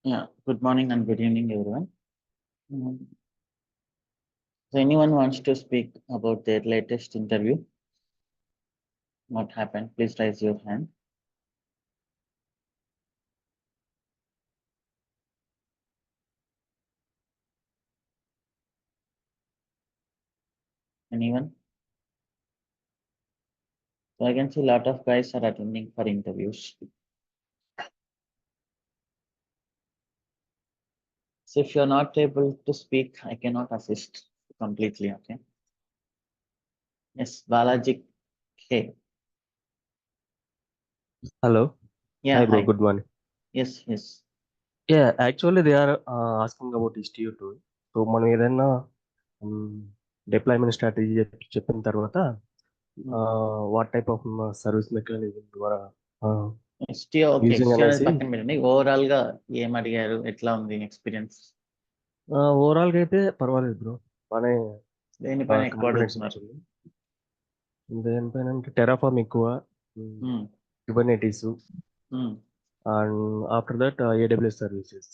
Yeah, good morning and good evening, everyone. So anyone wants to speak about their latest interview? What happened? Please raise your hand. Anyone? So I can see a lot of guys are attending for interviews. So if you're not able to speak, I cannot assist completely, okay? Yes, Balaji K. Hello. Yeah, Hi, bro. hi. Good morning. Yes. Yeah, actually, they are asking about Istio tool. So మనం ఏదైనా deployment strategy చెప్పిన తర్వాత what type of service mechanism ద్వారా STO, okay. Using STO అనేది అనేసి పక్కన పెట్టండి. Overall గా ఏం అడిగారు? ఎట్లా ఉంది ఎక్స్పీరియన్స్? ఓవరాల్గా అయితే పర్వాలేదు బ్రో. బాగానే దేనిపైన ఎక్కువ కాన్ఫిడెన్స్ అడుగుతున్నారు? వచ్చింది. దేనిపైన అంటే టెరాఫామ్ ఎక్కువ, Kubernetes, and after that AWS services.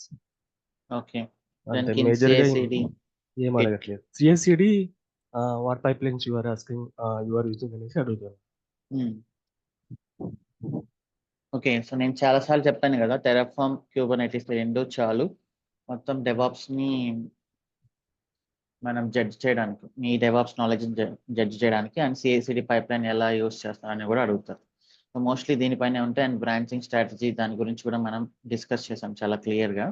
Okay. అంటే దానికి మేజర్గా CI/CD ఏం అడగట్లేదు. CICD what pipelines you are asking you are using అనేసి అడుగుతారు. ఓకే. సో నేను చాలా సార్లు చెప్పాను కదా, టెరాఫామ్, క్యూబర్నెటిస్ రెండు చాలు మొత్తం డెవాప్స్ ని మనం జడ్జ్ చేయడానికి, మీ డెవాప్స్ నాలెడ్జ్ జడ్జ్ చేయడానికి, అండ్ CI/CD పైప్ లైన్ ఎలా యూస్ చేస్తారని కూడా అడుగుతారు. సో మోస్ట్లీ దీనిపైనే ఉంటాయి. అండ్ బ్రాంచింగ్ స్ట్రాటజీ దాని గురించి కూడా మనం డిస్కస్ చేసాం చాలా క్లియర్గా.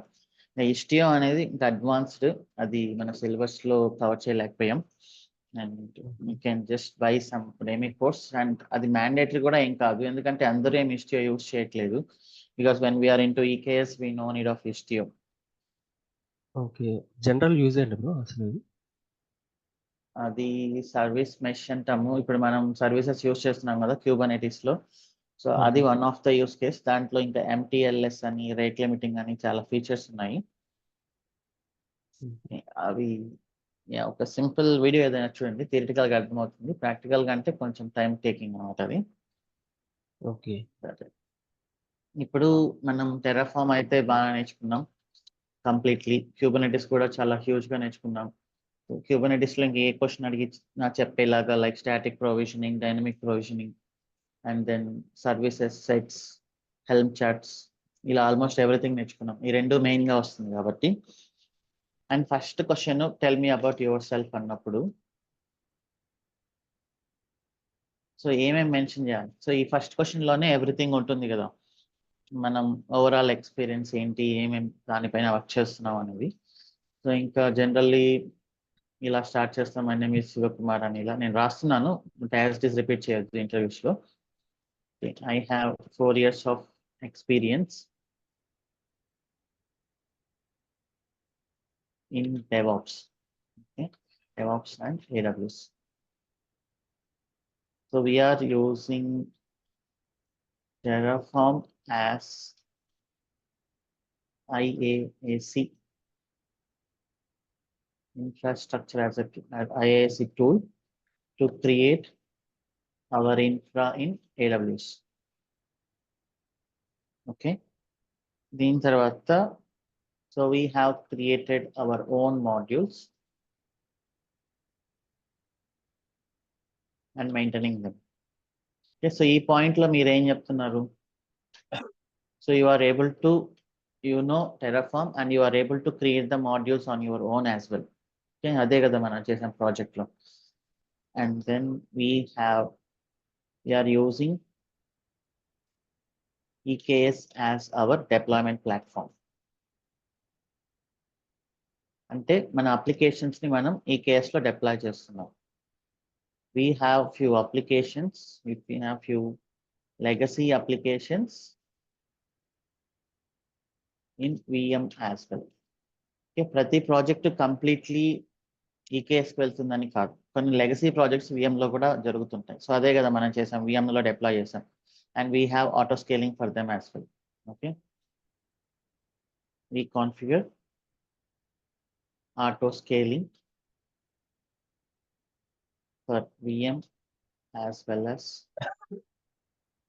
ఇస్టియో అనేది ఇంకా అడ్వాన్స్డ్, అది మన సిలబస్ లో కవర్ చేయలేకపోయాం. And you can just buy some డెమీ కోర్స్, అండ్ అది మ్యాండేటరీ కూడా ఏం కాదు, ఎందుకంటే అందరూ ఏం ఇస్టియో యూస్ చేయట్లేదు. Because when we're in to EKS we no need of ఇస్టియో. ఓకే, జనరల్ యూజ్ ఏంటి బ్రో అసలు ఇది? అది సర్వీస్ మెష్ అంటాము. ఇప్పుడు మనం సర్వీసెస్ యూస్ చేస్తున్నాం కదా క్యూబర్నెటిస్ లో. సో అది one of the use case. దాంట్లో ఇంకా MTLS అని, రేట్ లిమిటింగ్ అని చాలా ఫీచర్స్ ఉన్నాయి. అవి ఒక సింపుల్ వీడియో ఏదైనా చూడండి, థియరిటికల్ గా అర్థమవుతుంది. ప్రాక్టికల్ గా అంటే కొంచెం టైం టేకింగ్ అనమాట అది. ఓకే, ఇప్పుడు మనం టెరాఫామ్ అయితే బాగా నేర్చుకున్నాం కంప్లీట్లీ. క్యూబర్నెటిస్ కూడా చాలా హ్యూజ్ గా నేర్చుకున్నాం. క్యూబర్నెటిస్ లో ఇంకా ఏ క్వశ్చన్ అడిగి నా చెప్పేలాగా, like static provisioning, dynamic provisioning, and then services, sets, helm charts, ఇలా ఆల్మోస్ట్ ఎవ్రీథింగ్ నేర్చుకున్నాం. ఈ రెండు మెయిన్ గా వస్తుంది కాబట్టి. And first question, tell me about yourself అన్నప్పుడు సో ఏమేమి మెన్షన్ చేయాలి? సో ఈ ఫస్ట్ క్వశ్చన్ లోనే ఎవ్రీథింగ్ ఉంటుంది కదా, మనం ఓవరాల్ ఎక్స్పీరియన్స్ ఏంటి, ఏమేమి దానిపైన వర్క్ చేస్తున్నాం అనేది. సో ఇంకా జనరల్లీ ఇలా స్టార్ట్ చేస్తాం. మై నేమ్ ఈజ్ శివకుమార్ అని ఇలా నేను రాస్తున్నాను, యాజ్ ఇట్ ఈస్ రిపీట్ చేయొద్దు ఇంటర్వ్యూస్ లో. I have 4 years of experience in DevOps. Okay, DevOps and AWS. So we are using Terraform as IaaC infrastructure as IaaC tool to create our infra in AWS. Okay. దీని తర్వాత, so we have created our own modules and maintaining them. Okay, so ఈ point లో మీరు ఏం చెప్తున్నారు? So you are able to, Terraform, and you are able to create the modules on your own as well. Okay, అదే కదా మనం చేసిన project లో. And then we are using EKS as our deployment platform. అంటే మన applications ని మనం EKS లో డిప్లాయ్ చేస్తున్నాం. We have few applications, we have few legacy applications in VM as well. Okay, ప్రతి ప్రాజెక్ట్ కంప్లీట్లీ EKS కి వెళ్తుందని కాదు, కొన్ని లెగసీ ప్రాజెక్ట్స్ VM లో కూడా జరుగుతుంటాయి. సో అదే కదా మనం చేసాం, VM లో డిప్లాయ్ చేసాం. And we have auto scaling for them as well. Okay, we configure auto scaling for VM as well as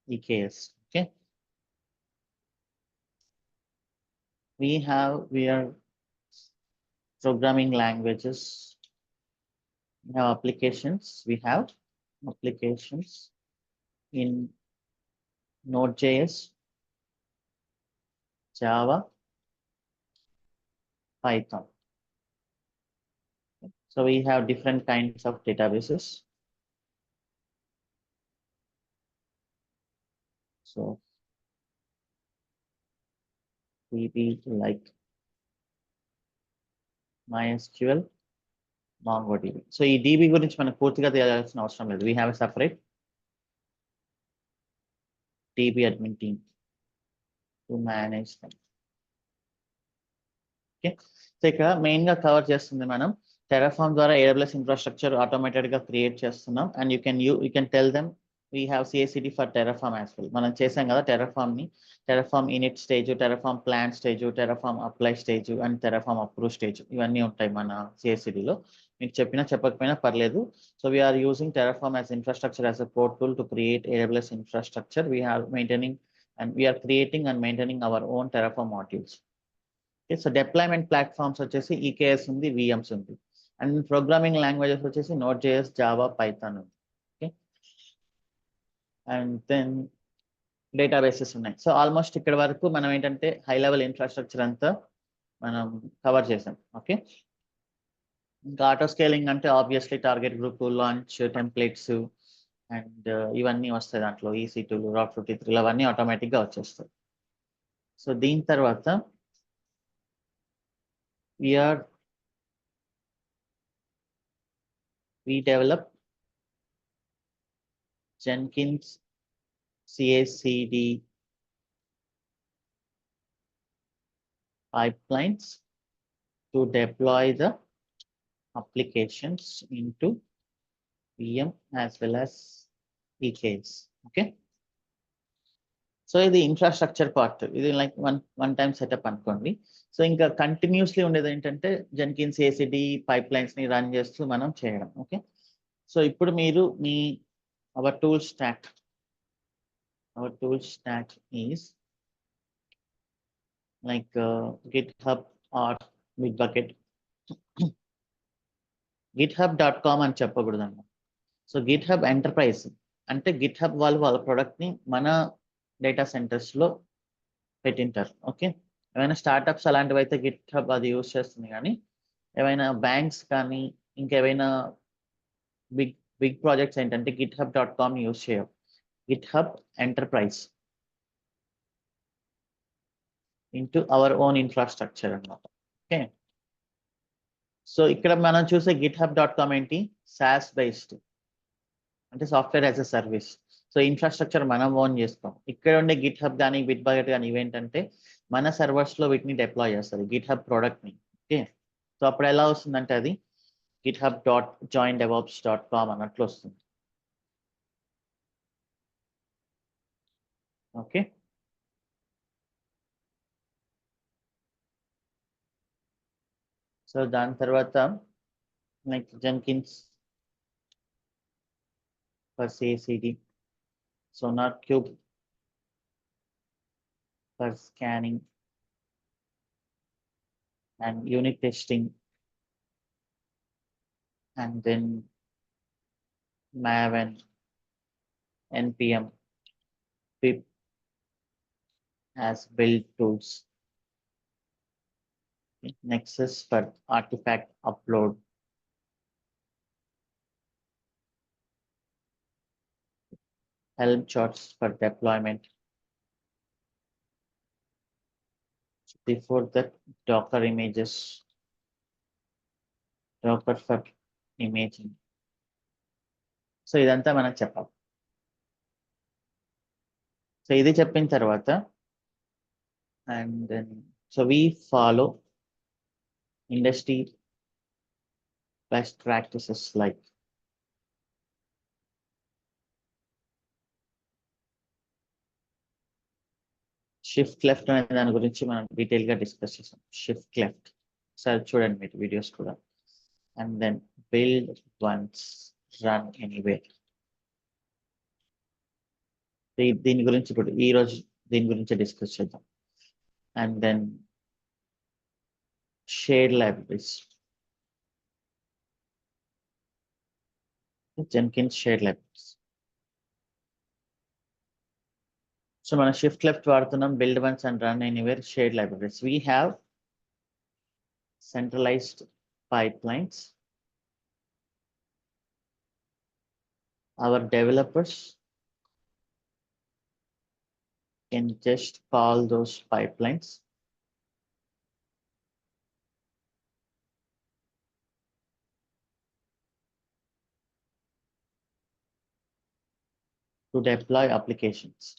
EKS. Okay, we are programming languages. We have applications. We have applications in Node.js, Java, Python. So we have different kinds of databases. So DB like MySQL, MongoDB. So ఈ DB గురించి మనకు పూర్తిగా తెలియాల్సిన అవసరం లేదు. We have a separate DB admin team to manage them. Okay. So ఇక్కడ main గా cover చేస్తుంది మనం టెరాఫామ్ ద్వారా AWS ఇన్ఫ్రాస్ట్రక్చర్ ఆటోమేటెడ్ గా క్రియేట్ చేస్తున్నాం and you can tell them we have CI/CD for Terraform as well. మనం చేసాం కదా Terraform init stage, Terraform plan stage, Terraform apply stage and Terraform approve stage ఇవన్నీ ఉంటాయి మన CI/CD లో. మీకు చెప్పినా చెప్పకపోయినా పర్లేదు. So we're using Terraform as infrastructure as a port tool to create AWS infrastructure. We are creating and maintaining our own Terraform modules. Okay, so deployment platforms వచ్చేసి EKS ఉంది, VMs ఉంది. అండ్ ప్రోగ్రామింగ్ లాంగ్వేజెస్ వచ్చేసి Node.js, Java, Python ఉంది. Okay, and then databases ఉన్నాయి. So almost ఇక్కడ వరకు మనం ఏంటంటే హై లెవెల్ ఇన్ఫ్రాస్ట్రక్చర్ అంతా మనం కవర్ చేసాం. ఓకే, ఇంకా ఆటో స్కేలింగ్ అంటే obviously target group, launch templates and ఇవన్నీ వస్తాయి దాంట్లో. EC2, Route 53 అవన్నీ ఆటోమేటిక్గా వచ్చేస్తాయి. సో దీని తర్వాత we develop Jenkins CI/CD pipelines to deploy the applications into VM as well as EKS. Okay, so ఇది ఇన్ఫ్రాస్ట్రక్చర్ పార్ట్. ఇది లైక్ వన్ టైం సెటప్ అనుకోండి. సో ఇంకా కంటిన్యూస్లీ ఉండేది ఏంటంటే జెన్కిన్స్ CI/CD పైప్లైన్స్ ని రన్ చేస్తూ మనం చేయడం. ఓకే, సో ఇప్పుడు మీరు our tool stack is like GitHub or Bitbucket. github.com అని చెప్పకూడదు అన్న. సో GitHub ఎంటర్ప్రైజ్ అంటే GitHub వాళ్ళ ప్రొడక్ట్ ని మన డేటా సెంటర్స్ లో పెట్టింటారు. ఓకే, ఏమైనా స్టార్టప్స్ అలాంటివి అయితే GitHub అది యూజ్ చేస్తుంది, కానీ ఏమైనా బ్యాంక్స్ కానీ ఇంకేమైనా బిగ్ ప్రాజెక్ట్స్ ఏంటంటే github.com యూజ్ చేయవు. GitHub enterprise into our own infrastructure అన్నమాట. ఓకే, సో ఇక్కడ మనం చూసే github.com ఏంటి, SaaS బేస్డ్ అంటే software as a service. So infrastructure మనం ఓన్ చేస్తాం. ఇక్కడ ఉండే GitHub కానీ బిట్బకెట్ కానీ ఇవేంటంటే మన సర్వర్స్ లో వీటిని డిప్లాయ్ చేస్తారు, GitHub ప్రోడక్ట్ ని. ఓకే, సో అప్పుడు ఎలా వస్తుందంటే అది github.joindevops.com అన్నట్లు వస్తుంది. ఓకే, సో దాని తర్వాత like Jenkins for CI/CD, SonarQube for scanning and unit testing, and then Maven, NPM, pip as build tools, Nexus for artifact upload, Helm charts for deployment. Before that, Docker images, Docker for imaging. So ఇదంతా మనకు చెప్పాలి. So ఇది చెప్పిన తర్వాత and then so we follow industry best practices like shift left అనే దాని గురించి మనం డీటెయిల్ గా డిస్కస్ చేసాం. షిఫ్ట్ లెఫ్ట్ సార్ చూడండి మీరు వీడియోస్ కూడా. And then build once, run anywhere. దీని గురించి ఇప్పుడు ఈ రోజు దీని గురించి డిస్కస్ చేద్దాం. And then shared libraries. Jenkins shared libraries. So మన shift left వాడుతున్నాం, build once and run anywhere shared libraries. We have centralized pipelines. Our developers can just call those pipelines to deploy applications.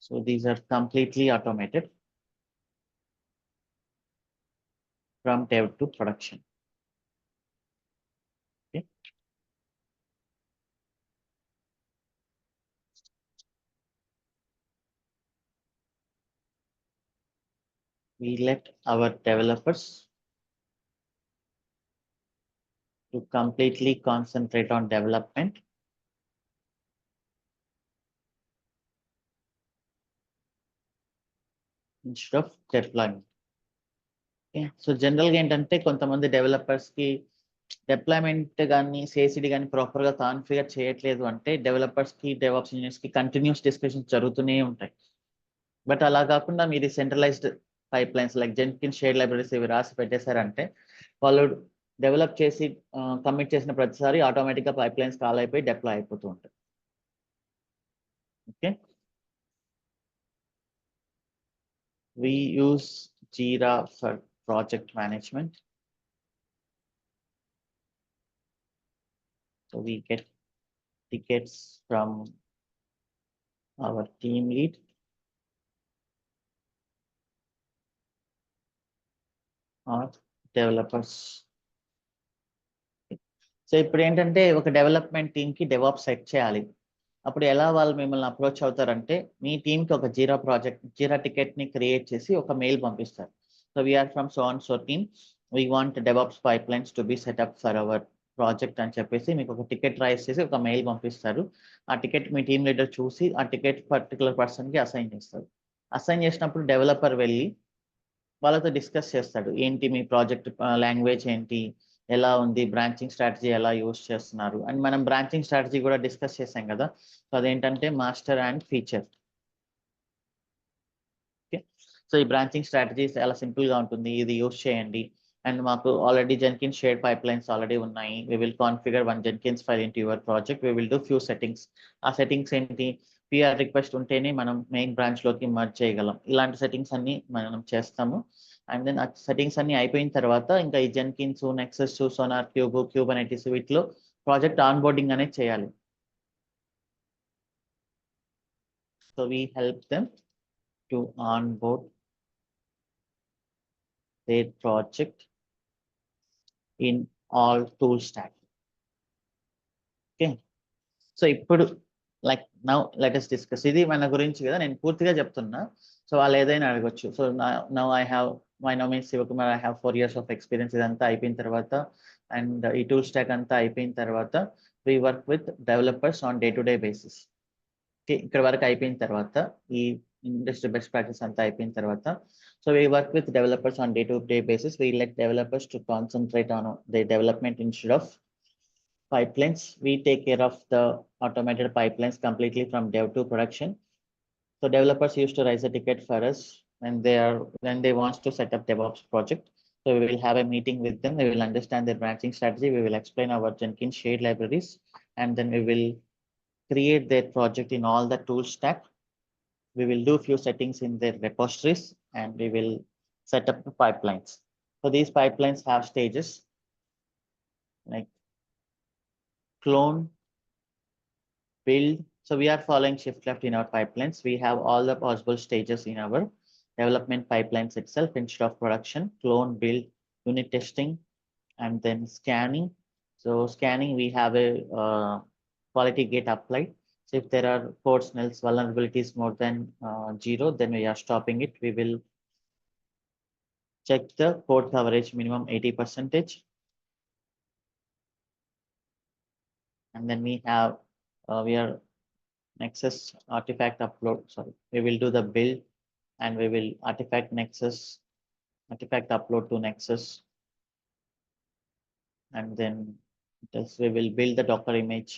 So these are completely automated from dev to production. Okay. We let our developers to completely concentrate on development instead of deployment. Okay. So జనరల్గా ఏంటంటే కొంతమంది developers కి deployment కానీ CICD కానీ proper గా configure చేయట్లేదు అంటే developers కి డెవాప్స్ ఇంజనీర్స్ కి కంటిన్యూస్ డిస్కషన్స్ జరుగుతూనే ఉంటాయి. బట్ అలా కాకుండా మీరు centralised pipelines like Jenkins shared libraries ఇవి రాసి పెట్టేశారంటే వాళ్ళు డెవలప్ చేసి కమిట్ చేసిన ప్రతిసారి ఆటోమేటిక్ గా పైప్ లైన్స్ కాల్ అయిపోయి డిప్లాయ్ అయిపోతూ ఉంటాయి. Okay, we use Jira for project management. So we get tickets from our team lead. Or developers. So ఇప్పుడు ఏంటంటే ఒక డెవలప్మెంట్ టీమ్ కి డెవాప్ సెట్ చేయాలి. అప్పుడు ఎలా వాళ్ళు మిమ్మల్ని అప్రోచ్ అవుతారంటే మీ టీమ్ కి ఒక జీరా టికెట్ ని క్రియేట్ చేసి ఒక మెయిల్ పంపిస్తారు. So we're from so and so team, we want DevOps pipelines to be setup for our project అని చెప్పేసి మీకు ఒక టికెట్ రైస్ చేసి ఒక మెయిల్ పంపిస్తారు. ఆ టికెట్ మీ టీమ్ లీడర్ చూసి ఆ టికెట్ పర్టికులర్ పర్సన్ కి అసైన్ చేస్తారు. అసైన్ చేసినప్పుడు డెవలపర్ వెళ్ళి వాళ్ళతో డిస్కస్ చేస్తాడు, ఏంటి మీ ప్రాజెక్ట్ లాంగ్వేజ్ ఏంటి, ఎలా ఉంది, బ్రాంచింగ్ స్ట్రాటజీ ఎలా యూస్ చేస్తున్నారు. అండ్ మనం బ్రాంచింగ్ స్ట్రాటజీ కూడా డిస్కస్ చేసాం కదా. సో అదేంటంటే master and feature. Okay, so ఈ బ్రాంచింగ్ స్ట్రాటజీ చాలా సింపుల్ గా ఉంటుంది, ఇది యూస్ చేయండి. అండ్ మాకు already Jenkins shared pipelines already ఉన్నాయి. We will configure one Jenkins file into your project. We will do few settings. ఆ settings ఏంటి, పిఆర్ రిక్వెస్ట్ ఉంటేనే మనం మెయిన్ బ్రాంచ్ లోకి మర్జ్ చేయగలం. ఇలాంటి సెట్టింగ్స్ అన్ని మనం చేస్తాము. అండ్ దెన్ ఆ సెట్టింగ్స్ అన్ని అయిపోయిన తర్వాత ఇంకా ఈ జెన్కిన్స్, నెక్సస్, సోనార్, క్యూబర్నెటిస్ వీటిలో ప్రాజెక్ట్ ఆన్ బోర్డింగ్ అనేది చేయాలి. So we help them to onboard their project in all tool stack. Okay, so ఇప్పుడు like now let us discuss. ఇది మన గురించి కదా, నేను పూర్తిగా చెప్తున్నా. సో వాళ్ళు ఏదైనా అడగొచ్చు. So now I have my no means Shivakumar, I have 4 years of experience. ఇదంతా అయిపోయిన తర్వాత అండ్ ఈ టూల్ స్టాక్ అంతా అయిపోయిన తర్వాత we work with developers on day to day basis. ఇక్కడ వరకు అయిపోయిన తర్వాత ఈ ఇండస్ట్రీ బెస్ట్ ప్రాక్టీస్ అంతా అయిపోయిన తర్వాత so we work with developers on day-to-day basis. We let developers to concentrate on the development instead of pipelines. We take care of the automated pipelines completely from dev to production. So developers used to raise a ticket for us when they want to set up DevOps project. So we will have a meeting with them. We will understand their branching strategy. We will explain our Jenkins shared libraries, and then we will create their project in all the tool stack. We will do few settings in their repositories, and we will set up the pipelines. So these pipelines have stages like clone, build. So we are following shift left in our pipelines. We have all the possible stages in our development pipelines itself instead of production: clone, build, unit testing, and then scanning. So scanning, we have a quality gate applied. So if there are code smells, vulnerabilities more than 0, then we are stopping it. We will check the code coverage minimum 80%. And then we have we are Nexus artifact upload. Sorry, we will do the build and we will artifact upload to Nexus, and then we will build the Docker image,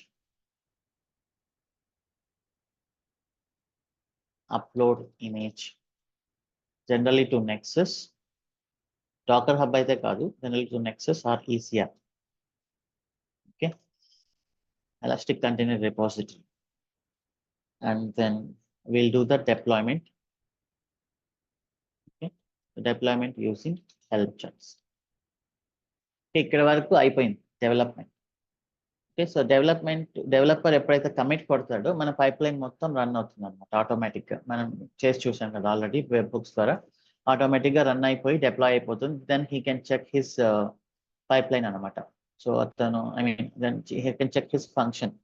upload image generally to Nexus, Docker Hub అయితే కాదు, generally to Nexus or ECR. Okay, Elastic Container Repository, and then we'll do the deployment. Okay, deployment using help charts. ఇక్కడ వరకు అయిపోయింది development. Okay, so developer ఎప్పుడైతే commit కొడతాడో మన pipe line మొత్తం run అవుతుంది అనమాట ఆటోమేటిక్గా. మనం చేసి చూసాం కదా ఆల్రెడీ వెబ్ బుక్స్ ద్వారా, ఆటోమేటిక్గా రన్ అయిపోయి డిప్లాయ్ అయిపోతుంది. Then he can check his pipeline అనమాట. సో అతను then he can check his function.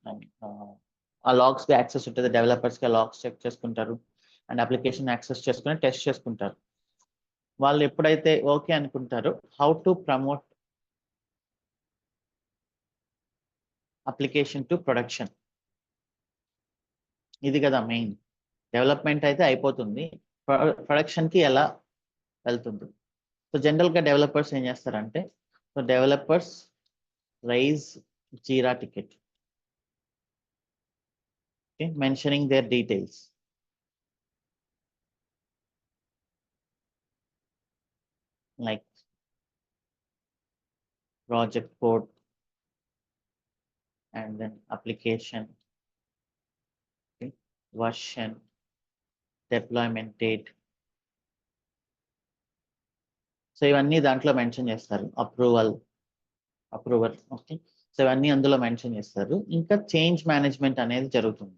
ఆ లాగ్స్కి యాక్సెస్ ఉంటుంది, డెవలపర్స్కి లాగ్స్ చెక్ చేసుకుంటారు అండ్ అప్లికేషన్ యాక్సెస్ చేసుకుని టెస్ట్ చేసుకుంటారు. వాళ్ళు ఎప్పుడైతే ఓకే అనుకుంటారో how to promote application to production, ఇది కదా మెయిన్. డెవలప్మెంట్ అయితే అయిపోతుంది, ప్రొడక్షన్కి ఎలా వెళ్తుంది. సో జనరల్గా డెవలపర్స్ ఏం చేస్తారంటే, so developers raise Jira ticket, okay, mentioning their details like project code and then application, okay, version, deployment date. So ఇవన్నీ దాంట్లో మెన్షన్ చేస్తారు. అప్రూవర్, ఓకే, సో ఇవన్నీ అందులో మెన్షన్ చేస్తారు. ఇంకా చేంజ్ మేనేజ్మెంట్ అనేది జరుగుతుంది.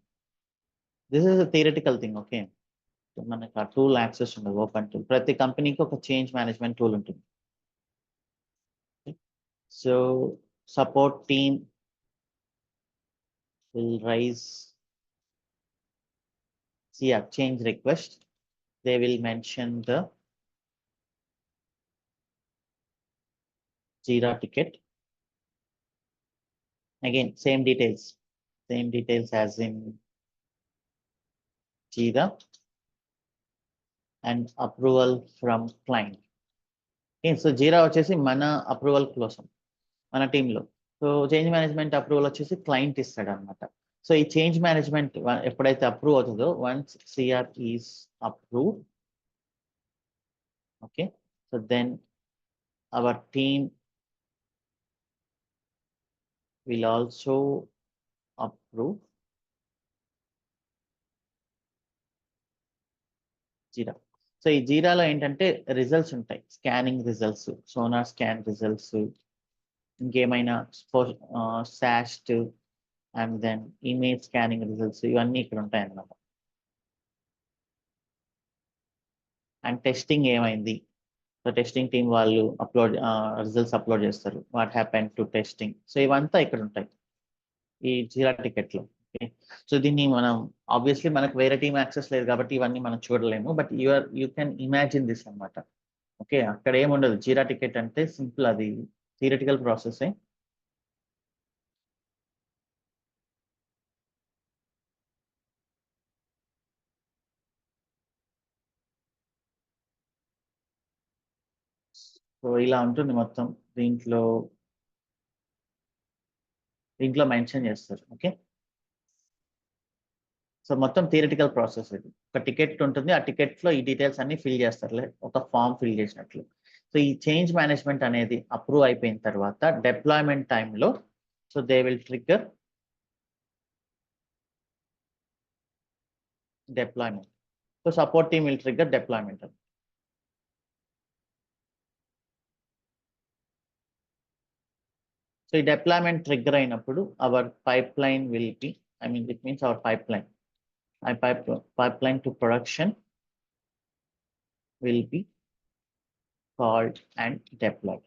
This is a theoretical thing. Okay, మనకు ఆ టూల్ యాక్సెస్ ఉండదు, ఓపెన్ టూల్. ప్రతి కంపెనీకి ఒక చేంజ్ మేనేజ్మెంట్ టూల్ ఉంటుంది. So support team will raise change request. They will mention the Jira ticket. Again, same details as in Jira and approval from client. Okay, so Jira వచ్చేసి మన approval కోసం మన టీంలో. So change management approval వచ్చేసి client ఇస్తాడు అనమాట. So ఈ change management ఎప్పుడైతే అప్రూవ్ అవుతుందో, once CR is approve, okay, so then our team will also approve Jira. So ఈ జీరాలో ఏంటంటే రిజల్ట్స్ ఉంటాయి, scanning results, Sonar scan results, ఇంకేమైనా SAST and then image scanning results, ఇవన్నీ ఇక్కడ ఉంటాయి అన్నమాట. అండ్ టెస్టింగ్ ఏమైంది, సో టెస్టింగ్ టీం వాళ్ళు రిజల్ట్స్ అప్లోడ్ చేస్తారు, what happen to testing. So ఇవంతా ఇక్కడ ఉంటాయి ఈ జీరా టికెట్లో. ఓకే, సో దీన్ని మనం ఆబ్వియస్లీ మనకు వేరే టీం యాక్సెస్ లేదు కాబట్టి ఇవన్నీ మనం చూడలేము, but you can imagine this అనమాట. ఓకే, అక్కడ ఏముండదు. జీరా టికెట్ అంటే సింపుల్, అది థియరిటికల్ ప్రాసెస్. సో ఇలా ఉంటుంది మొత్తం. దీంట్లో మెన్షన్ చేస్తారు. ఓకే, సో మొత్తం థియరిటికల్ ప్రాసెస్ ఇది. ఒక టికెట్ ఉంటుంది, ఆ టికెట్లో ఈ డీటెయిల్స్ అన్ని ఫిల్ చేస్తారు, ఒక ఫామ్ ఫిల్ చేసినట్లు. సో ఈ చేంజ్ మేనేజ్మెంట్ అనేది అప్రూవ్ అయిపోయిన తర్వాత డిప్లాయ్మెంట్ టైంలో, so they will trigger deployment. So support team will trigger deployment. So deployment trigger అయినప్పుడు our pipeline will be, it means our pipeline to production will be called and deployed.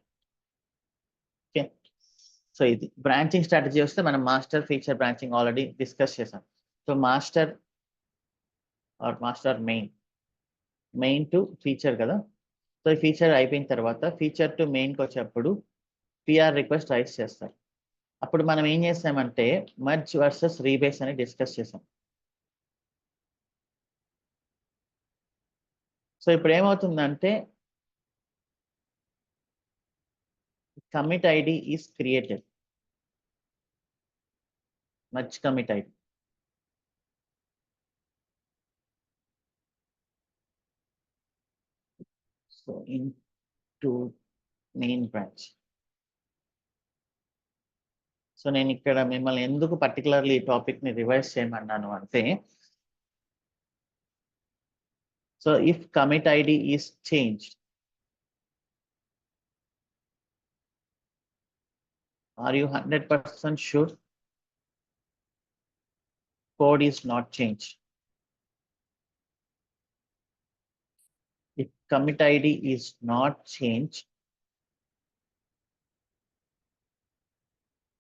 Okay, so ఇది branching strategy వస్తే మనం master feature branching already discuss చేసాం. So master main to feature కదా. So ఈ feature అయిపోయిన తర్వాత feature to మెయిన్కి వచ్చేటప్పుడు PR request rise చేస్తారు. అప్పుడు మనం ఏం చేస్తామంటే మర్జ్ వర్సెస్ రీబేస్ అని డిస్కస్ చేసాం. సో ఇప్పుడు ఏమవుతుందంటే commit ID is created, merge commit ID. So into main branch. So నేను ఇక్కడ మిమ్మల్ని ఎందుకు పర్టికులర్లీ ఈ టాపిక్ ని రివైజ్ చేయమన్నాను అంటే, so if commit ID is changed, are you 100% sure code is not changed? If commit ID is not changed,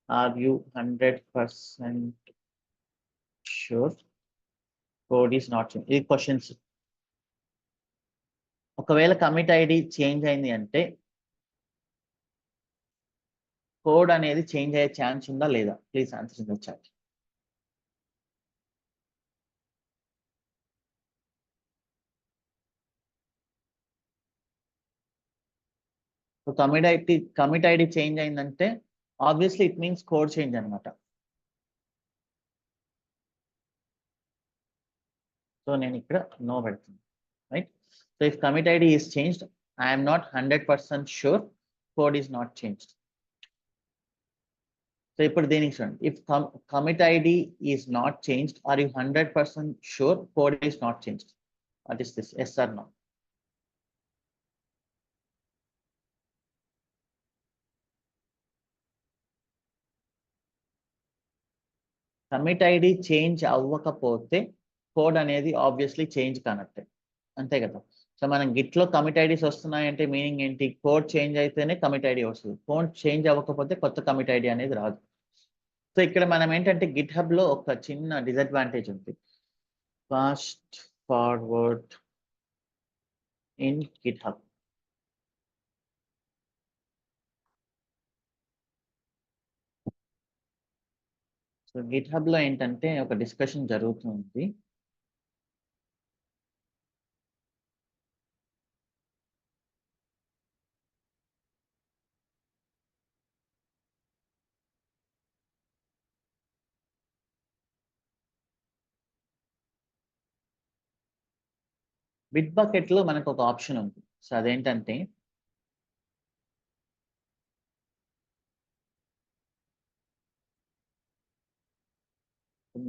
are you 100% sure code is not changed? ఈ questions. ఒకవేళ commit ID change అయింది అంటే code అనేది change అయ్యే chance ఉందా లేదా? Please answer in the chat. So commit ID change అయిందంటే obviously it means code change అనమాట. సో నేను ఇక్కడ నో పెడుతున్నాను, right? So if commit ID is changed, I'm not 100% sure code is not changed. So ఇప్పుడు దీనికి చూడండి, if commit ID is not changed, or you 100% sure code is not changed? What is this? Yes or no? Commit ID change అవ్వకపోతే code అనేది obviously change కానట్టే, అంతే కదా? So మనం గిట్లో కమిట్ ఐడీస్ వస్తున్నాయంటే మీనింగ్ ఏంటి? కోడ్ చేంజ్ అయితేనే కమిట్ ఐడి వస్తుంది. కోడ్ చేంజ్ అవ్వకపోతే కొత్త కమిట్ ఐడి అనేది రాదు. సో ఇక్కడ మనం ఏంటంటే గిట్ హబ్ లో ఒక చిన్న డిసడ్వాంటేజ్ ఉంది, fast forward in Git hub. So Git hub లో ఏంటంటే ఒక డిస్కషన్ జరుగుతుంది. బిట్ బకెట్ లో మనకు ఒక ఆప్షన్ ఉంది. సో అదేంటంటే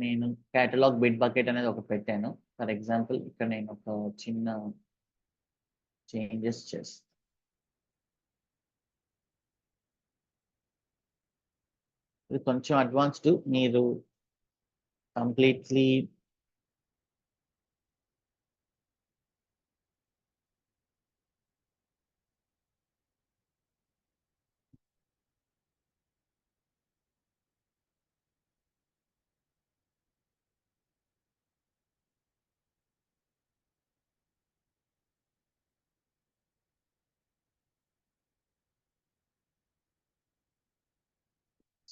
నేను కేటలాగ్ బిట్ బకెట్ అనేది ఒకటి పెట్టాను. ఫర్ ఎగ్జాంపుల్ ఇక్కడ నేను ఒక చిన్న చేంజెస్ చేస్తాను. ఇది కొంచెం అడ్వాన్స్డ్, మీరు కంప్లీట్లీ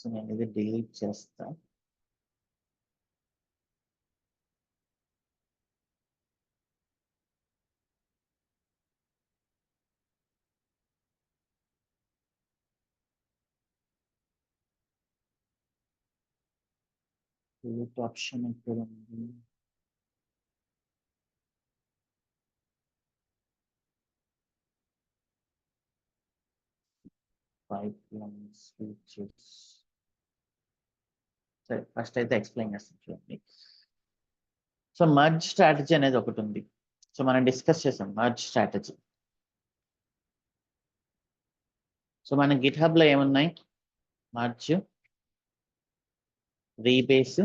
సో నేను ఇది డిలీట్ చేస్తా. డిలీట్ ఆప్షన్ ఇక్కడ ఉంది. Pipelines features. సరే ఫస్ట్ అయితే ఎక్స్ప్లెయిన్ చేస్తాను చూడండి. సో మర్జ్ స్ట్రాటజీ అనేది ఒకటి ఉంది. సో మనం డిస్కస్ చేసాం మర్జ్ స్ట్రాటజీ. సో మన గిట్ హబ్ లో ఏమున్నాయి? Merge, rebase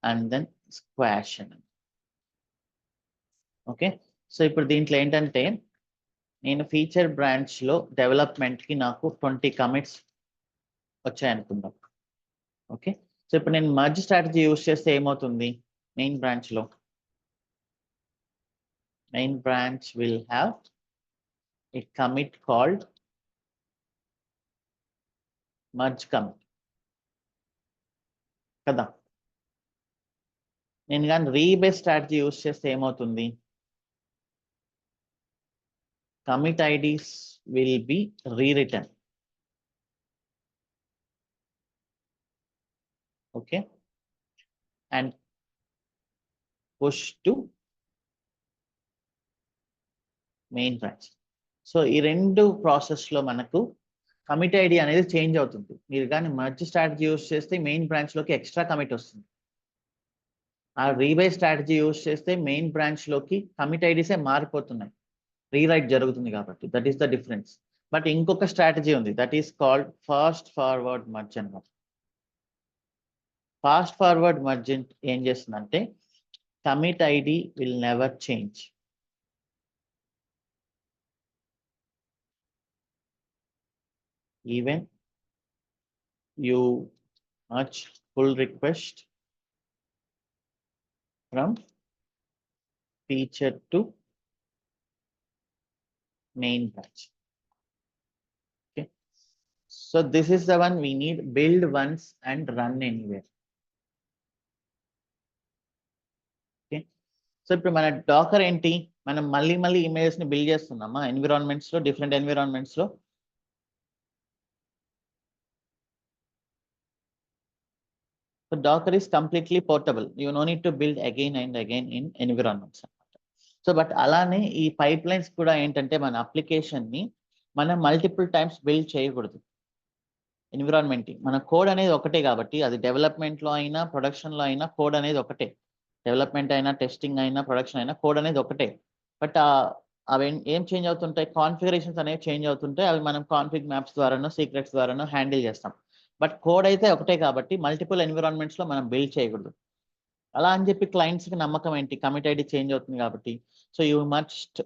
and then squash అని. ఓకే, సో ఇప్పుడు దీంట్లో ఏంటంటే నేను ఫీచర్ బ్రాంచ్ లో డెవలప్మెంట్ కి నాకు 20 కమిట్స్ వచ్చాయనుకుందాం. ఓకే, సో ఇప్పుడు నేను మర్జ్ స్ట్రాటజీ యూస్ చేస్తే ఏమవుతుంది? మెయిన్ బ్రాంచ్ లో main branch will have a commit called merge commit కదా. నేను కానీ రీబేస్ స్ట్రాటజీ యూస్ చేస్తే ఏమవుతుంది? commit IDs will be rewritten. Okay, and push to main branch. So ఈ రెండు ప్రాసెస్లో మనకు కమిట్ ఐడి అనేది చేంజ్ అవుతుంది. మీరు కానీ మర్జ్ స్ట్రాటజీ యూస్ చేస్తే మెయిన్ బ్రాంచ్లోకి ఎక్స్ట్రా కమిట్ వస్తుంది. ఆ రీబై స్ట్రాటజీ యూస్ చేస్తే మెయిన్ బ్రాంచ్లోకి కమిట్ ఐడీసే మారిపోతున్నాయి, రీరైట్ జరుగుతుంది కాబట్టి. That is the difference. But ఇంకొక స్ట్రాటజీ ఉంది, that is called fast forward merge అన్నమాట. ఫాస్ట్ ఫార్వర్డ్ మర్జ్ ఏం చేస్తుందంటే commit ID will never change. Even you merge pull request from feature to main branch. Okay, so this is the one we need, build once and run anywhere. Okay, so ఇప్పుడు మన Dakar ఏంటి, మనం మళ్ళీ images ని build చేస్తున్నామా environments లో, different environments లో. So Docker is completely portable. You no need to build again and again in environments. So but అలానే ఈ పైప్ లైన్స్ కూడా ఏంటంటే మన అప్లికేషన్ని మనం మల్టిపుల్ టైమ్స్ బిల్డ్ చేయకూడదు. ఎన్విరాన్మెంట్ మన కోడ్ అనేది ఒకటే కాబట్టి, అది డెవలప్మెంట్లో అయినా ప్రొడక్షన్లో అయినా కోడ్ అనేది ఒకటే. డెవలప్మెంట్ అయినా టెస్టింగ్ అయినా ప్రొడక్షన్ అయినా కోడ్ అనేది ఒకటే. బట్ అవి ఏం చేంజ్ అవుతుంటాయి, కాన్ఫిగరేషన్స్ అనేవి చేంజ్ అవుతుంటాయి. అవి మనం కాన్ఫిగ్ మ్యాప్స్ ద్వారానో సీక్రెట్స్ ద్వారానో హ్యాండిల్ చేస్తాం. బట్ కోడ్ అయితే ఒకటే కాబట్టి మల్టిపుల్ ఎన్విరాన్మెంట్స్లో మనం బిల్డ్ చేయకూడదు. అలా అని చెప్పి క్లయింట్స్కి నమ్మకం ఏంటి, కమిట్ ఐడి చేంజ్ అవుతుంది కాబట్టి. So you must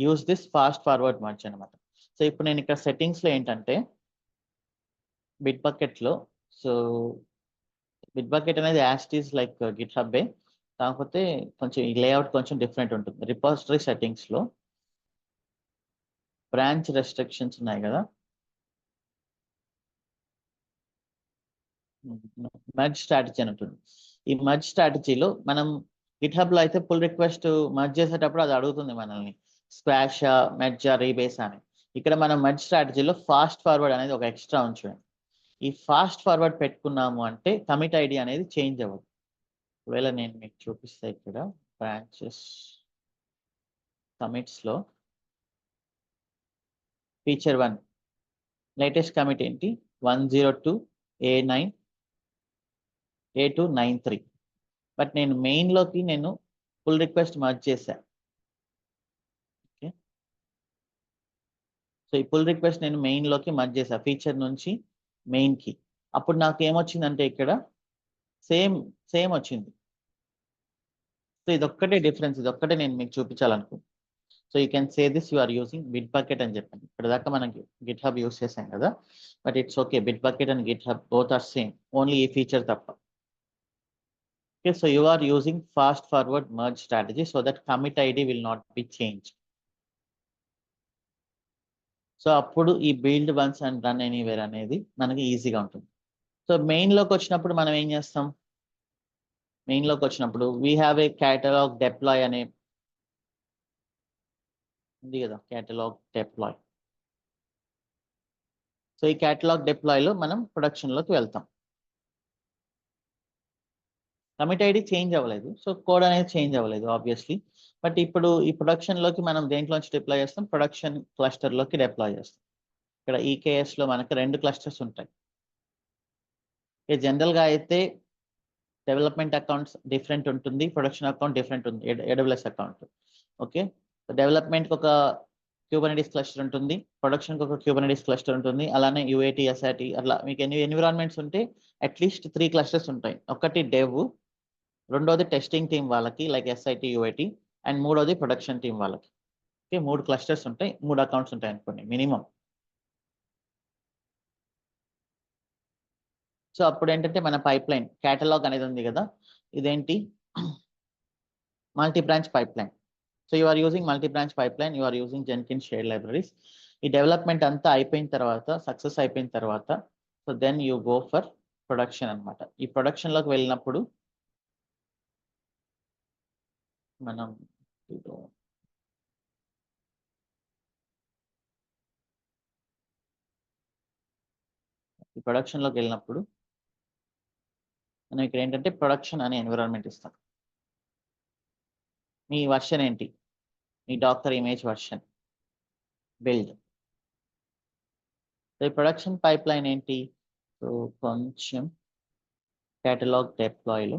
use this fast forward merge అనమాట. సో ఇప్పుడు నేను ఇక్కడ సెట్టింగ్స్లో ఏంటంటే బిట్ బకెట్లో, సో బిట్ బకెట్ అనేది యాస్టీస్ లైక్ గిట్ హబ్బే, కాకపోతే కొంచెం ఈ లేఅవుట్ కొంచెం డిఫరెంట్ ఉంటుంది. రిపాజిటరీ సెట్టింగ్స్లో బ్రాంచ్ రెస్ట్రిక్షన్స్ ఉన్నాయి కదా, మర్జ్ స్ట్రాటజీ అని ఉంటుంది. ఈ మర్జ్ స్ట్రాటజీలో మనం గిట్ హబ్లో అయితే పుల్ రిక్వెస్ట్ మర్జ్ చేసేటప్పుడు అది అడుగుతుంది మనల్ని స్క్వాష్ మెర్జ్ రీబేస్ అని. ఇక్కడ మనం మర్జ్ స్ట్రాటజీలో ఫాస్ట్ ఫార్వర్డ్ అనేది ఒక ఎక్స్ట్రా ఉంచండి. ఈ ఫాస్ట్ ఫార్వర్డ్ పెట్టుకున్నాము అంటే కమిట్ ఐడి అనేది చేంజ్ అవ్వదు. ఒకవేళ నేను మీకు చూపిస్తే ఇక్కడ బ్రాంచెస్ కమిట్స్లో ఫీచర్ 1 లేటెస్ట్ కమిట్ ఏంటి 102A9A293. బట్ నేను మెయిన్లోకి నేను పుల్ రిక్వెస్ట్ మర్జ్ చేశాను. ఓకే, సో ఈ పుల్ రిక్వెస్ట్ నేను మెయిన్లోకి మర్జ్ చేశాను, ఫీచర్ నుంచి మెయిన్కి. అప్పుడు నాకు ఏమొచ్చిందంటే ఇక్కడ సేమ్ వచ్చింది. సో ఇదొక్కటే డిఫరెన్స్, ఇదొక్కటే నేను మీకు చూపించాలనుకుంటున్నాను. So you can say this you are using Bitbucket అని చెప్పండి. ఇప్పుడు దాకా మనకి గిట్ హబ్ యూస్ చేసాం కదా, but it's okay, Bitbucket and GitHub both are same, only ఈ ఫీచర్ తప్ప. Okay, so you are using fast forward merge strategy so that commit ID will not be change. So అప్పుడు ఈ build once and run anywhere అనేది మనకి ఈజీగా ఉంటుంది. So మెయిన్లోకి వచ్చినప్పుడు మనం ఏం చేస్తాం, మెయిన్లోకి వచ్చినప్పుడు we have a catalogue deploy అనే ఉంది కదా, క్యాటలాగ్ డెప్లాయ్. సో ఈ క్యాటలాగ్ డిప్లాయ్లో మనం ప్రొడక్షన్లోకి వెళ్తాం. కమిట్ ఐడి చేంజ్ అవ్వలేదు, సో కోడ్ అనేది చేంజ్ అవ్వలేదు ఆబ్వియస్లీ. బట్ ఇప్పుడు ఈ ప్రొడక్షన్లోకి మనం దేంట్లోంచి డిప్లాయ్ చేస్తాం, ప్రొడక్షన్ క్లస్టర్లోకి డిప్లాయ్ చేస్తాం. ఇక్కడ ఈకేఎస్లో మనకు 2 క్లస్టర్స్ ఉంటాయి. జనరల్గా అయితే డెవలప్మెంట్ అకౌంట్స్ డిఫరెంట్ ఉంటుంది, ప్రొడక్షన్ అకౌంట్ డిఫరెంట్ ఉంది, ఏడబ్ల్యూఎస్ అకౌంట్. ఓకే, డెవలప్మెంట్కి ఒక క్యూబర్నెటిస్ క్లస్టర్ ఉంటుంది, ప్రొడక్షన్కి ఒక క్యూబర్నెటిస్ క్లస్టర్ ఉంటుంది, అలానే యూఏటీ ఎస్ఐటీ అట్లా మీకు ఎన్ని ఎన్విరాన్మెంట్స్ ఉంటే అట్లీస్ట్ 3 క్లస్టర్స్ ఉంటాయి. ఒకటి డెవ్, రెండోది టెస్టింగ్ టీం వాళ్ళకి లైక్ ఎస్ఐటీ యూఐటీ, అండ్ మూడోది ప్రొడక్షన్ టీం వాళ్ళకి. ఓకే, 3 క్లస్టర్స్ ఉంటాయి, 3 అకౌంట్స్ ఉంటాయి అనుకోండి మినిమం. సో అప్పుడు ఏంటంటే మన పైప్ లైన్ క్యాటలాగ్ అనేది ఉంది కదా, ఇదేంటి multi branch pipeline. So you are using multi branch pipeline, you are using Jenkins shared libraries. ఈ డెవలప్మెంట్ అంతా అయిపోయిన తర్వాత, సక్సెస్ అయిపోయిన తర్వాత, so then you go for production అనమాట. ఈ ప్రొడక్షన్లోకి వెళ్ళినప్పుడు మనం ఈ ప్రొడక్షన్లోకి వెళ్ళినప్పుడు మనం ఇక్కడ ఏంటంటే ప్రొడక్షన్ అనే ఎన్విరాన్మెంట్ ఇస్తాం. మీ వర్షన్ ఏంటి? మీ Docker image version build. So ఈ ప్రొడక్షన్ పైప్ లైన్ ఏంటి? సో కొంచెం కేటలాగ్ డిప్లాయ్లో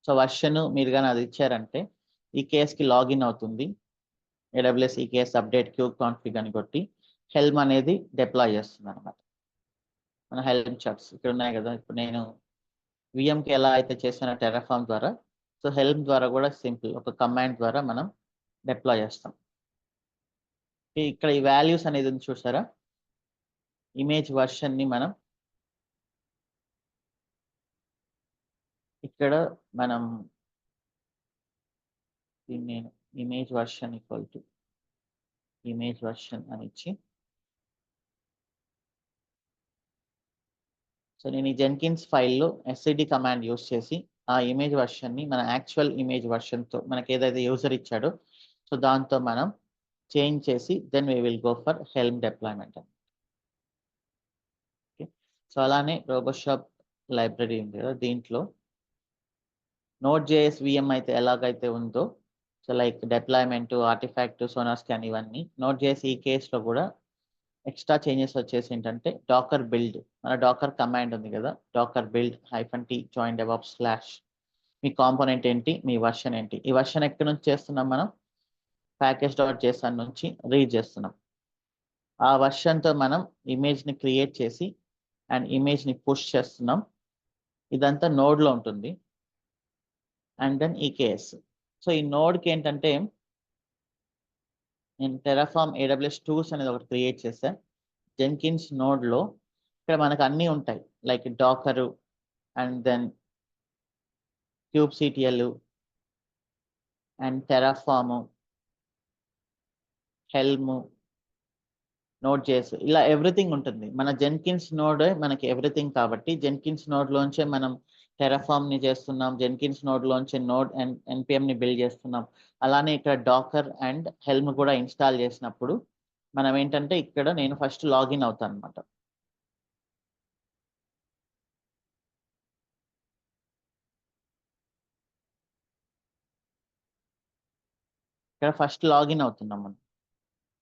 సో వర్షన్ మీరు కానీ అది ఇచ్చారంటే ఈ కేస్కి లాగిన్ అవుతుంది. AWS EKS update kube config అని కొట్టి హెల్మ్ అనేది డిప్లాయ్ చేస్తుంది అనమాట. మన హెల్మ్ చార్ట్స్ ఇక్కడ ఉన్నాయి కదా. ఇప్పుడు నేను విఎంకి ఎలా అయితే చేసిన టెరాఫామ్ ద్వారా, సో హెల్మ్ ద్వారా కూడా సింపుల్ ఒక కమాండ్ ద్వారా మనం డిప్లాయ్ చేస్తాం. ఇక్కడ ఈ వాల్యూస్ అనేది ఉంది చూసారా? ఇమేజ్ వర్షన్ని మనం ఇక్కడ మనం నేను image version equal to image version అని ఇచ్చి, సో నేను ఈ జెన్కిన్స్ ఫైల్లో ఎస్ఐడి కమాండ్ యూస్ చేసి ఆ ఇమేజ్ వర్షన్ని మన యాక్చువల్ ఇమేజ్ వర్షన్తో మనకి ఏదైతే యూజర్ ఇచ్చాడో సో దాంతో మనం చేంజ్ చేసి then we will go for Helm deployment. Okay, so అలానే రోబోషాప్ లైబ్రరీ ఉంది కదా, దీంట్లో Node.js VM అయితే ఎలాగైతే ఉందో so like deployment, artifact, Sonar scan ఇవన్నీ Node.js ఈ కేసులో కూడా ఎక్స్ట్రా చేంజెస్ వచ్చేసి ఏంటంటే డాకర్ బిల్డ్, మన డాకర్ కమాండ్ ఉంది కదా, Docker build -t join DevOps slash మీ కాంపోనెంట్ ఏంటి, మీ వర్షన్ ఏంటి. ఈ వర్షన్ ఎక్కడి నుంచి చేస్తున్నాం మనం? package.json నుంచి రీడ్ చేస్తున్నాం. ఆ వర్షన్తో మనం ఇమేజ్ని క్రియేట్ చేసి అండ్ ఇమేజ్ని పుష్ చేస్తున్నాం. ఇదంతా నోడ్లో ఉంటుంది. And then EKS. సో ఈ నోడ్కి ఏంటంటే నేను టెరాఫామ్ AWS టూల్స్ అనేది ఒకటి క్రియేట్ చేశాను. జెన్కిన్స్ నోడ్లో ఇక్కడ మనకు అన్నీ ఉంటాయి like Docker and then kubectl and Terraform, Helm, Node.js ఇలా ఎవ్రీథింగ్ ఉంటుంది. మన జెన్కిన్స్ నోడ్ మనకి ఎవ్రీథింగ్ కాబట్టి జెన్కిన్స్ నోడ్లోంచే మనం టెరాఫామ్ని చేస్తున్నాం, జెన్కిన్స్ నోడ్లోంచే నోడ్ అండ్ NPMని బిల్డ్ చేస్తున్నాం. అలానే ఇక్కడ డాకర్ అండ్ హెల్మ్ కూడా ఇన్స్టాల్ చేసినప్పుడు మనం ఏంటంటే ఇక్కడ నేను ఫస్ట్ లాగిన్ అవుతాను అనమాట. ఇక్కడ ఫస్ట్ లాగిన్ అవుతున్నాం మనం.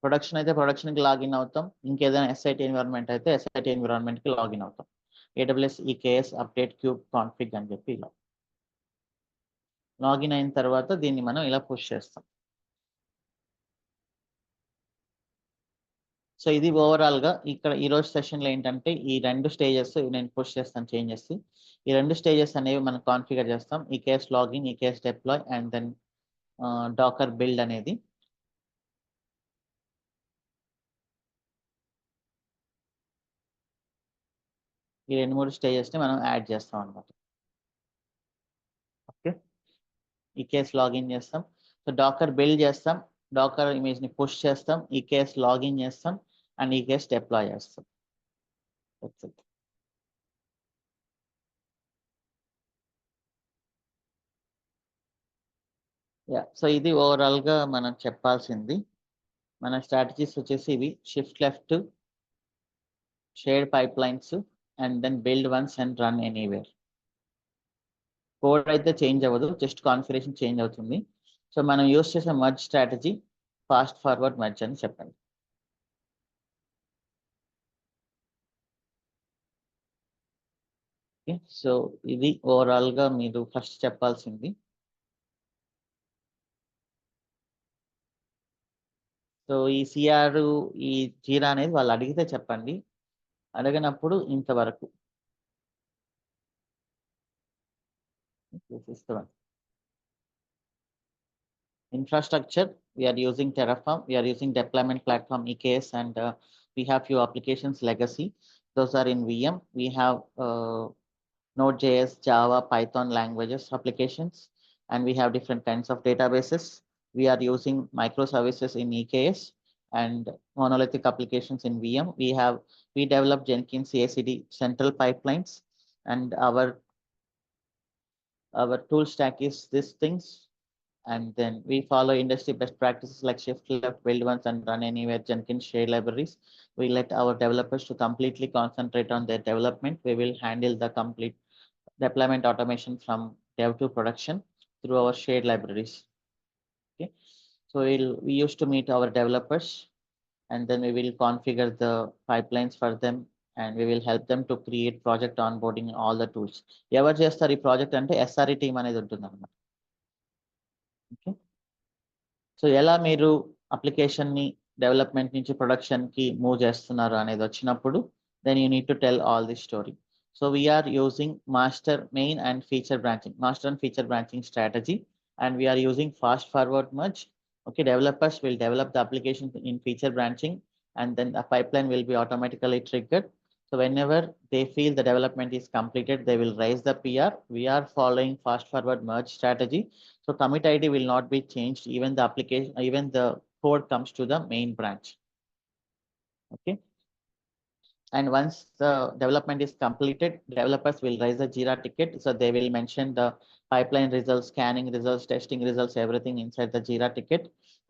ప్రొడక్షన్ అయితే ప్రొడక్షన్కి లాగిన్ అవుతాం, ఇంకేదైనా SIT ఎన్విరాన్మెంట్ అయితే SIT ఎన్విరాన్మెంట్కి లాగిన్ అవుతాం. AWS EKS update kube config అని చెప్పి ఇలా లాగిన్ అయిన తర్వాత దీన్ని మనం ఇలా పుష్ చేస్తాం. సో ఇది ఓవరాల్గా ఇక్కడ ఈరోజు సెషన్లో ఏంటంటే ఈ రెండు స్టేజెస్ నేను పుష్ చేస్తాను చేంజ్ చేసి. ఈ రెండు స్టేజెస్ అనేవి మనం కాన్ఫిగర్ చేస్తాం. EKS login, EKS deploy and then docker build అనేది. ఈ 2-3 స్టేజెస్ని మనం యాడ్ చేస్తాం అనమాట. ఓకే, EKS లాగిన్ చేస్తాం, సో డాకర్ బిల్డ్ చేస్తాం, డాకర్ ఇమేజ్ని పుష్ చేస్తాం, EKS లాగిన్ చేస్తాం అండ్ EKS డిప్లాయ్ చేస్తాం. సో ఇది ఓవరాల్గా మనం చెప్పాల్సింది. మన స్ట్రాటజీస్ వచ్చేసి ఇవి: shift left, shared pipelines and then build once and run anywhere. Code అయితే చేంజ్ అవ్వదు, జస్ట్ కాన్ఫిగరేషన్ చేంజ్ అవుతుంది. సో మనం యూస్ చేసే merge strategy fast forward merge అని చెప్పండి. ఓకే, సో ఇది ఓవరాల్గా మీరు ఫస్ట్ చెప్పాల్సింది. సో ఈ CR, ఈ జీరా అనేది వాళ్ళు అడిగితే చెప్పండి, అడగనప్పుడు ఇంతవరకు. Infrastructure, we are using Terraform, we are using deployment platform EKS, and we have few applications legacy. Those are in VM. We have Node.js, Java, Python languages applications, and we have different kinds of databases. We are using microservices in EKS and monolithic applications in VM. We developed Jenkins CI/CD central pipelines, and our tool stack is these things. And then we follow industry best practices like shift left, build once, and run anywhere Jenkins shared libraries. We let our developers to completely concentrate on their development. We will handle the complete deployment automation from dev to production through our shared libraries. Okay, so we used to meet our developers, and then we will configure the pipelines for them, and we will help them to create project onboarding all the tools. ఎవరు చేస్తారు ఈ project అంటే SRE team అనేది ఉంటుంది అన్నమాట. Okay, so ఎలా మీరు application ని డెవలప్మెంట్ నుంచి ప్రొడక్షన్ కి మూవ్ చేస్తున్నారు అనేది వచ్చినప్పుడు then you need to tell all the story. So we're using master main and feature branching, master and feature branching strategy, and we are using fast forward merge. Okay, developers will develop the application in feature branching, and then the pipeline will be automatically triggered. So whenever they feel the development is completed, they will raise the PR. We are following fast forward merge strategy. So commit ID will not be changed, even the application, even the code comes to the main branch. Okay, and once the development is completed, developers will raise a Jira ticket. So they will mention the pipeline results, scanning results, testing results, everything inside the Jira ticket.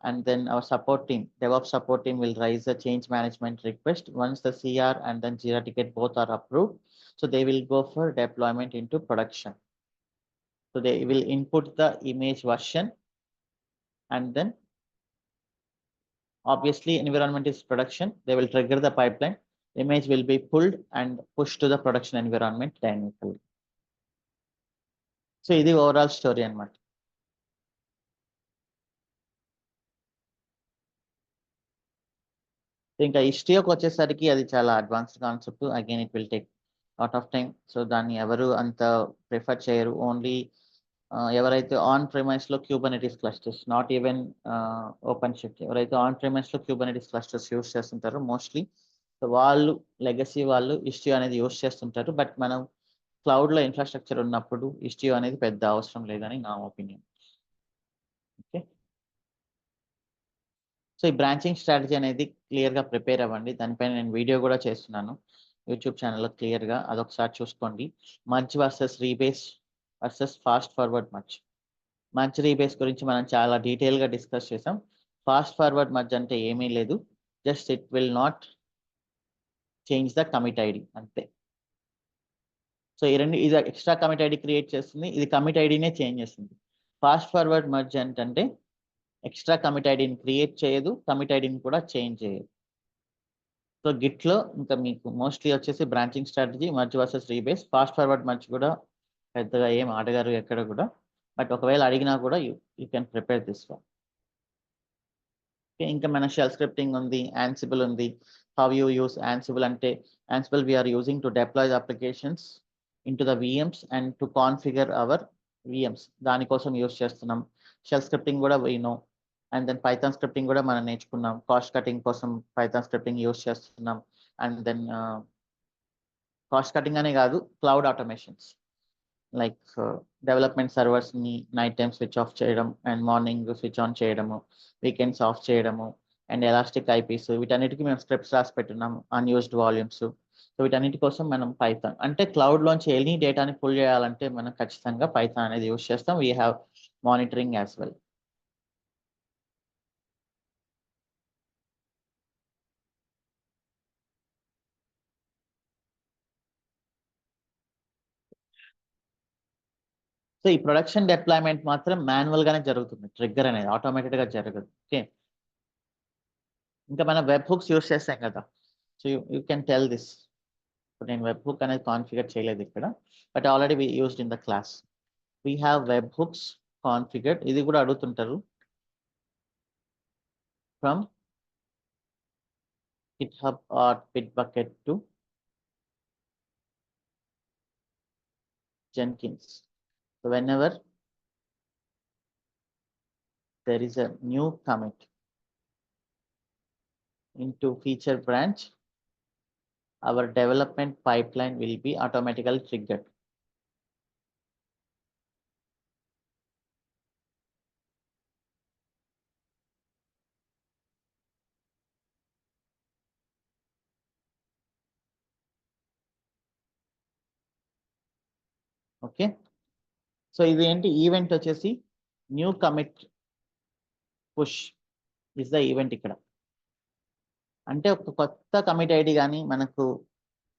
And then our support team, DevOps support team, will raise a change management request. Once the CR and then Jira ticket both are approved, so they will go for deployment into production. So they will input the image version, and then obviously environment is production. They will trigger the pipeline. Image will be pulled and pushed to the production environment dynamically. So ఇది overall story అన్నమాట. ఇంకా హిస్టరీకి వచ్చేసరికి అది చాలా advanced concept. Again it will take lot of time. So దాన్ని ఎవరు అంత prefer చేయరు. ఓన్లీ ఎవరైతే ఆన్ ప్రిమైస్ లో Kubernetes clusters, not even open shift, ఎవరైతే ఆన్ ప్రిమైస్ లో క్యూబర్నెటిస్ క్లస్టర్స్ యూస్ చేస్తుంటారో మోస్ట్లీ వాళ్ళు లెగసీ వాళ్ళు హిస్టరీ అనేది యూస్ చేస్తుంటారు. బట్ మనం క్లౌడ్ లో ఇన్ఫ్రాస్ట్రక్చర్ ఉన్నప్పుడు హిస్టరీ అనేది పెద్ద అవసరం లేదని నా ఒపీనియన్. ఓకే, సో ఈ బ్రాంచింగ్ స్ట్రాటజీ అనేది క్లియర్గా ప్రిపేర్ అవ్వండి. దానిపైన నేను వీడియో కూడా చేస్తున్నాను యూట్యూబ్ ఛానల్లో క్లియర్గా, అదొకసారి చూసుకోండి. Merge versus rebase versus fast forward merge. Merge rebase గురించి మనం చాలా డీటెయిల్గా డిస్కస్ చేసాం. ఫాస్ట్ ఫార్వర్డ్ మర్జ్ అంటే ఏమీ లేదు, just it will not change the commit ID అంతే. సో ఈ రెండు, ఇది ఎక్స్ట్రా కమిట్ ఐడి క్రియేట్ చేస్తుంది, ఇది కమిట్ ఐడినే చేంజ్ చేస్తుంది. ఫాస్ట్ ఫార్వర్డ్ మర్జ్ ఏంటంటే ఎక్స్ట్రా కమిట్ ఐడిని క్రియేట్ చేయదు, కమిట్ ఐడిని కూడా చేంజ్ చేయదు. సో గిట్లో ఇంకా మీకు మోస్ట్లీ వచ్చేసి branching strategy, merge versus rebase. Fast forward merge కూడా పెద్దగా ఏం అడగారు ఎక్కడ కూడా, బట్ ఒకవేళ అడిగినా కూడా you can prepare this one. ఇంకా మన షెల్ స్క్రిప్టింగ్ ఉంది, యాన్సిబుల్ ఉంది. హౌ యూ యూస్ యాన్సిబుల్ అంటే, Ansible we're using to deploy the applications into the VMs and to configure our VMs, దానికోసం యూస్ చేస్తున్నాం. షెల్ స్క్రిప్టింగ్ కూడా we know, and then Python scripting కూడా మనం నేర్చుకున్నాం. Cost cutting కోసం Python scripting use చేస్తున్నాం. And then cost cutting అనే కాదు, cloud automations like development servers ని నైట్ టైం స్విచ్ ఆఫ్ చేయడం అండ్ మార్నింగ్ స్విచ్ ఆన్ చేయడము, వీకెండ్స్ ఆఫ్ చేయడము, అండ్ ఎలాస్టిక్ ఐపీస్, వీటన్నిటికీ మేము స్క్రిప్ట్స్ రాసి పెట్టున్నాం. అన్యూజ్డ్ వాల్యూమ్స్, సో వీటన్నిటి కోసం మనం పైథాన్ అంటే క్లౌడ్ లోంచి ఎనీ డేటాని పుల్ చేయాలంటే మనం ఖచ్చితంగా పైథాన్ అనేది యూస్ చేస్తాం. We have monitoring as well. So ఈ ప్రొడక్షన్ డిప్లాయ్మెంట్ మాత్రం మాన్యువల్ గానే జరుగుతుంది, ట్రిగ్గర్ అనేది ఆటోమేటెడ్ గా జరగదు. ఓకే, ఇంకా మనం వెబ్ హుక్స్ యూస్ చేస్తాం కదా, so you can tell this. నేను వెబ్ హుక్ అనేది కాన్ఫిగర్ చేయలేదు ఇక్కడ, but already we used in the class. We have webhooks configured. ఇది కూడా అడుగుతుంటారు from GitHub or Bitbucket to Jenkins. So whenever there is a new commit into feature branch, our development pipeline will be automatically triggered. Okay, so ఇది ఏంటి event వచ్చేసి new commit push is the event ఇక్కడ. అంటే ఒక కొత్త commit ID కానీ మనకు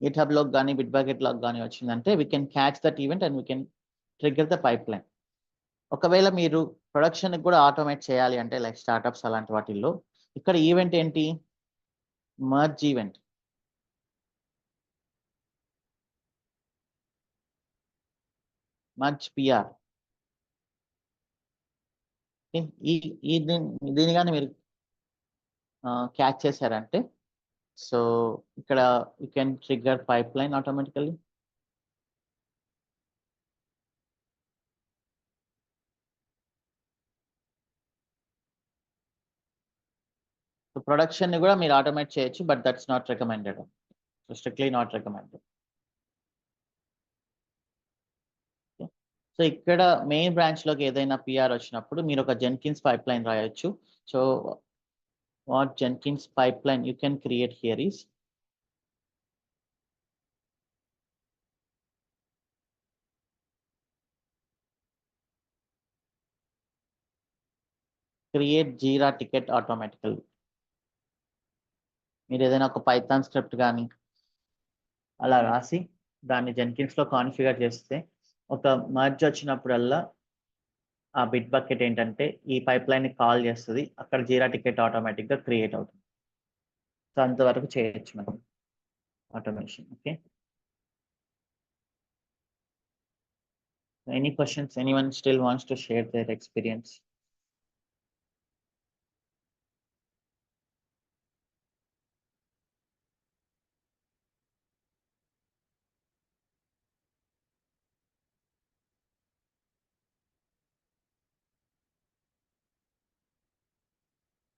Git లోకి కానీ బిట్బకెట్ లోకి కానీ వచ్చిందంటే we can catch that event and we can trigger the pipe line. ఒకవేళ మీరు ప్రొడక్షన్కి కూడా ఆటోమేట్ చేయాలి అంటే లైక్ స్టార్టప్స్ అలాంటి వాటిల్లో ఇక్కడ ఈవెంట్ ఏంటి, మర్జ్ ఈవెంట్. Merge PR. దీని కానీ మీరు క్యాచ్ చేశారంటే సో ఇక్కడ you can trigger pipe line automatically. So production ని కూడా మీరు ఆటోమేట్ చేయొచ్చు, but that's not recommended. So strictly not recommended. So ఇక్కడ మెయిన్ బ్రాంచ్ లోకి ఏదైనా పిఆర్ వచ్చినప్పుడు మీరు ఒక జెన్కిన్స్ పైప్ లైన్ రాయొచ్చు. So what Jenkins pipe line you can create here is create jeera ticket automatically. మీరు ఏదైనా ఒక పైథాన్ స్క్రిప్ట్ కానీ అలా రాసి దాన్ని జెన్కిన్స్ లో కాన్ఫిగర్ చేస్తే ఒక మర్జ్ వచ్చినప్పుడల్లా ఆ బిట్ బకెట్ ఏంటంటే ఈ పైప్ లైన్ ని కాల్ చేస్తుంది, అక్కడ జీరా టికెట్ ఆటోమేటిక్ గా క్రియేట్ అవుతుంది. సో అంతవరకు చేయొచ్చు మనం automation. Okay, any questions? Anyone still wants to share their experience?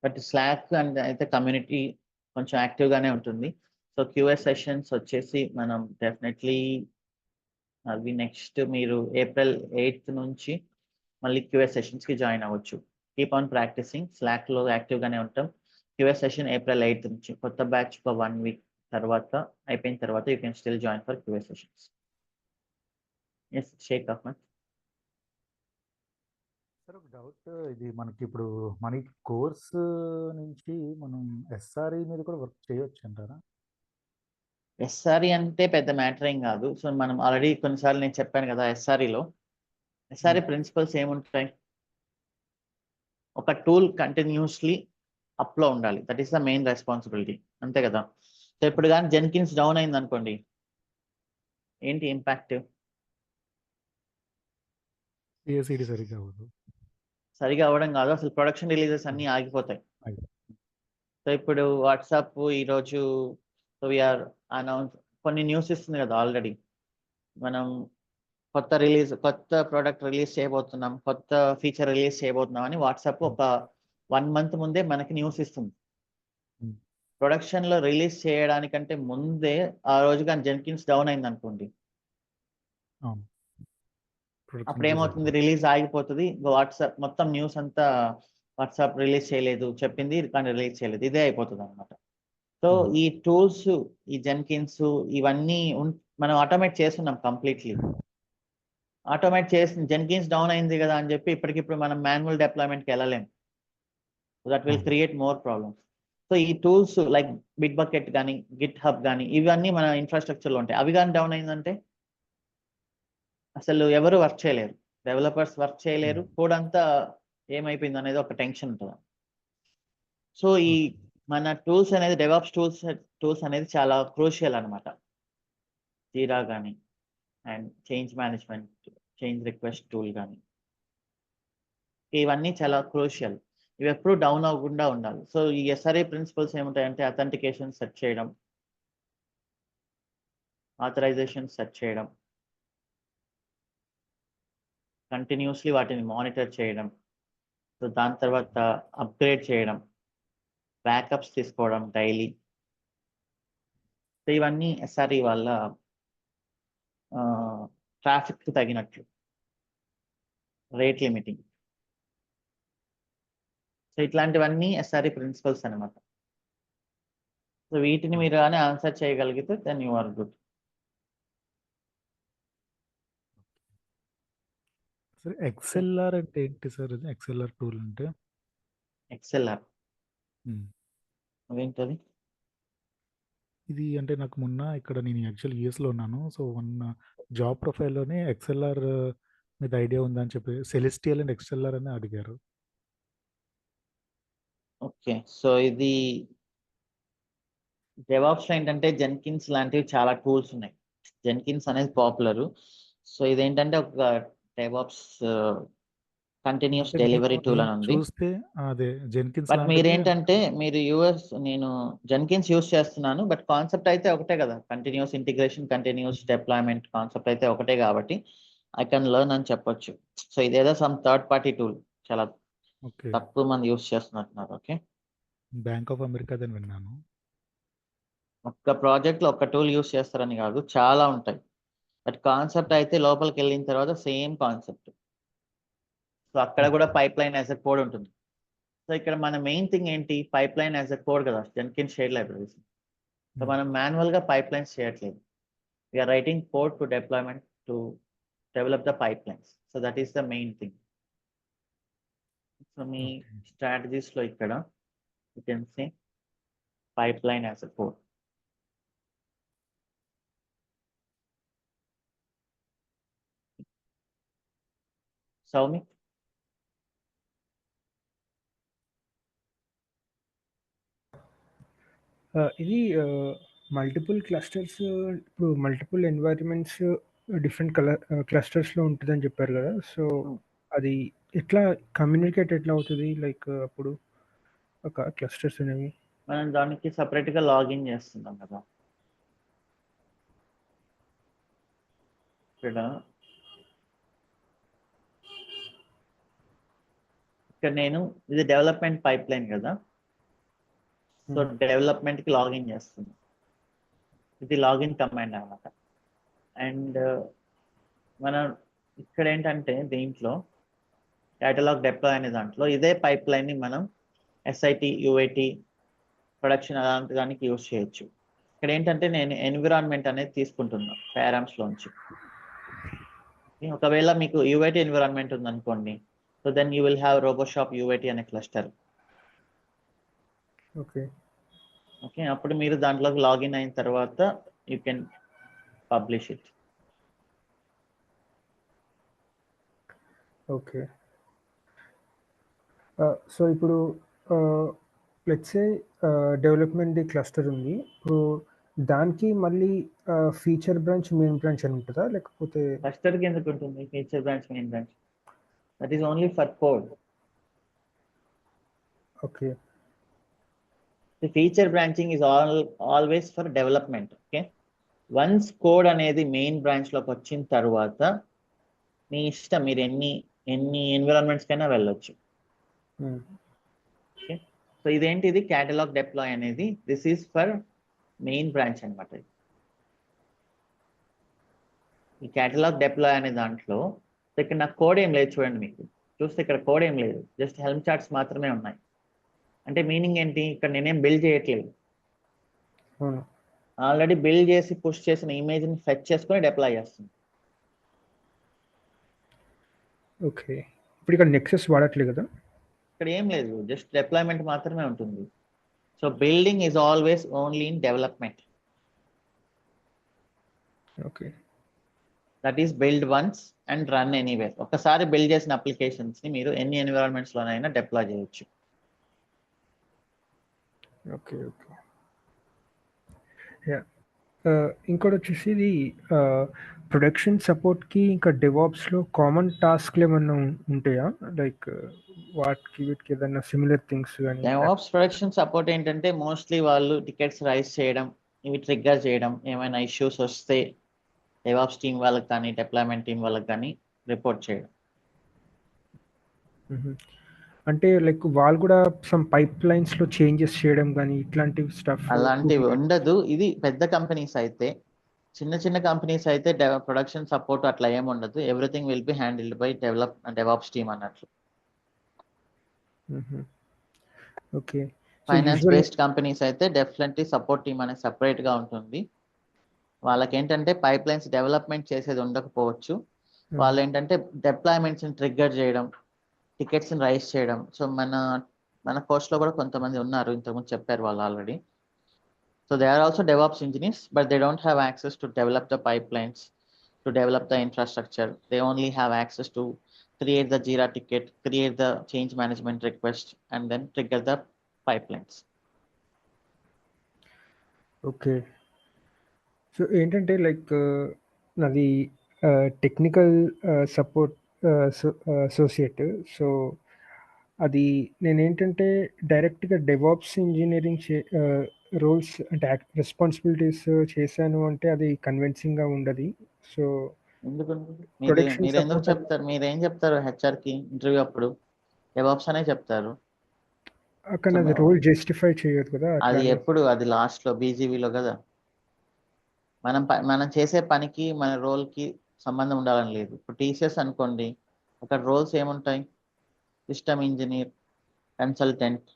But slack and అయితే కమ్యూనిటీ కొంచెం యాక్టివ్ గానే ఉంటుంది. సో క్యూఎస్ సెషన్స్ వచ్చేసి మనం డెఫినెట్లీ అవి నెక్స్ట్ మీరు April 8th నుంచి మళ్ళీ క్యూఎస్ సెషన్స్ కి జాయిన్ అవ్వచ్చు. Keep on practicing. స్లాక్ లో యాక్టివ్ గానే ఉంటాం. క్యూఎస్ సెషన్ April 8th నుంచి. కొత్త బ్యాచ్ ఒక 1 week తర్వాత అయిపోయిన తర్వాత you can still join for QS sessions. Yes Sheikh Ahmed. Sir ఒక డౌట్, ఇది మనకి ఇప్పుడు మన కోర్స్ నుంచి మనం ఎస్ఆర్ఈ మీద కూడా వర్క్ చేయొచ్చు అంటారా? ఎస్ఆర్ఈ అంటే పెద్ద మ్యాటర్ ఏం కాదు. సో మనం ఆల్రెడీ కొన్నిసార్లు నేను చెప్పాను కదా ఎస్ఆర్ఈలో ప్రిన్సిపల్స్ ఏముంటాయి, ఒక టూల్ కంటిన్యూస్లీ అప్లో ఉండాలి. That is the main responsibility, అంతే కదా. సో ఇప్పుడు కానీ జెన్కిన్స్ డౌన్ అయింది అనుకోండి, ఏంటి ఇంపాక్ట్? సిఎస్ఈడి సరిగ్గా అవ్వదు. సరిగా అవ్వడం కాదు, అసలు ప్రొడక్షన్ రిలీజెస్ అన్ని ఆగిపోతాయి. సో ఇప్పుడు వాట్సాప్ ఈరోజు సో వీఆర్ అనౌన్స్ కొన్ని న్యూస్ ఇస్తుంది కదా ఆల్రెడీ, మనం కొత్త ప్రోడక్ట్ రిలీజ్ చేయబోతున్నాం, కొత్త ఫీచర్ రిలీజ్ చేయబోతున్నాం అని వాట్సాప్ ఒక 1 month ముందే మనకి న్యూస్ ఇస్తుంది. ప్రొడక్షన్ లో రిలీజ్ చేయడానికంటే ముందే ఆ రోజు కానీ జెన్కిన్స్ డౌన్ అయింది అనుకోండి, అప్పుడు ఏమవుతుంది, రిలీజ్ ఆగిపోతుంది. వాట్సాప్ మొత్తం న్యూస్ అంతా వాట్సాప్ రిలీజ్ చేయలేదు చెప్పింది కానీ రిలీజ్ చేయలేదు, ఇదే అయిపోతుంది అనమాట. సో ఈ టూల్స్, ఈ జెన్కిన్స్ ఇవన్నీ మనం ఆటోమేట్ చేస్తున్నాం కంప్లీట్లీ. ఆటోమేట్ చేసి జెన్కిన్స్ డౌన్ అయింది కదా అని చెప్పి ఇప్పటికిప్పుడు మనం మాన్యువల్ డిప్లాయ్మెంట్కి వెళ్ళలేము. That will create more problems. So ఈ టూల్స్ లైక్ బిట్ బకెట్ కానీ గిట్ హబ్ కానీ ఇవన్నీ మన ఇన్ఫ్రాస్ట్రక్చర్లో ఉంటాయి. అవి కానీ డౌన్ అయిందంటే అసలు ఎవరు వర్క్ చేయలేరు, డెవలపర్స్ వర్క్ చేయలేరు, కోడ్ అంతా ఏమైపోయింది అనేది ఒక టెన్షన్ ఉంటుంది. సో ఈ మన టూల్స్ అనేది డెవాప్స్ టూల్స్ అనేది చాలా క్రూషియల్ అనమాట. జీరా కానీ and change management, change request tool కానీ ఇవన్నీ చాలా క్రూషియల్. ఇవి ఎప్పుడు డౌన్ అవ్వకుండా ఉండాలి. సో ఈ ఎస్ఆర్ఏ ప్రిన్సిపల్స్ ఏముంటాయంటే అథెంటికేషన్ సెట్ చేయడం, ఆథరైజేషన్ సెట్ చేయడం, కంటిన్యూస్లీ వాటిని మానిటర్ చేయడం, సో దాని తర్వాత అప్గ్రేడ్ చేయడం, బ్యాకప్స్ తీసుకోవడం డైలీ. సో ఇవన్నీ ఎస్ఆర్ఈ వల్ల ట్రాఫిక్ తగినట్లు రేట్ లిమిటింగ్. సో ఇట్లాంటివన్నీ ఎస్ఆర్ఈ ప్రిన్సిపల్స్ అనమాట. సో వీటిని మీరు కానీ ఆన్సర్ చేయగలిగితే దెన్ యు ఆర్ గుడ్. సరే ఎక్స్ఎల్ఆర్ అంటే ఏంటి సార్? ఇది ఎక్స్ఎల్ఆర్ టూల్ అంటే? ఎక్స్ఎల్ఆర్ ఉమ్. అదేంటది? ఇది అంటే నాకు మొన్న ఇక్కడ నేను యాక్చువల్ యూఎస్లో ఉన్నాను. సో మొన్న జాబ్ ప్రొఫైల్లోనే ఎక్స్ఎల్ఆర్ మీద ఐడియా ఉందా అని చెప్పి సెలెస్టియల్ అండ్ ఎక్స్ఎల్ఆర్ అని అడిగారు. ఓకే, సో ఇది డెవాప్స్ లో ఏంటంటే జెన్కిన్స్ లాంటివి చాలా టూల్స్ ఉన్నాయి. జెన్కిన్స్ అనేది పాపులర్. సో ఇదేంటంటే ఒక డెవాప్స్ కంటిన్యూస్ అంటే డెలివరీ టూల్ నేను అని ఉంది. చూస్తే అదే జెన్కిన్స్ బట్ లాంటిది. మీరేంటంటే మీరు నేను జెన్కిన్స్ యూస్ చేస్తున్నాను, బట్ కాన్సెప్ట్ అయితే ఒకటే కదా. Continuous integration, continuous deployment concept అయితే ఒకటే కాబట్టి ఐ కెన్ లెర్న్ అని చెప్పొచ్చు. సో ఇదేదో సమ్ థర్డ్ పార్టీ టూల్, చాలా ఓకే, తక్కువ మంది యూస్ చేస్తున్నట్టున్నారు. ఓకే, బ్యాంక్ ఆఫ్ అమెరికా అని విన్నాను. ఒక్క ప్రాజెక్ట్ లో ఒక్క టూల్ యూస్ చేస్తారని కాదు, చాలా ఉంటాయి. బట్ కాన్సెప్ట్ అయితే లోపలికి వెళ్ళిన తర్వాత సేమ్ కాన్సెప్ట్. సో అక్కడ కూడా pipeline as a code ఉంటుంది. సో ఇక్కడ మన మెయిన్ థింగ్ ఏంటి, pipeline as a code కదా జెన్కిన్స్ షేర్ లైబ్రరీస్. సో మనం మాన్యువల్ గా పైప్ లైన్స్ చేయట్లేదు. We're writing code to deployment to develop the pipelines. So that is the main thing. So మీ strategies లో ఇక్కడ you can see pipeline as a code. Soumi, ఇది multiple clusters, ఇప్పుడు multiple environments different క్లస్టర్స్లో ఉంటుందని చెప్పారు కదా. So అది ఎట్లా కమ్యూనికేట్ ఎట్లా అవుతుంది, లైక్ అప్పుడు ఒక క్లస్టర్స్ అనేవి? మనం దానికి సపరేట్ గా లాగిన్ చేస్తున్నాం కదా. ఇక్కడ నేను ఇది డెవలప్మెంట్ పైప్ లైన్ కదా. సో డెవలప్మెంట్ కి లాగిన్ చేస్తున్నాను. ఇది లాగిన్ కమాండ్ అన్నమాట. అండ్ మనం ఇక్కడ ఏంటంటే దీంట్లో కేటలాగ్ డిప్లాయ్ అనే దాంట్లో ఇదే పైప్ లైన్ ని మనం ఎస్ఐటి, యుఐటి, ప్రొడక్షన్ అలాంటి దానికి యూజ్ చేయొచ్చు. ఇక్కడ ఏంటంటే నేను ఎన్విరాన్మెంట్ అనేది తీసుకుంటున్నా పారామ్స్ లోంచి. ఒకవేళ మీకు యుఐటి ఎన్విరాన్మెంట్ ఉందనుకోండి, so then you will have Roboshop UIT అనే క్లస్టర్. ఓకే ఓకే, అప్పుడు మీరు దాంట్లోకి లాగిన్ అయిన తర్వాత you can publish it. Okay, so ఇప్పుడు లెట్స్ సే డెవలప్మెంట్ క్లస్టర్ ఉంది. ఇప్పుడు దానికి మళ్ళీ ఫీచర్ బ్రాంచ్, మెయిన్ బ్రాంచ్ అని ఉంటుందా, లేకపోతే? క్లస్టర్ కి ఎందుకు ఉంటుంది feature branch, main branch? That is only for code. Okay, The feature branching is always for development. Okay, once code అనేది మెయిన్ బ్రాంచ్ లోకి వచ్చిన తర్వాత మీ ఇష్టం, మీరు ఎన్ని ఎన్విరాన్మెంట్స్ కైనా వెళ్ళొచ్చు. ఓకే, సో ఇదేంటిది కేటలాగ్ డిప్లాయ్ అనేది, this is for main branch అనమాట. ఈ కేటలాగ్ డిప్లాయ్ అనే దాంట్లో ఇక్కడ నాకు కోడ్ ఏం లేదు. చూడండి, మీకు చూస్తే ఇక్కడ కోడ్ ఏం లేదు, జస్ట్ హెల్మ్ చార్ట్స్ మాత్రమే ఉన్నాయి. అంటే మీనింగ్ ఏంటి, ఇక్కడ నేనేం బిల్డ్ చేయట్లేదు. ఆల్రెడీ బిల్డ్ చేసి పుష్ చేసిన ఇమేజ్ ని ఫెచ్ చేసుకొని డిప్లాయ్ చేస్తుంది. ఓకే, ఇప్పుడు ఇక్కడ నెక్సస్ వాడట్లేదు కదా? ఇక్కడ ఏం లేదు, జస్ట్ డిప్లాయ్మెంట్ మాత్రమే ఉంటుంది. So building is always only in development. Okay, that is build once and run anywhere. ఒకసారి బిల్డ్ చేసిన అప్లికేషన్స్ ని మీరు ఎన్ని ఎన్విరాన్మెంట్స్ లోనైనా డిప్లాయ్ చేయొచ్చు. Okay okay, yeah. ఇంకోటి వచ్చేసి ఇది ప్రొడక్షన్ సపోర్ట్కి ఇంకా డెవాప్స్లో కామన్ టాస్క్లు ఏమన్నా ఉంటాయా, లైక్ వీటికి ఏదన్నా సిమిలర్ థింగ్స్ కానీ? డెవాప్స్ ప్రొడక్షన్ సపోర్ట్ ఏంటంటే మోస్ట్లీ వాళ్ళు టికెట్స్ రైజ్ చేయడం, ఇవి ట్రిగ్గర్ చేయడం, ఏమైనా ఇష్యూస్ వస్తే డెవాప్స్ టీం వాళ్ళకి కానీ డిప్లాయ్మెంట్ టీం వాళ్ళకి కానీ రిపోర్ట్ చేయడం. అంటే లైక్ వాళ్ళు కూడా సమ్ పైప్ లైన్స్ లో చేంజెస్ చేయడం కానీ ఇట్లాంటి స్టఫ్ అలాంటివి ఉండదు. ఇది పెద్ద కంపెనీస్ అయితే, చిన్న కంపెనీస్ అయితే ప్రొడక్షన్ సపోర్ట్ అట్లా ఏమి ఉండదు. Everything will be handled by DevOps team అన్నట్లు. ఓకే, ఫైనాన్స్ బేస్డ్ కంపెనీస్ అయితే డెఫినెట్లీ సపోర్ట్ టీమ్ అనేది సపరేట్ గా ఉంటుంది. వాళ్ళకి ఏంటంటే పైప్ లైన్స్ డెవలప్మెంట్ చేసేది ఉండకపోవచ్చు, వాళ్ళు ఏంటంటే డిప్లాయ్మెంట్స్ని ట్రిగ్గర్ చేయడం, టికెట్స్ని రైజ్ చేయడం. సో మన కోర్స్లో కూడా కొంతమంది ఉన్నారు, ఇంతకుముందు చెప్పారు వాళ్ళు already. So they are also DevOps engineers, but they don't have access to develop the pipelines, to develop the infrastructure. They only have access to create the Jira ticket, create the change management request, and then trigger the pipelines. Okay. So ఏంటంటే like నాది technical support associate. So అది నేనేంటంటే డైరెక్ట్‌గా DevOps engineering roles అంటే responsibilities చేశాను అంటే అది కన్విన్సింగ్‌గా ఉండదు. సో ఎందుకు ప్రొడక్షన్ మీరెందుకు సపోర్ట్ చెప్తారు? మీరేం చెప్తారు హెచ్ఆర్కి ఇంటర్వ్యూ అప్పుడు? డెవాప్స్ అనే చెప్తారు. కానీ అది రోల్ జస్టిఫై చేయదు కదా అది అట్లా. ఎప్పుడు? అది లాస్ట్లో బీజీవీలో కదా. మనం చేసే పనికి మన రోల్కి సంబంధం ఉండాలని లేదు. ఇప్పుడు టీసీఎస్ అనుకోండి, అక్కడ రోల్స్ ఏముంటాయి? System engineer, consultant,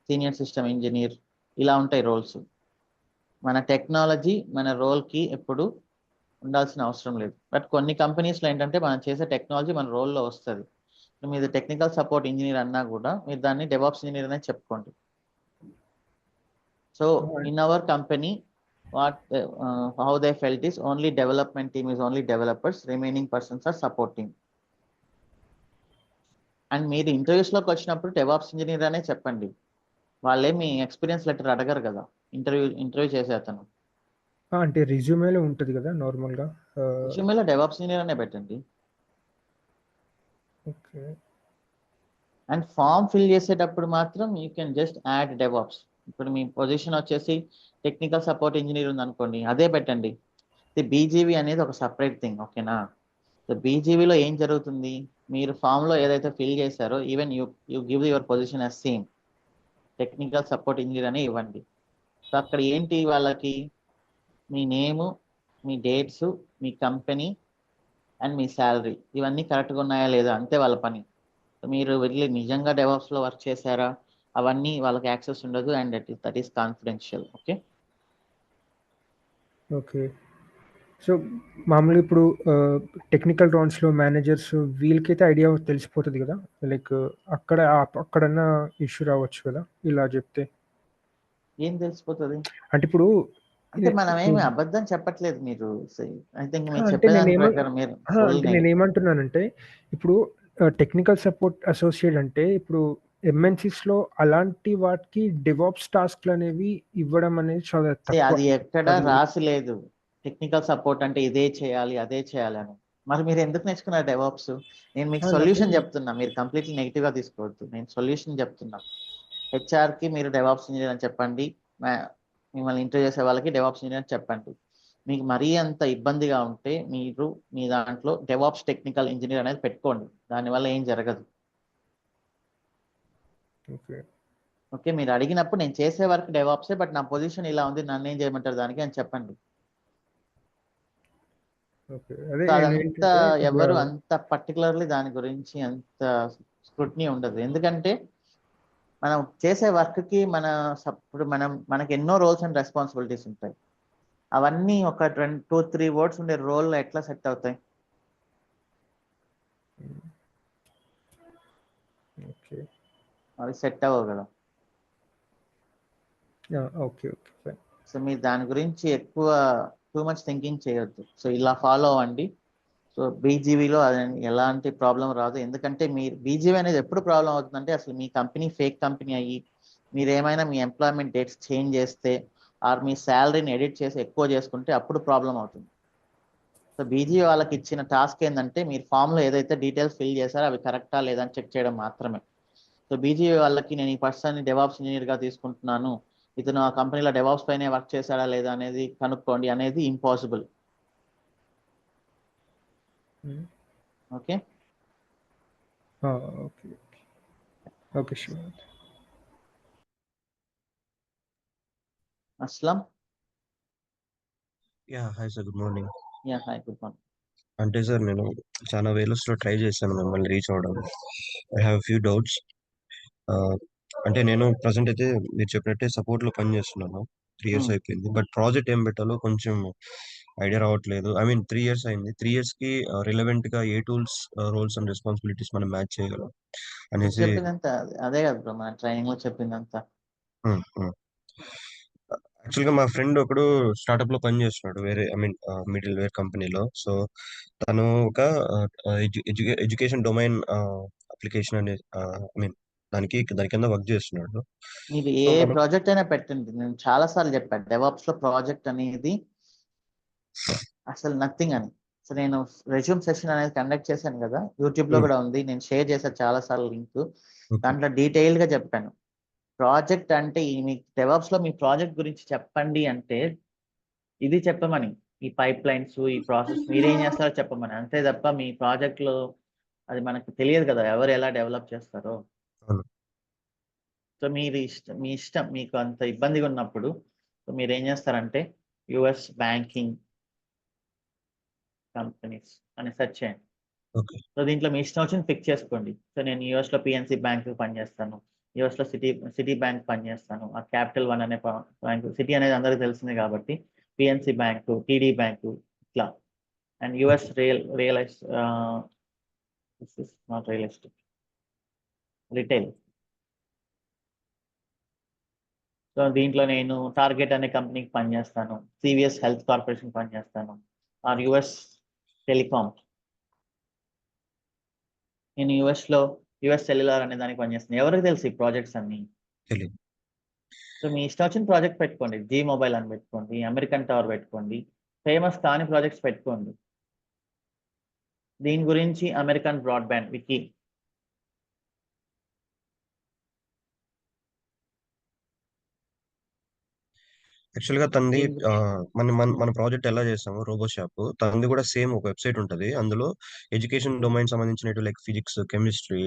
senior system engineer, ఇలా ఉంటాయి రోల్స్. మన టెక్నాలజీ మన రోల్కి ఎప్పుడు ఉండాల్సిన అవసరం లేదు. బట్ కొన్ని కంపెనీస్లో ఏంటంటే మనం చేసే టెక్నాలజీ మన రోల్లో వస్తుంది. మీరు టెక్నికల్ సపోర్ట్ ఇంజనీర్ అన్నా కూడా మీరు దాన్ని డెవాప్స్ ఇంజనీర్ అనే చెప్పుకోండి. So in our company how they felt is only development team is only developers, remaining persons are supporting. And మీరు ఇంటర్వ్యూస్లోకి వచ్చినప్పుడు డెవాప్స్ ఇంజనీర్ అనే చెప్పండి. వాళ్ళే మీ ఎక్స్పీరియన్స్ లెటర్ అడగరు కదా ఇంటర్వ్యూ చేసే అతను. అంటే రెజ్యూమేలో ఉంటుంది కదా నార్మల్గా. రెజ్యూమేలో డెవాప్స్ ఇంజనీర్ అనే పెట్టండి. ఓకే. అండ్ ఫామ్ ఫిల్ చేసేటప్పుడు మాత్రం you can just add DevOps. ఇప్పుడు మీ పొజిషన్ వచ్చేసి టెక్నికల్ సపోర్ట్ ఇంజనీర్ ఉంది అనుకోండి, అదే పెట్టండి. బీజీవీ అనేది ఒక సపరేట్ థింగ్, ఓకేనా? సో బీజీవీలో ఏం జరుగుతుంది, మీరు ఫామ్లో ఏదైతే ఫిల్ చేశారో even you give your position as same technical support engineer అని ఇవ్వండి. సో అక్కడ ఏంటి, వాళ్ళకి మీ నేము, మీ డేట్స్, మీ కంపెనీ అండ్ మీ శాలరీ ఇవన్నీ కరెక్ట్గా ఉన్నాయా లేదా, అంతే వాళ్ళ పని. మీరు వెళ్ళి నిజంగా డెవాప్స్లో వర్క్ చేశారా అవన్నీ వాళ్ళకి యాక్సెస్ ఉండదు. And that is confidential. Okay. Okay. So మామూలుగా ఇప్పుడు టెక్నికల్ రౌండ్స్లో మేనేజర్స్ వీళ్ళకైతే ఐడియా తెలిసిపోతుంది కదా, లైక్ అక్కడన్నా ఇష్యూ రావచ్చు కదా ఇలా చెప్తే. ఏం తెలిసిపోతుంది అంటే ఇప్పుడు అంటే మనం ఏమి అబద్ధం చెప్పట్లేదు. మీరు ఐ థింక్ మీరు అంటే చెప్పేదాని ప్రకారం మీరు నేనేమంటున్నానంటే ఇప్పుడు టెక్నికల్ సపోర్ట్ అసోసియేట్ అంటే ఇప్పుడు ఎంఎన్సీస్లో అలాంటి వాటికి డెవాప్స్ టాస్క్లు అనేవి ఇవ్వడం అనేది చాలా తక్కువ. అది ఎక్కడ రాసి లేదు టెక్నికల్ సపోర్ట్ అంటే ఇదే చేయాలి అదే చేయాలి అని. మరి మీరు ఎందుకు నేర్చుకున్నారు డెవాప్స్? నేను మీకు సొల్యూషన్ చెప్తున్నా, మీరు కంప్లీట్లీ నెగిటివ్గా తీసుకోవద్దు. నేను సొల్యూషన్ చెప్తున్నా. హెచ్ఆర్కి మీరు డెవాప్స్ ఇంజనీర్ అని చెప్పండి, మిమ్మల్ని ఇంటర్వ్యూ చేసే వాళ్ళకి డెవాప్స్ ఇంజనీర్ అని చెప్పండి. మీకు మరీ అంత ఇబ్బందిగా ఉంటే మీరు మీ దాంట్లో డెవాప్స్ టెక్నికల్ ఇంజనీర్ అనేది పెట్టుకోండి, దానివల్ల ఏం జరగదు. ఓకే, మీరు అడిగినప్పుడు నేను చేసే వరకు డెవాప్సే, బట్ నా పొజిషన్ ఇలా ఉంది, నన్ను ఏం చేయమంటారు దానికి అని చెప్పండి. అదంతా ఎవరు అంత పర్టికులర్లీ దాని గురించి అంత స్క్రూటినీ ఉండదు. ఎందుకంటే మనం చేసే వర్క్కి ఇప్పుడు మనకి ఎన్నో రోల్స్ అండ్ రెస్పాన్సిబిలిటీస్ ఉంటాయి. అవన్నీ ఒక 2-3 వర్డ్స్ ఉండే రోల్లో ఎట్లా సెట్ అవుతాయి? అవి సెట్ అవ్వవు కదా. సో మీరు దాని గురించి ఎక్కువ టూ మచ్ థింకింగ్ చేయొద్దు. సో ఇలా ఫాలో అవ్వండి. సో బీజీవీలో అది ఎలాంటి ప్రాబ్లం రాదు. ఎందుకంటే మీరు బీజీవీ అనేది ఎప్పుడు ప్రాబ్లం అవుతుందంటే అసలు మీ కంపెనీ ఫేక్ కంపెనీ అయ్యి మీరు ఏమైనా మీ ఎంప్లాయ్మెంట్ డేట్స్ చేంజ్ చేస్తే ఆర్ మీ శాలరీని ఎడిట్ చేసి ఎక్కువ చేసుకుంటే అప్పుడు ప్రాబ్లం అవుతుంది. సో బీజీవీ వాళ్ళకి ఇచ్చిన టాస్క్ ఏంటంటే మీరు ఫామ్లో ఏదైతే డీటెయిల్స్ ఫిల్ చేశారో అవి కరెక్టా లేదా అని చెక్ చేయడం మాత్రమే. సో బీజీవీ వాళ్ళకి నేను ఈ పర్సన్ని డెవాప్స్ ఇంజనీర్గా తీసుకుంటున్నాను, ఇతను ఆ కంపెనీలో డెవాప్స్ పైనే వర్క్ చేశాడా లేదా అనేది కనుక్కోండి అనేది impossible. Okay okay sure. Aslam. Hi sir, good morning. Hi, good morning. అంటే సార్ నేను చాలా వేలస్లో ట్రై చేశాను మిమ్మల్ని రీచ్ అవ్వడం. I have few doubts. అంటే నేను ప్రజెంట్ అయితే మీరు చెప్పినట్టే సపోర్ట్లో పనిచేస్తున్నాను, 3 years అయిపోయింది. బట్ ప్రాజెక్ట్ ఏం పెట్టాలో కొంచెం ఐడియా రావట్లేదు. ఐ మీన్ 3 ఇయర్స్ అయింది. 3 ఇయర్స్‌కి రిలవెంట్‌గా ఏ టూల్స్, రోల్స్ అండ్ రెస్పాన్సిబిలిటీస్ మనం మ్యాచ్ చేయగలం ఇప్పుడు అనేసి. చెప్పిందంతా అదే కదా బ్రో, మన ట్రైనింగ్ లో చెప్పిందంతా. హ్మ్. హ్మ్. యాక్చువల్‌గా మా ఫ్రెండ్ ఒకడు స్టార్టప్‌లో పనిచేస్తున్నాడు. వేరే ఐ మీన్ మిడిల్ వేర్ కంపెనీలో. సో, తను ఒక ఎడ్యుకేషన్ డొమైన్ అప్లికేషన్ అనే ఐ మీన్ దాని కింద వర్క్ చేస్తున్నాడు. మీరు సో, ఏ మనం ప్రాజెక్ట్ అయినా పెట్టండి, నేను చాలా సార్లు చెప్పాను డెవాప్స్ లో ప్రాజెక్ట్ అనేది అసలు నథింగ్ అని. సో నేను రెజ్యూమ్ సెషన్ అనేది కండక్ట్ చేశాను కదా, యూట్యూబ్ లో హ్మ్. కూడా ఉంది, నేను షేర్ చేశాను చాలా సార్లు లింక్. ఓకే. దాంట్లో డీటెయిల్డ్ గా చెప్పాను. ప్రాజెక్ట్ అంటే మీ డెవాప్స్ లో మీ ప్రాజెక్ట్ గురించి చెప్పండి అంటే ఇది చెప్పమని, ఈ పైప్ లైన్స్, ఈ ప్రాసెస్ మీరేం చేస్తారో చెప్పమని, అంతే తప్ప మీ ప్రాజెక్ట్ లో అది మనకు తెలియదు కదా ఎవరు ఎలా డెవలప్ చేస్తారో. అవును. సో మీరు మీ ఇష్టం, మీకు అంత ఇబ్బందిగా ఉన్నప్పుడు సో మీరు ఏం చేస్తారంటే యుఎస్ బ్యాంకింగ్ కంపెనీస్ అని సెర్చ్ చేయండి. ఓకే. సో దీంట్లో మీ ఇష్టం వచ్చింది పిక్ చేసుకోండి. సో నేను యూఎస్ లో పిఎన్సి బ్యాంక్ పనిచేస్తాను, యూఎస్ లో సిటీ బ్యాంక్ పనిచేస్తాను, ఆ క్యాపిటల్ వన్ అనే బ్యాంక్, సిటీ అనేది అందరికీ తెలిసింది కాబట్టి పిఎన్సి బ్యాంకు, టీడీ బ్యాంకు, ఇట్లా. And US not real estate, retail. So దీంట్లో నేను టార్గెట్ అనే కంపెనీకి పనిచేస్తాను, సివిఎస్ హెల్త్ కార్పొరేషన్ పనిచేస్తాను, ఆర్ యుఎస్ టెలికామ్. నేను యుఎస్ సెల్యులార్ అనే దానికి పనిచేస్తాను. ఎవరికి తెలుసు ఈ ప్రాజెక్ట్స్ అన్ని? తెలీదు. సో మీ ఇష్టం వచ్చిన ప్రాజెక్ట్ పెట్టుకోండి, జీ మొబైల్ అని పెట్టుకోండి, అమెరికన్ టవర్ పెట్టుకోండి, ఫేమస్ కాని ప్రాజెక్ట్స్ పెట్టుకోండి. దీని గురించి అమెరికన్ బ్రాడ్బ్యాండ్ వికీ, యాక్చువల్‌గా తనది దీని గురించి మన మన మన ప్రాజెక్ట్ ఎలా చేసామో రోబో షాప్, తనది కూడా సేమ్ ఒక వెబ్‌సైట్ ఉంటది. అందులో ఎడ్యుకేషన్ డొమైన్ సంబంధించినవి లైక్ ఫిజిక్స్, కెమిస్ట్రీ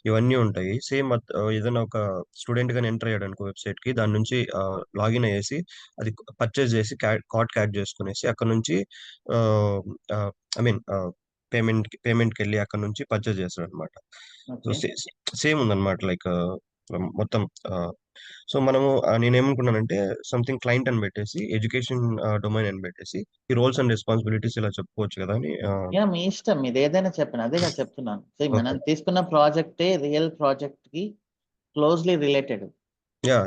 ఇవన్నీ ఉంటాయి. సేమ్ ఏదైనా ఒక స్టూడెంట్ గాని ఎంటర్ అయ్యాడనుకో వెబ్‌సైట్‌కి, దాని నుంచి లాగిన్ అయ్యేసి అది పర్చేజ్ చేసి కార్ట్‌కి యాడ్ చేసుకునేసి అక్కడ నుంచి ఆహ్, ఆహ్, ఐ మీన్ పేమెంట్‌కెళ్ళి అక్కడ నుంచి పర్చేజ్ చేస్తాడనమాట. So, okay. సేమ్ ఉందన్నమాట. లైక్ మొత్తం సో మనము నేనేమనుకున్నానంటే సంథింగ్ క్లయింట్ అని పెట్టేసి ఎడ్యుకేషన్ డొమైన్ అని పెట్టేసి ఈ రోల్స్ అండ్ రెస్పాన్సిబిలిటీస్ ఇలా చెప్పుకోవచ్చు కదా అని. యా మీ ఇష్టం, మీరు ఏదైనా చెప్పండి, అదే కదా చెప్తున్నాను. So okay. మనం తీసుకున్న ప్రాజెక్టే రియల్ ప్రాజెక్ట్ కి క్లోజ్లీ రిలేటెడ్. యా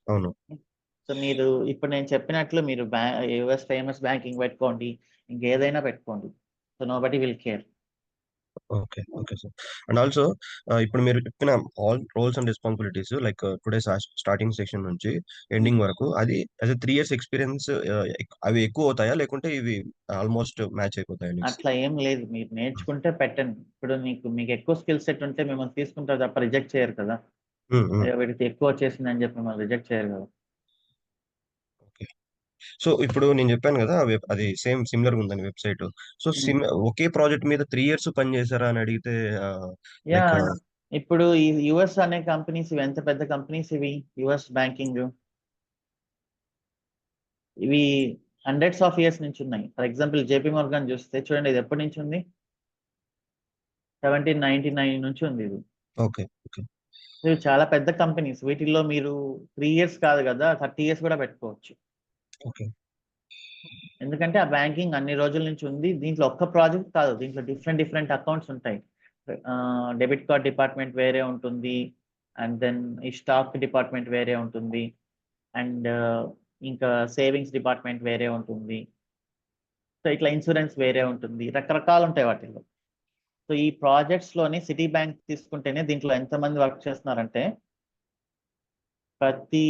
అవును. సో మీరు ఇప్పుడు నేను చెప్పినట్లు మీరు యుఎస్ ఫేమస్ బ్యాంకింగ్ పెట్టుకోండి, ఇంకేదైనా పెట్టుకోండి, so nobody will care. Okay sir. And also ఇప్పుడు మీరు చెప్పిన all roles and responsibilities like today starting section నుంచి ఎండింగ్ వరకు అది యాజ్ ఎ 3 ఇయర్స్ ఎక్స్పీరియన్స్ అవి ఎక్కువ అవుతాయా లేకుంటే ఇవి ఆల్మోస్ట్ మ్యాచ్ అయిపోతాయా నీకు? అట్లా ఏం లేదు, మీరు నేర్చుకుంటే పెట్టండి. ఇప్పుడు మీకు ఎక్కువ స్కిల్ సెట్ ఉంటే మిమ్మల్ని తీసుకుంటారు తప్ప రిజెక్ట్ చేయరు కదా. అయ్యో వీడికి ఎక్కువ వచ్చేసింది అని చెప్పి మిమ్మల్ని రిజెక్ట్ చేయరు కదా. ఓకే. సో ఇప్పుడు నేను చెప్పాను కదా అది సేమ్ సిమిలర్ ఉందని వెబ్సైట్. సో ఒకే ప్రాజెక్ట్ మీద 3 ఇయర్స్ పని చేశారా అని అడిగితే యా లైక్ ఇప్పుడు ఈ యుఎస్ అనే కంపెనీస్ ఇవి ఎంత పెద్ద కంపెనీస్, ఇవి యుఎస్ బ్యాంకింగ్ ఇవి హండ్రెడ్స్ ఆఫ్ ఇయర్స్ నుంచి ఉన్నాయి. ఫర్ ఎగ్జాంపుల్ జేపీ మోర్గాన్ చూస్తే చూడండి, ఇది ఎప్పటి నుంచి ఉంది, 1799 నుంచి ఉంది ఇది. ఓకే. ఇవి చాలా పెద్ద కంపెనీస్, వీటిల్లో మీరు 3 ఇయర్స్ కాదు కదా 30 ఇయర్స్ కూడా పెట్టుకోవచ్చు. ఓకే. ఎందుకంటే ఆ బ్యాంకింగ్ అన్ని రోజుల నుంచి ఉంది. దీంట్లో ఒక్క ప్రాజెక్ట్ కాదు, దీంట్లో డిఫరెంట్ అకౌంట్స్ ఉంటాయి. డెబిట్ కార్డ్ డిపార్ట్మెంట్ వేరే ఉంటుంది, అండ్ దెన్ ఈ స్టాక్ డిపార్ట్మెంట్ వేరే ఉంటుంది, అండ్ ఇంకా సేవింగ్స్ డిపార్ట్మెంట్ వేరే ఉంటుంది. సో ఇట్లా ఇన్సూరెన్స్ వేరే ఉంటుంది, రకరకాలు ఉంటాయి వాటిల్లో. సో ఈ ప్రాజెక్ట్స్ లోని సిటీ బ్యాంక్ తీసుకుంటేనే దీంట్లో ఎంతమంది వర్క్ చేస్తున్నారంటే ప్రతి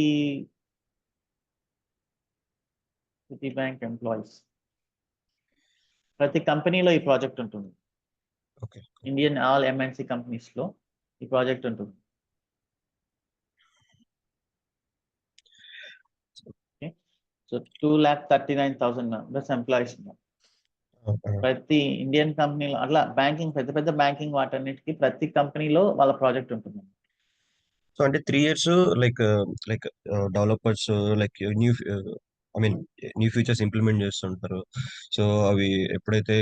సిటీ బ్యాంక్ ఎంప్లాయీస్ ప్రతి కంపెనీలో ఈ ప్రాజెక్ట్ ఉంటుంది. Okay. Indian all MNC companies లో ఈ ప్రాజెక్ట్ ఉంటుంది. సో 2,39,000 మెంబర్స్ ఎంప్లాయీస్ ఉన్నారు ప్రతి ఇండియన్ కంపెనీలో. అట్లా బ్యాంకింగ్ పెద్ద బ్యాంకింగ్ వాటన్నిటికీ ప్రతి కంపెనీలో వాళ్ళ ప్రాజెక్ట్ ఉంటుంది. సో అంటే 3 years like developers like I mean new features implement చేస్తుంటారు. సో అవి ఎప్పుడైతే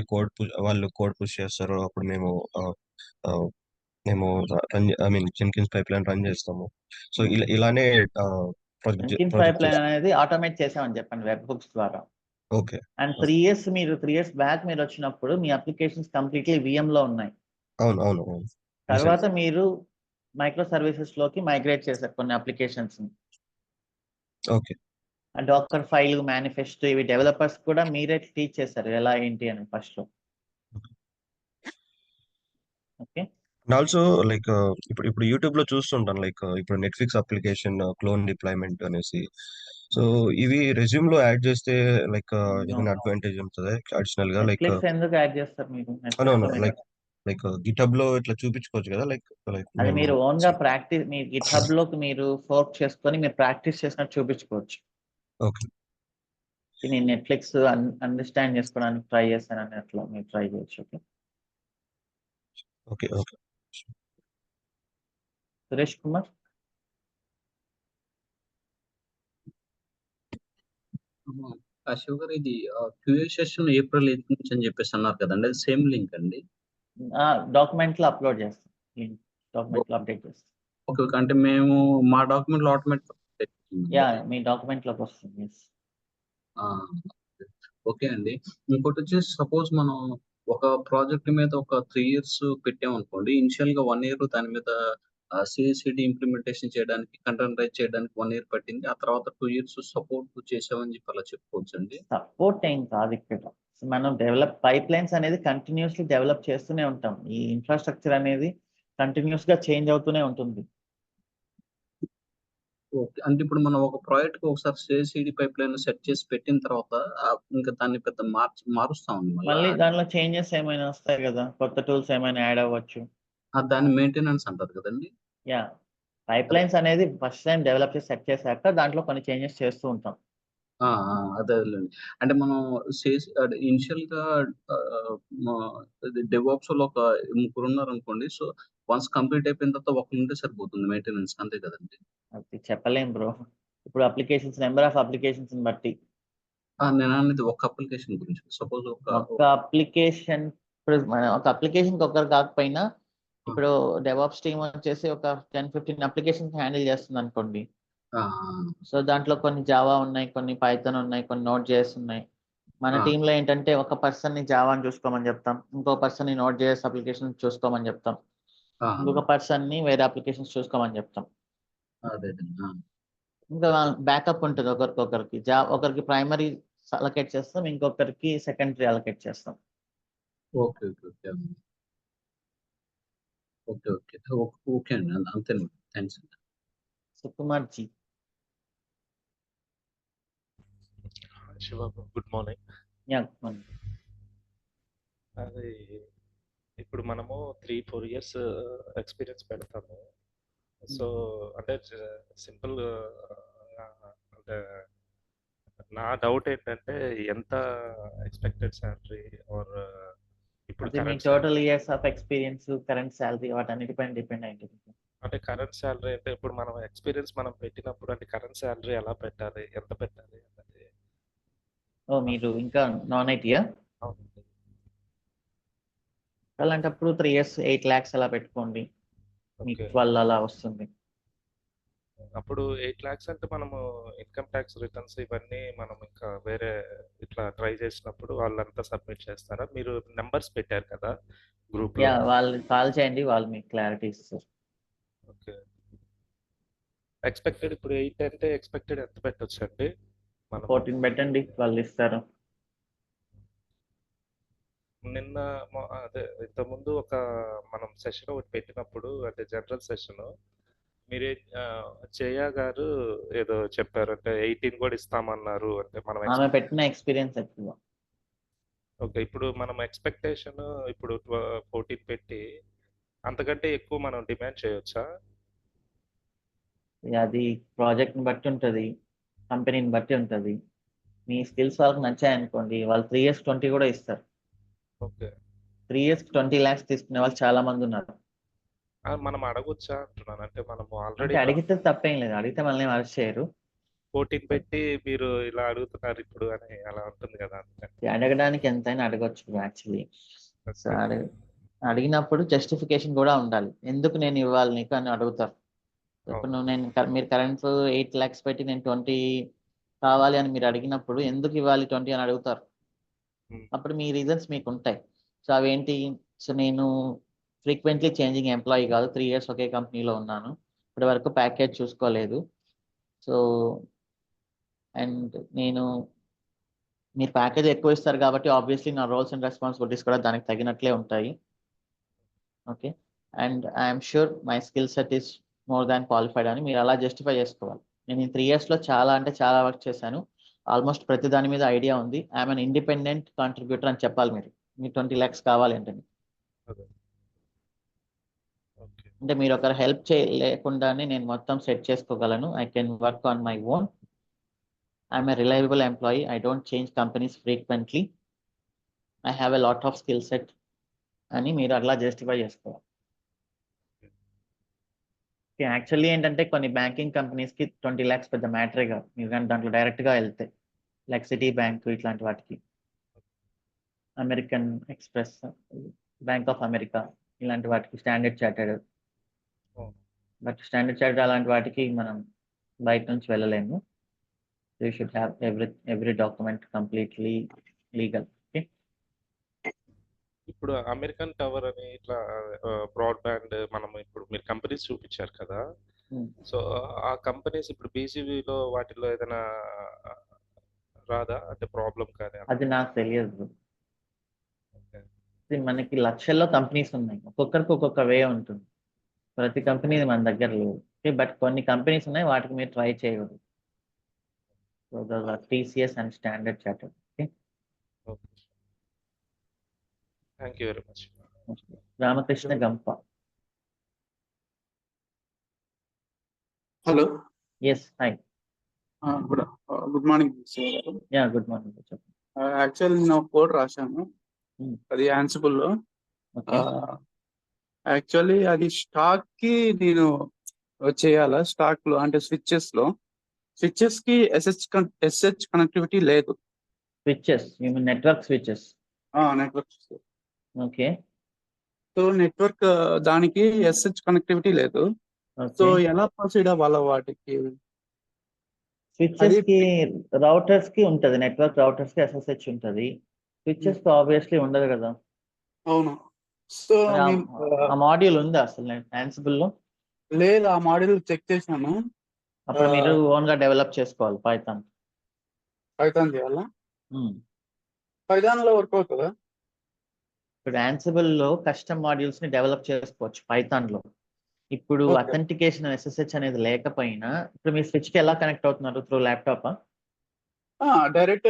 వాళ్ళు కోడ్ పుష్ చేస్తారో అప్పుడు మేము run I mean Jenkins pipe line run చేస్తాము. సో ఇలానే జెన్కిన్స్ పైప్ ప్రాజెక్ట్ లైన్ అనేది ఆటోమేట్ చేసామని చెప్పండి వెబ్ హుక్స్ ద్వారా. ఓకే. అండ్ 3 ఇయర్స్ మీరు 3 ఇయర్స్ బ్యాక్ మీరు వచ్చినప్పుడు మీ అప్లికేషన్స్ కంప్లీట్లీ VM లో ఉన్నాయి. అవును. అవును. అవును. తర్వాత రీసెంట్. మీరు మైక్రో సర్వీసెస్ లోకి మైగ్రేట్ చేశారు కొన్ని applications. Okay. Docker file, manifesto ఇవి డెవలపర్స్ కూడా మీరే టీచ్ చేశారు ఎలా ఏంటి అని ఫస్ట్ లో. ఓకే. అండ్ ఆల్సో లైక్ ఇప్పుడు ఇప్పుడు యూట్యూబ్‌లో చూస్తుంటాను. లైక్ ఇప్పుడు నెట్‌ఫ్లిక్స్ అప్లికేషన్ క్లోన్ డిప్లాయ్‌మెంట్ అనేసి. సో, ఇవి రెజ్యూమ్‌లో యాడ్ చేస్తే లైక్ ఏదైనా అడ్వాంటేజ్ ఉంటదా అడిషనల్‌గా? లైక్ నెట్ఫ్లిక్స్ ఎందుకు యాడ్ చేస్తారు మీరు? నో. Netflix no. లో మీరు లైక్ గిట్‌హబ్‌లో ఇట్లా చూపించుకోవచ్చు కదా! లైక్ లైక్ అది నేను మీరు ఓన్ గా ప్రాక్టీస్ మీ గిట్హబ్ లోకి మీరు ఫోర్క్ చేసుకొని మీరు ప్రాక్టీస్ చేసినట్టు చూపించుకోవచ్చు. ఓకే. నేను నెట్ఫ్లిక్స్ అండర్స్టాండ్ చేసుకోవడానికి ట్రై చేస్తానని అట్లా మీరు ట్రై చేయొచ్చు. Okay. Okay. Okay. Suresh Kumar. Shiva గారు ఇది క్యూఏ సెషన్ ఏప్రిల్ 8 నుంచి అని చెప్పేసి అన్నారు కదండి, అది సేమ్ లింక్ అండి? డాక్యుమెంట్ లో అప్లోడ్ చేస్తాం, డాక్యుమెంట్ లో అప్డేట్ చేస్తాం. ఓకే. ఓకే. అంటే మేము మా డాక్యుమెంట్ లో ఆటోమేటిక్. యా, మీ డాక్యుమెంట్ లోకి వస్తుంది. Yes. ఓకే అండి. ఇంకోటి వచ్చేసి సపోజ్ మనం ఒక ప్రాజెక్ట్ మీద ఒక 3 ఇయర్స్ పెట్టామనుకోండి. ఇనిషియల్ గా 1 ఇయర్ దాని మీద CI/CD ఇంప్లిమెంటేషన్ చేయడానికి, కంటైనరైజ్ చేయడానికి 1 ఇయర్ పట్టింది. ఆ తర్వాత 2 ఇయర్స్ సపోర్ట్ చేసామని చెప్పి అలా చెప్పుకోవచ్చండి? సపోర్ట్ ఏం కాదు ఇక్కడ. మనం పైప్ లైన్స్ అనేది కంటిన్యూస్లీ డెవలప్ చేస్తూనే ఉంటాం. ఈ ఇన్ఫ్రాస్ట్రక్చర్ అనేది కంటిన్యూస్ గా చేంజ్ అవుతూనే ఉంటుంది. ఓకే. అంటే ఇప్పుడు మనం ఒక ప్రాజెక్ట్‌కి ఒకసారి CI/CD పైప్‌లైన్ సెట్ చేసి పెట్టిన తర్వాత ఇంకా దాన్ని పెద్ద మారుస్తామండి మళ్ళీ మళ్ళా? దానిలో చేంజెస్ ఏమైనా వస్తాయి కదా, కొత్త టూల్స్ ఏమైనా యాడ్ అవ్వచ్చు. దాన్ని మెయింటెనెన్స్ అంటారు కదండీ? యా, పైప్ లైన్స్ అనేది ఫస్ట్ టైం డెవలప్ చేసి సెట్ చేశాక దాంట్లో కొన్ని చేంజెస్ చేస్తూ ఉంటాం. అదేలెండి. అంటే మనం ఇనిషియల్‌గా డెవాప్స్‌లో ఒక ముగ్గురున్నారనుకోండి. సో, వన్స్ కంప్లీట్ అయిపోయిన తర్వాత ఒకళ్ళుంటే సరిపోతుంది మెయింటెనెన్స్‌కి, అంతే కదండీ? అది చెప్పలేం బ్రో. ఇప్పుడు నెంబర్ ఆఫ్ అప్లికేషన్స్ బట్టి. నేననేది ఒక అప్లికేషన్ గురించి. సపోజ్ ఒక అప్లికేషన్ ఒక అప్లికేషన్ ఒకరు కాకపోయినా ఇప్పుడు డెవాప్స్ టీమ్ వచ్చేసి ఒక 10-15 అప్లికేషన్స్ హ్యాండిల్ చేస్తుంది అనుకోండి. సో దాంట్లో కొన్ని జావా ఉన్నాయి, కొన్ని పైథాన్ ఉన్నాయి, కొన్ని Node.js ఉన్నాయి. మన టీంలో ఏంటంటే ఒక పర్సన్ ని జావాని చూసుకోమని చెప్తాం, ఇంకో పర్సన్ ని Node.js అప్లికేషన్ చూసుకోమని చెప్తాం, ఇంకొక పర్సన్ ని వేరే అప్లికేషన్స్ చూసుకోమని చెప్తాం. ఇంకా బ్యాకప్ ఉంటుంది ఒకరికి ఒకరికి ప్రైమరీ అలొకేట్ చేస్తాం, ఇంకొకరికి సెకండరీ అలొకేట్ చేస్తాం. Okay. Okay. Okay. Okay. Okay. Okay అండి. అంతేనండి. థాంక్స్ అండి. Sukumar ji. Shiva, good morning. Yeah, అది ఇప్పుడు మనము 3-4 ఇయర్స్ ఎక్స్పీరియన్స్ పెడతాము. సో అంటే సింపుల్ అంటే నా డౌట్ ఏంటంటే ఎంత ఎక్స్పెక్టెడ్ శాలరీ ఆర్ ఇప్పుడు మీ current total years of experience, current salary వాటన్నిటిపైన డిపెండ్ అయి ఉంటుంది. అంటే కరెంట్ శాలరీ అంటే ఇప్పుడు మనం ఎక్స్పీరియన్స్ మనం పెట్టినప్పుడు అంటే కరెంట్ శాలరీ ఎలా పెట్టాలి, ఎంత పెట్టాలి అన్నది. మీరు ఇంకా నాన్ ఐటీయా? అవునండి. అలాంటప్పుడు 3 ఇయర్స్ 8 lakhs అలా పెట్టుకోండి, మీకు 12 అలా వస్తుంది. అప్పుడు 8 lakhs అంటే మనము ఇన్కమ్ ట్యాక్స్ రిటర్న్స్ ఇవన్నీ మనం ఇంకా వేరే ఇట్లా ట్రై చేసినప్పుడు వాళ్ళంతా సబ్మిట్ చేస్తారా? మీరు నెంబర్స్ పెట్టారు కదా గ్రూప్ లో. యా, వాళ్ళు కాల్ చేయండి, వాళ్ళు మీకు క్లారిటీ ఇస్తారు. ఓకే. ఎక్స్పెక్టెడ్ ఇప్పుడు 8 అంటే ఎక్స్పెక్టెడ్ ఎంత పెట్టొచ్చు అండి? 14 పెట్టండి, వాళ్ళు ఇస్తారు. నిన్న అదే ఇంతకుముందు ఒక మనం సెషన్ ఒకటి పెట్టినప్పుడు అంటే జనరల్ సెషన్ మీరే జయ గారు ఏదో చెప్పారు, అంటే 18 కూడా ఇస్తామన్నారు. అంటే మనం ఆమె పెట్టిన ఎక్స్పీరియన్స్ ఎక్కువ. ఓకే. ఇప్పుడు మనం ఎక్స్పెక్టేషన్ ఇప్పుడు 14 పెట్టి అంతకంటే ఎక్కువ మనం డిమాండ్ చేయొచ్చా? అది ప్రాజెక్ట్ని బట్టి ఉంటుంది, కంపెనీని బట్టి ఉంటుంది. మీ స్కిల్స్ వాళ్ళకి నచ్చాయనుకోండి, వాళ్ళు 3 years 20 కూడా ఇస్తారు. ఓకే. 3 years 20 lakhs తీసుకునే వాళ్ళు చాలా మంది ఉన్నారు. మనం అడగొచ్చా అంటున్నాను. అంటే మనం అంటే ఆల్రెడీ అడిగితే తప్పేం లేదు, అడిగితే మళ్ళీ అరెస్ట్ చేయరు. 14 పెట్టి మీరు ఇలా అడుగుతున్నారు ఇప్పుడు అని అలా ఉంటుంది కదా. అడగడానికి ఎంతైనా అడగొచ్చు యాక్చువల్లీ. సో అడిగినప్పుడు జస్టిఫికేషన్ కూడా ఉండాలి, ఎందుకు నేను ఇవ్వాలి నీకు అని అడుగుతారు. ఇప్పుడు మీరు కరెంట్ 8 lakhs పెట్టి నేను 25 కావాలి అని మీరు అడిగినప్పుడు ఎందుకు ఇవ్వాలి 20 అని అడుగుతారు. ఉమ్, అప్పుడు మీ రీజన్స్ మీకు ఉంటాయి. సో అవేంటి? సో నేను ఫ్రీక్వెంట్లీ చేంజింగ్ ఎంప్లాయీ కాదు, 3 years ఒకే కంపెనీలో ఉన్నాను, ఇప్పటి వరకు ప్యాకేజ్ చూసుకోలేదు. సో అండ్ మీరు ప్యాకేజ్ ఎక్కువ ఇస్తారు కాబట్టి ఆబ్వియస్లీ నా రోల్స్ అండ్ రెస్పాన్సిబిలిటీస్ కూడా దానికి తగినట్లే ఉంటాయి. Okay, and I'm sure my skill set is more than qualified అని మీరు అలా జస్టిఫై చేసుకోవాలి. నేను ఈ 3 yearsలో చాలా అంటే చాలా వర్క్ చేశాను, ఆల్మోస్ట్ ప్రతి దాని మీద ఐడియా ఉంది, ఐఎమ్ అన్ ఇండిపెండెంట్ కాంట్రిబ్యూటర్ అని చెప్పాలి మీరు. మీ 20 lakhs కావాలి అంటే. అదే ఓకే అంటే మీరు ఒకరు హెల్ప్ చేయలేకుండానే నేను మొత్తం సెట్ చేసుకోగలను. I can work on my own. I'm a reliable employee. I don't change companies frequently. I have a lot of skill set అని మీరు అట్లా జస్టిఫై చేసుకోవాలి. యాక్చువల్లీ ఏంటంటే కొన్ని బ్యాంకింగ్ కంపెనీస్కి 20 lakhs పెద్ద మ్యాటరే కాదు, మీరు కానీ దాంట్లో డైరెక్ట్గా వెళ్తే, లైక్ సిటీ బ్యాంక్ ఇట్లాంటి వాటికి, American express, bank of America ఇలాంటి వాటికి, స్టాండర్డ్ చార్టర్డ్. అవును. బట్ స్టాండర్డ్ చార్టర్డ్ అలాంటి వాటికి మనం బయట నుంచి వెళ్ళలేము. You should have every document completely legal. Okay, ఇప్పుడు అమెరికన్ టవర్ అని ఇట్లా బ్రాడ్బ్యాండ్ మనం ఇప్పుడు మీరు కంపెనీస్ చూపించారు కదా, సో ఆ కంపెనీస్ ఇప్పుడు బీజీవీలో వాటిలో ఏదైనా రాదా అంటే ప్రాబ్లం కానీ అలా? అది నాకు తెలియదు. ఓకే. మనకి లక్షల్లో కంపెనీస్ ఉన్నాయి, ఒక్కొక్కరికి ఒక్కొక్క వే ఉంటుంది, ప్రతి కంపెనీ మన దగ్గర లేదు. ఓకే, బట్ కొన్ని కంపెనీస్ ఉన్నాయి వాటికి మీరు ట్రై చేయకూడదు. So TCS and Standard Chartered. Okay, okay, thank you very much. Ramakrishna Gampa. Hello, yes, hi. Good morning sir గారు. Yeah, good morning. చెప్పండి. యాక్చువల్ నేను ఒక కోడ్ రాశాను, Hmm. అది Ansible లో. ఓకే, యాక్చువల్లీ అది స్టాక్ కి నేను చేయాలా, స్టాక్ లో అంటే స్విచ్చెస్ కి ఎస్హెచ్ కనెక్టివిటీ లేదు. Switches, you mean network switches. Network. Okay, so network దానికి ఎస్హెచ్ కనెక్టివిటీ లేదు. So okay. ఎలా ప్రొసీడ్ అవ్వాలా వాటికి? స్విచెస్ కి, రౌటర్స్ కి ఉంటది, నెట్వర్క్ రౌటర్స్ కి ఎస్ఎస్హెచ్ ఉంటది, స్విచెస్ కి ఆబ్వియస్లీ ఉండదు కదా. అవును. సో మరి ఆ మాడ్యూల్ ఉందా అసలు Ansible లో? లేదు, ఆ మాడ్యూల్ చెక్ చేశాను. అప్పుడు మీరు ఓన్ గా డెవలప్ చేసుకోవాలి పైథాన్. పైథాన్ చేయాలా? పైథాన్ లో వర్క్ అవుతుందా? ఇప్పుడు Ansible లో కస్టమ్ మాడ్యూల్స్ ని డెవలప్ చేసుకోవచ్చు పైథాన్ లో. ఇప్పుడు Okay. అథెంటికేషన్ ఎస్ఎస్హెచ్ అనేది లేకపోయినా, ఇప్పుడు మీ స్విచ్ కి ఎలా కనెక్ట్ అవుతున్నారు? Through laptop? డైరెక్ట్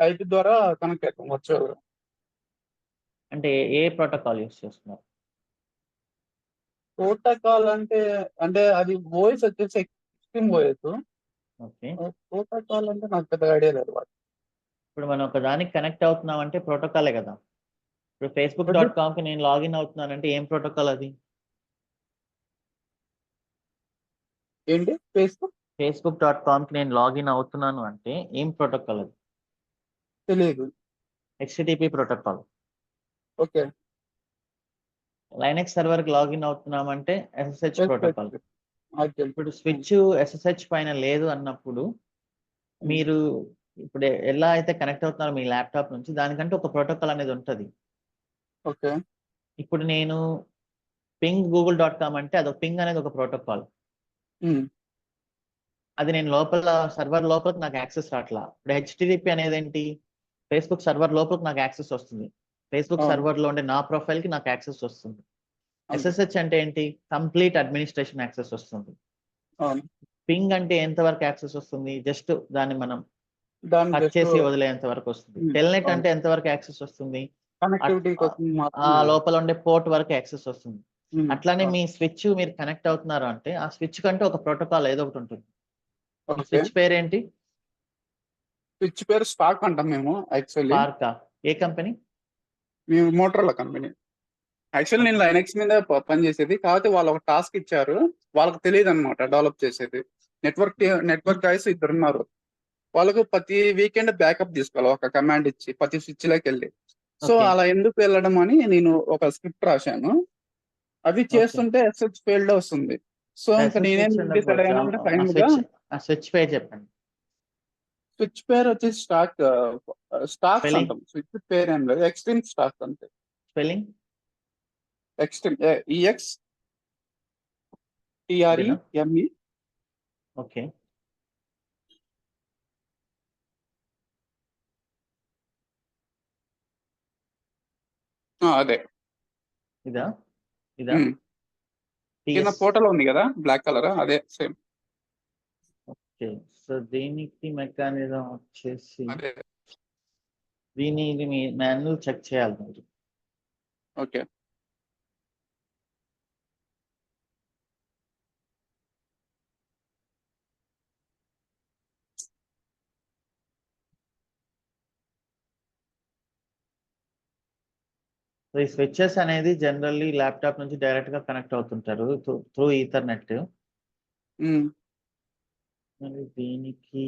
ఐపీ ద్వారా కనెక్ట్ అవుతాం వర్చువల్. అంటే ఏ ప్రోటోకాల్ యూస్ చేస్తున్నారు? ప్రోటోకాల్ అంటే అది వాయిస్ వచ్చేసి ఎక్స్ట్రీమ్ వాయిస్. ఓకే, ప్రోటోకాల్ అంటే నాకు పెద్దగా ఐడియా లేదు. ఇప్పుడు మనం ఒక దానికి కనెక్ట్ అవుతున్నాం అంటే ప్రోటోకాలే కదా. ఇప్పుడు facebook.com కి నేను లాగిన్ అవుతున్నానంటే ఏం ప్రోటోకాల్ అది? ఏంటి facebook.com కి నేను లాగిన్ అవుతున్నాను అంటే ఏం ప్రోటోకాల్ అది? తెలియదు. HTTP protocol. Okay. Linux server కి లాగిన్ అవుతున్నామంటే SSH ప్రోటోకాల్. ఇప్పుడు స్విచ్ SSH పైన లేదు అన్నప్పుడు మీరు ఇప్పుడు ఎలా అయితే కనెక్ట్ అవుతున్నారో మీ ల్యాప్టాప్ నుంచి, దానికంటే ఒక ప్రోటోకాల్ అనేది ఉంటుంది. ఓకే. ఇప్పుడు నేను పింగ్ google.com అంటే అది పింగ్ అనేది ఒక ప్రోటోకాల్. అది నేను లోపల సర్వర్ లోపలికి నాకు యాక్సెస్ రావట్లా. ఇప్పుడు HTTP అనేది ఏంటి? ఫేస్బుక్ సర్వర్ లోపలికి నాకు యాక్సెస్ వస్తుంది, ఫేస్బుక్ సర్వర్ లో ఉండే నా ప్రొఫైల్ కి నాకు యాక్సెస్ వస్తుంది. SSH అంటే ఏంటి? కంప్లీట్ అడ్మినిస్ట్రేషన్ యాక్సెస్ వస్తుంది. పింగ్ అంటే ఎంతవరకు యాక్సెస్ వస్తుంది? జస్ట్ దాన్ని మనం కట్ చేసి వదిలేంత వరకు వస్తుంది. టెల్నెట్ అంటే ఎంతవరకు యాక్సెస్ వస్తుంది? ఆ లోపల ఉండే పోర్ట్ వరకు యాక్సెస్ వస్తుంది. అట్లానే మీ స్విచ్ మీరు కనెక్ట్ అవుతున్నారు అంటే ఆ స్విచ్ కంటే ఒక ప్రోటోకాల్ ఏదో ఒకటి ఉంటుంది. స్విచ్ పేరు ఏంటి? స్విచ్ పేరు స్పార్క్ అంటాం మేము. యాక్చువల్లీ స్పార్కా? ఏ కంపెనీ? మేము మోటరోలా కంపెనీ. యాక్చువల్లీ నేను లైనక్స్ మీద పనిచేసేది, కాకపోతే వాళ్ళు ఒక టాస్క్ ఇచ్చారు, వాళ్ళకి తెలియదు అనమాట డెవలప్ చేసేది. నెట్వర్క్ గైస్ 2 ఉన్నారు, వాళ్ళకు ప్రతి వీకెండ్ బ్యాకప్ తీసుకోవాలి ఒక కమాండ్ ఇచ్చి ప్రతి స్విచ్ లోకి వెళ్ళి. సో అలా ఎందుకు వెళ్ళడం అని నేను ఒక స్క్రిప్ట్ రాశాను, అది చేస్తుంటే SSH ఫెయిల్డ్ వస్తుంది. సో ఇంకా నేనేం డిసైడ్ అయ్యానంటే ఫైనల్ గా స్విచ్ పేరు చెప్పండి. స్విచ్ పేరు వచ్చేసి స్టాక్స్ స్పెల్లింగ్ అంటాం. స్విచ్ పేరు ఏం లేదు, ఎక్స్ట్రీమ్ స్టాక్ అంతే. స్పెల్లింగ్ ఎక్స్ట్రీమ్ EX ఇదేనా? TREME. ఓకే. అదే. ఇదా కింద టిఎస్. ఫోటోలో ఉంది కదా బ్లాక్ కలర్, అదే సేమ్. ఓకే. సో దీనికి మెకానిజం వచ్చేసి అదే. ఇది మీ మాన్యువల్ చెక్ చేయాలి మీరు. ఓకే. సో ఈ స్విచెస్ అనేది జనరల్లీ ల్యాప్టాప్ నుంచి డైరెక్ట్ గా కనెక్ట్ అవుతుంటారు త్రూ ఈథర్నెట్. మరి దీనికి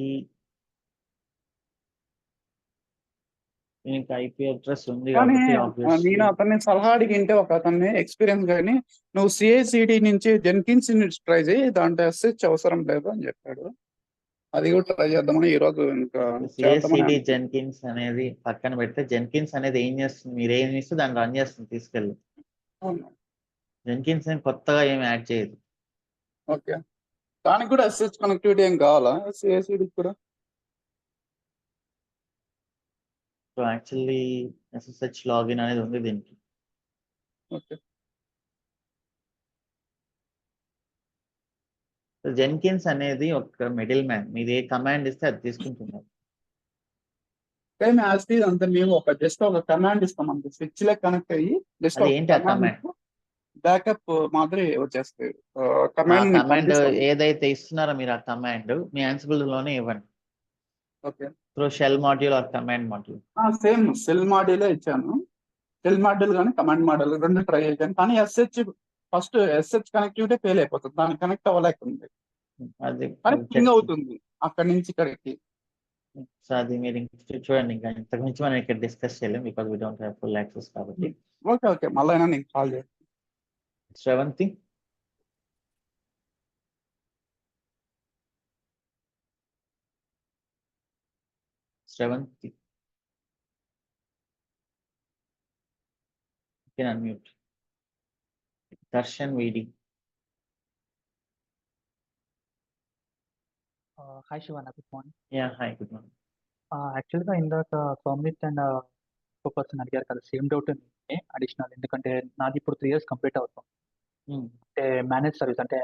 ఐపీ అడ్రస్ ఉంది కానీ కాబట్టి నేను ఆబ్వియస్లీ అతన్ని సలహా అడిగింటే ఒక అతన్ని ఎక్స్పీరియన్స్ కానీ, నువ్వు CI/CD నుంచి జెన్కిన్స్ ట్రై చేయి, దాంట్లో SH అవసరం లేదు అని చెప్పాడు. అది కూడా ట్రై చేద్దామని ఈ రోజు ఇంకా చేద్దామని CI/CD జెన్కిన్స్ అనేది పక్కన పెడితే, జెన్కిన్స్ అనేది ఏం చేస్తుంది, మీరు ఏం ఇస్తే దాన్ని రన్ చేస్తుంది తీసుకెళ్ళి. అవును. జెన్కిన్స్ ఏం కొత్తగా ఏమి యాడ్ చేయదు. ఓకే. దానికి కూడా SH కనెక్టివిటీ ఏం కావాలా CI/CD కూడా? సో యాక్చువల్లీ SSH లాగిన్ అనేది ఉంది దీనికి. ఓకే. సో జెన్కిన్స్ అనేది ఒక మిడిల్ మ్యాన్, మీరు ఏ కమాండ్ ఇస్తే అది తీసుకుంటున్నారు. సేమ్ యాజ్ ఇట్ ఈజ్ అంతే. మేము జస్ట్ ఒక కమాండ్ ఇస్తాం అంతే, స్విచ్ లెక్ కనెక్ట్ అయ్యి జస్ట్ అది ఒక ఏంటి ఆ కమాండ్ కమాండ్? బ్యాకప్ మాదిరి వచ్చేస్తాయి. ఆ కమాండ్ కమాండ్ పంపిస్తాం. ఏదైతే ఇస్తున్నారో మీరు ఆ కమాండ్ మీ Ansible లోనే ఇవ్వండి, okay. Through shell module or command module. Same shell మాడ్యూలే ఇచ్చాను. సెల్ మాడ్యూల్ కానీ కమాండ్ మాడ్యూల్ రెండు ట్రై చేశాను. కానీ ఫస్ట్ SH కనెక్టివిటీ ఫెయిల్ అయిపోతుంది, దానికి కనెక్ట్ అవ్వలేకుంది. అది కానీ పింగ్ అవుతుంది అక్కడి నుంచి ఇక్కడికి. సో అది మీరు చూడండి, ఇంకా ఇంతకు మించి మనం ఇక్కడ డిస్కస్ చేయలేం because we don't have full access కాబట్టి. ఓకే. మళ్ళీ అయినా నీకు కాల్ చేస్తాను. Sravanthi, you can unmute. Darshan VD. Hi Shivana, good morning. Yeah, hi, good morning. యాక్చువల్గా ఇందాక సౌమిత్ అండ్ ఒక పర్సన్ అడిగారు కదా, సేమ్ డౌట్ అడిషనల్, ఎందుకంటే నాది ఇప్పుడు 3 years కంప్లీట్ అవుతుంది. అంటే మేనేజ్ సర్వీస్ అంటే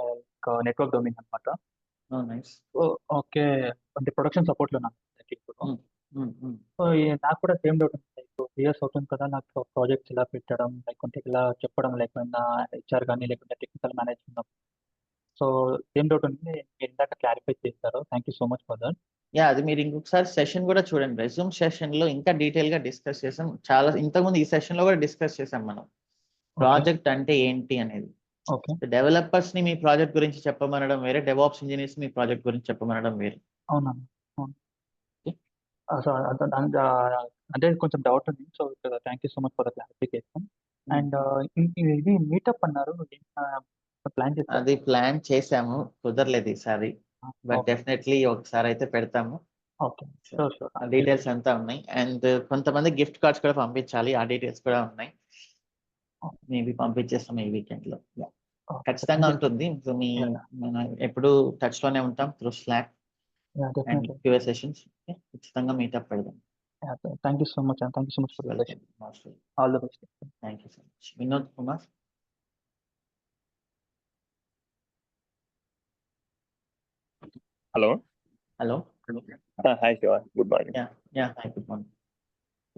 నెట్వర్క్ డొమైన్ అనమాట. నైస్. ఓకే, అంటే ప్రొడక్షన్ సపోర్ట్లో ఉన్నాను ఇప్పుడు. సో నాకు కూడా సేమ్ డౌట్ ఉంది, లైక్ 3 years అవుతుంది కదా, నాకు ప్రాజెక్ట్స్ ఇలా పెట్టడం, లేకుంటే ఇలా చెప్పడం, లేకుండా HR కానీ లేకుంటే technical management. So same doubt ఉంది, మీరు ఇందాక క్లారిఫై చేశారు. Thank you so much for that. Yeah, అది మీరు ఇంకొకసారి సెషన్ కూడా చూడండి, రెజ్యూమ్ సెషన్ లో ఇంకా డీటెయిల్ గా డిస్కస్ చేసాం. చాలా ఇంతకుముందు ఈ సెషన్ లో కూడా డిస్కస్ చేసాం మనం ప్రాజెక్ట్ అంటే ఏంటి అనేది. ఓకే, డెవలపర్స్ ని మీ ప్రాజెక్ట్ గురించి చెప్పమనడం వేరే, డెవాప్స్ ఇంజనీర్స్ మీ ప్రాజెక్ట్ గురించి చెప్పమనడం వేరే. అవునా? సో అంటే కొంచెం డౌట్ ఉంది. So thank you so much for the clarification. And ఇది మీటప్ అన్నారు, ప్లాన్ చేశారు? అది ప్లాన్ చేసాము, కుదరలేదు ఈసారి, బట్ డెఫినెట్లీ ఒకసారి అయితే పెడతాము. Okay, sure sure. డీటెయిల్స్ అంతా ఉన్నాయి, అండ్ కొంతమంది గిఫ్ట్ కార్డ్స్ కూడా పంపించాలి, ఆ డీటెయిల్స్ కూడా ఉన్నాయి. మేబీ పంపించేస్తాం ఈ వీకెండ్ లో. ఖచ్చితంగా ఉంటుంది. సో మనం ఎప్పుడు టచ్ లోనే ఉంటాం through Slack and QA sessions. ఖచ్చితంగా మీటప్ పెడదాం. Thank you so much, thank you so much for the session. All the best. Thank you so much. Vinod Kumar. Hello. Hi Shiva, good morning. Yeah, hi, good morning.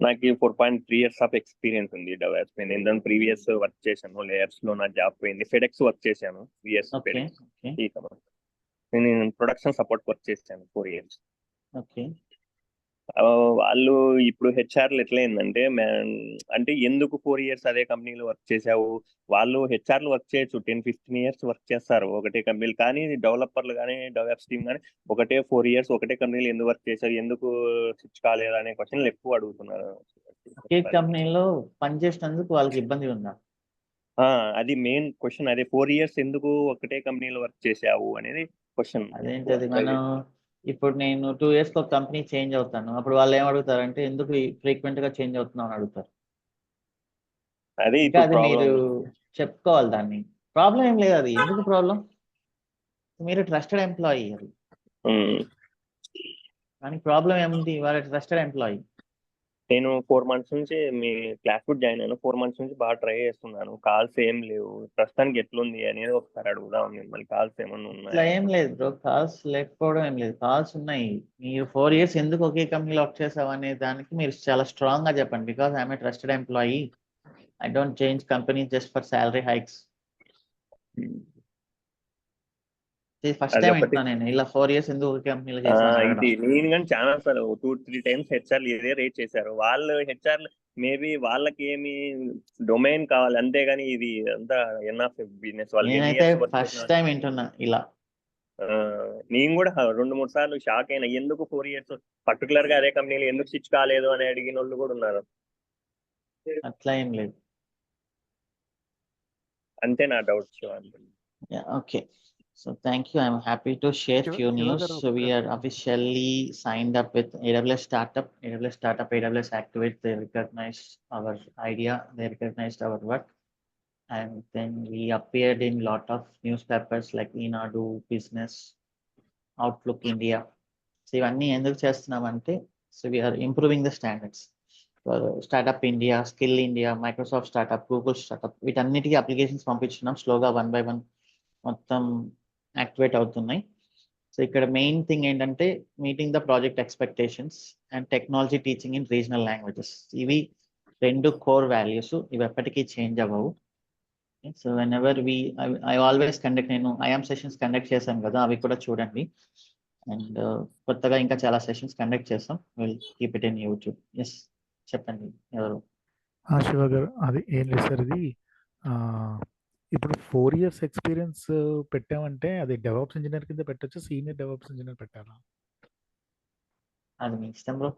నాకు 4.3 years of experience ఉంది develops. నేను previous work చేశాను, layers లో నా job పోయింది. FedEx work చేశాను 3 years. నేను production support work చేశాను 4 years. ఓకే. వాళ్ళు ఇప్పుడు హెచ్ఆర్లు ఎట్లా అయిందంటే, అంటే ఎందుకు 4 years అదే కంపెనీలో వర్క్ చేసావు, వాళ్ళు హెచ్ఆర్లు వర్క్ చేయొచ్చు 10-15 years వర్క్ చేస్తారు ఒకటే కంపెనీలు, కానీ డెవలపర్లు కానీ డెవలప్స్ టీమ్ కానీ ఒకటే 4 years ఒకటే కంపెనీలో ఎందుకు వర్క్ చేశారు, ఎందుకు స్విచ్ కాలేదు అనే క్వశ్చన్లు ఎక్కువ అడుగుతున్నారు. ఒకే కంపెనీలో పనిచేసినందుకు వాళ్ళకి ఇబ్బంది ఉందా? అది మెయిన్ క్వశ్చన్. అదే 4 years ఎందుకు ఒకటే కంపెనీలో వర్క్ చేసావు అనేది క్వశ్చన్. అదేంటది, మనం ఇప్పుడు నేను 2 ఇయర్స్‌కి ఒక కంపెనీ చేంజ్ అవుతాను. అప్పుడు వాళ్ళు ఏం అడుగుతారంటే, ఎందుకు ఫ్రీక్వెంట్‌గా చేంజ్ అవుతున్నావు అని అడుగుతారు. అది ఇంకా ఇప్పుడు అది మీరు ప్రాబ్లం. చెప్పుకోవాలి దాన్ని. ప్రాబ్లమ్ ఏం లేదు అది. ఎందుకు ప్రాబ్లమ్? మీరు ట్రస్టెడ్ ఎంప్లాయీ అది. దానికి ప్రాబ్లమ్ ఏముంది? You are a trusted employee. నేను 4 మంత్స్ నుంచి మీ క్లాస్ కూడా జాయిన్ అయ్యాను. 4 మంత్స్ నుంచి బాగా ట్రై చేస్తున్నాను. కాల్స్ ఏం లేవు. ప్రస్తుతానికి ఎట్లుంది అనేది ఒకసారి అడుగుదాం మిమ్మల్ని. కాల్స్ ఏమన్నా ఇట్లా ఉన్నాయా? ఏం లేదు బ్రో. కాల్స్ లేకపోవడం ఏం లేదు. కాల్స్ ఉన్నాయి. మీరు 4 ఇయర్స్ ఎందుకు ఒకే కంపెనీలో వర్క్ చేసావు అనే దానికి మీరు చాలా స్ట్రాంగ్‌గా చెప్పండి. Because I'm a trusted employee. I don't change company just for salary hikes. ఇది ఫస్ట్ అది టైమ్ ఒకటి. వింటున్నాను నేను. ఇలా 4 ఇయర్స్ ఎందుకు ఒకే కంపెనీలో చేసావు అని ఇది అడగడం. నేను కానీ చాలా సార్లు 2-3 టైమ్స్ హెచ్ఆర్లు ఇదే రేట్ చేశారు. వాళ్ళు హెచ్ఆర్లు మేబీ వాళ్ళకి ఏమి డొమైన్ కావాలి అంతేగాని ఇది అంతా ఎన్ఆఫ్ బిజినెస్ వాళ్ళకి ఎన్ని నేనైతే ఇయర్స్ వర్క్ ఫస్ట్ చేసిన. టైం వింటున్నా ఇలా. నేను కూడా 2-3 సార్లు షాక్ అయినా. ఎందుకు 4 ఇయర్స్ పర్టికులర్ గా అదే కంపెనీలో ఎందుకు స్విచ్ కాలేదు అని అడిగిన వాళ్ళు కూడా ఉన్నారు. అట్లా ఏం లేదు. అంతే నా doubts. Okay. So thank you. I'm happy to share few Shiva news. గారు So we are ఒక్క officially signed up with AWS Startup. AWS Startup, AWS Activate. They recognized our idea. They recognized our work. And then we appeared in lot of newspapers like Enadu, Business, Outlook India. So ఇవన్నీ ఎందుకు చేస్తున్నామంటే, so we are improving the standards. Startup India, skill India, Microsoft startup, Google startup వీటన్నిటికీ applications పంపించున్నాం. స్లోగా 1 by 1 మొత్తం activate అవుతున్నాయి. So ఇక్కడ main thing ఏంటంటే meeting the project expectations and technology teaching in regional languages. ఇవి 2 కోర్ వాల్యూస్. ఇవి ఎప్పటికీ change అవ్వవు. So when ever I always conduct, నేను ఐఎమ్ సెషన్స్ కండక్ట్ చేశాను కదా, అవి కూడా చూడండి. అండ్ కొత్తగా ఇంకా చాలా సెషన్స్ కండక్ట్ చేస్తాం. Will keep it in YouTube. Yes చెప్పండి ఎవరు? శివ గారు, అది ఏం లేదు సార్. ఇది ఇప్పుడు 4 ఇయర్స్ ఎక్స్పీరియన్స్ పెట్టామంటే అది డెవలప్స్ ఇంజనీర్ కింద పెట్టొచ్చు, సీనియర్ డెవలప్స్ ఇంజనీర్ పెట్టాలా? అది మీ ఇష్టం బ్రో.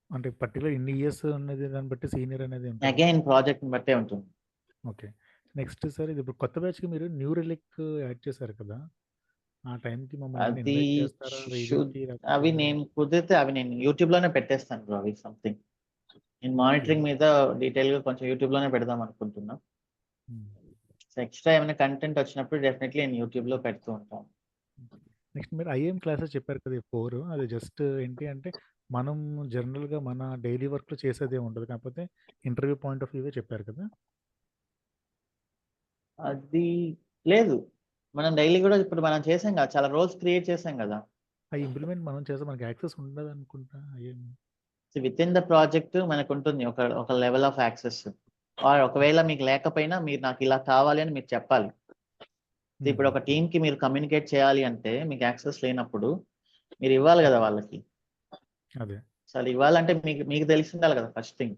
అంటే పర్టికులర్ ఇన్ని ఇయర్స్ అనేది దాన్ని బట్టి సీనియర్ అనేది ఉంటుందా? అగైన్ ప్రాజెక్ట్ని బట్టే ఉంటుంది. ఓకే. నెక్స్ట్ సార్, ఇది ఇప్పుడు కొత్త బ్యాచ్కి మీరు న్యూ రిలిక్ యాడ్ చేశారు కదా, ఆ టైంకి మమ్మల్ని అది ఇన్వైట్ చేస్తారా రీజన్కి? అవి నేను కుదిరితే అవి నేను యూట్యూబ్లోనే పెట్టేస్తాను బ్రో. అవి సంథింగ్ నేను మానిటరింగ్ మీద డీటెయిల్గా కొంచెం యూట్యూబ్లోనే పెడదాం అనుకుంటున్నా. సో ఎక్స్ట్రా ఏమైనా కంటెంట్ వచ్చినప్పుడు డెఫినెట్లీ నేను యూట్యూబ్లో పెడుతూ ఉంటాను. నెక్స్ట్ మీరు ఐఏఎం క్లాసెస్ చెప్పారు కదా, 4 అది జస్ట్ ఏంటి అంటే మనం జనరల్గా మన డైలీ వర్క్లో చేసేదే ఉండదు, కాకపోతే ఇంటర్వ్యూ పాయింట్ ఆఫ్ వ్యూవే చెప్పారు కదా. అది లేదు, మనం డైలీ కూడా ఇప్పుడు మనం చేసాం కదా, చాలా రోల్స్ క్రియేట్ చేసాం కదా. ఆ ఇంప్లిమెంట్ మనం చేస్తే మనకి యాక్సెస్ ఉండదు అనుకుంటా. విత్ ఇన్ ద ప్రాజెక్ట్ మనకు ఉంటుంది ఒక లెవెల్ ఆఫ్ యాక్సెస్. ఒకవేళ మీకు లేకపోయినా మీరు నాకు ఇలా కావాలి అని మీరు చెప్పాలి. ఇప్పుడు ఒక టీంకి మీరు కమ్యూనికేట్ చేయాలి అంటే మీకు యాక్సెస్ లేనప్పుడు మీరు ఇవ్వాలి కదా వాళ్ళకి. అదే అసలు ఇవ్వాలంటే మీకు తెలిసి ఉండాలి కదా first thing.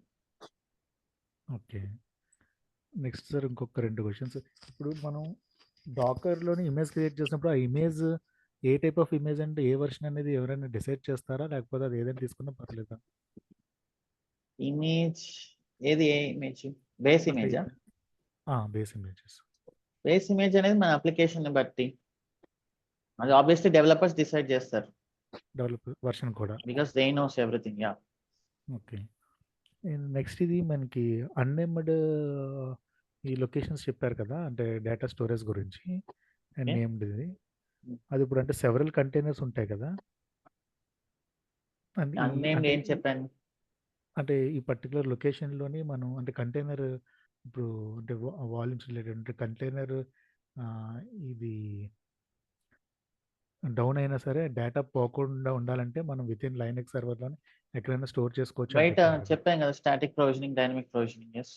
Okay. Next sir ఇంకొక 2 క్వశ్చన్స్. ఇప్పుడు మనం డాకర్లోని ఇమేజ్ క్రియేట్ చేసినప్పుడు ఆ image A type of image అంటే ఏ వర్షన్ అనేది ఎవరైనా డిసైడ్ చేస్తారా, లేకపోతే అది ఏదైనా తీసుకున్నా పర్లేదా? ఇమేజ్ ఏది? ఏ ఇమేజ్? బేస్ ఇమేజా? Base images. బేస్ ఇమేజ్ అనేది మన అప్లికేషన్ బట్టి, అది ఆబ్వియస్లీ డెవలపర్స్ డిసైడ్ చేస్తారు. డెవలపర్ వర్షన్ కూడా, because they knows everything. Yeah. Okay. Next ఇది మనకి అన్నేమ్డ్ ఈ లొకేషన్స్ చెప్పారు కదా, అంటే డేటా స్టోరేజ్ గురించి నేమ్డ్ ఇది. అది ఇప్పుడు అంటే సెవరల్ కంటైనర్స్ ఉంటాయి కదా, అన్నేమ్డ్ ఏం చెప్పాను అంటే ఈ పర్టికులర్ లొకేషన్లోని మనం అంటే కంటైనర్ ఇప్పుడు అంటే వాల్యూమ్స్ రిలేటెడ్ అంటే కంటైనర్ ఇది డౌన్ అయినా సరే డేటా పోకుండా ఉండాలంటే మనం విత్ ఇన్ లైనక్స్ సర్వర్లోనే ఎక్కడైనా స్టోర్ చేసుకోవచ్చు. బయట చెప్పాను కదా, static provisioning, dynamic provisioning. Yes.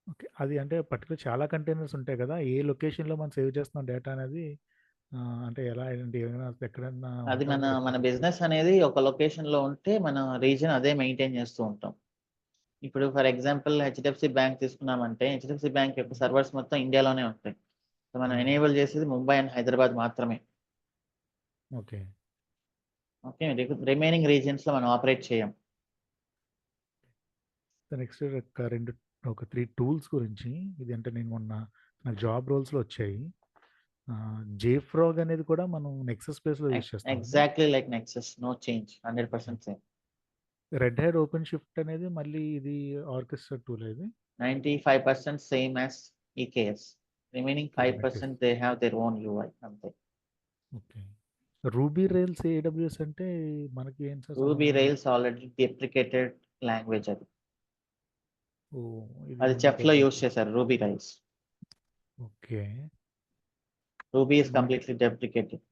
Okay. అది అంటే పర్టికులర్ చాలా కంటైనర్స్ ఉంటాయి కదా, ఏ లొకేషన్లో మనం సేవ్ చేస్తున్నాం డేటా అనేది అంటే ఎలా అంటే ఏమైనా ఎక్కడైనా అది మన బిజినెస్ అనేది ఒక లొకేషన్లో ఉంటే మన రీజన్ అదే మెయింటైన్ చేస్తూ ఉంటాం. ఇప్పుడు ఫర్ ఎగ్జాంపుల్ హెచ్డిఎఫ్సి బ్యాంక్ తీసుకున్నామంటే హెచ్డిఎఫ్సి బ్యాంక్ యొక్క సర్వర్స్ మొత్తం ఇండియాలోనే ఉంటాయి. సో మనం ఎనేబుల్ చేసేది ముంబై అండ్ హైదరాబాద్ మాత్రమే. ఓకే. ఓకే. రిమైనింగ్ రీజియన్స్లో మనం ఆపరేట్ చేయం. నెక్స్ట్ ఒక 3 టూల్స్ గురించి. ఇది అంటే నేను మొన్న నాకు జాబ్ రోల్స్లో వచ్చాయి. JFrog అనేది కూడా మనం నెక్సస్ స్పేస్లో యూజ్ చేస్తాం. Exactly like Nexus, no change, 100% same. Red Hat OpenShift అనేది మళ్ళీ ఇది ఆర్కెస్ట్రా టూల్ ఇది 95% same as EKS. Remaining Okay, 5% they have their own UI అంతే. ఓకే. రూబీ రైల్స్ AWS అంటే మనకి ఏం సార్ రూబీ సంబంధం? రైల్స్ ఆల్రెడీ డెప్రికేటెడ్ లాంగ్వేజ్ అది. ఓ, ఇది అది మనకి చెఫ్ లో యూస్ చేశారు Ruby Rails. Okay Ruby is మనకి కంప్లీట్లీ డెప్రికేటెడ్.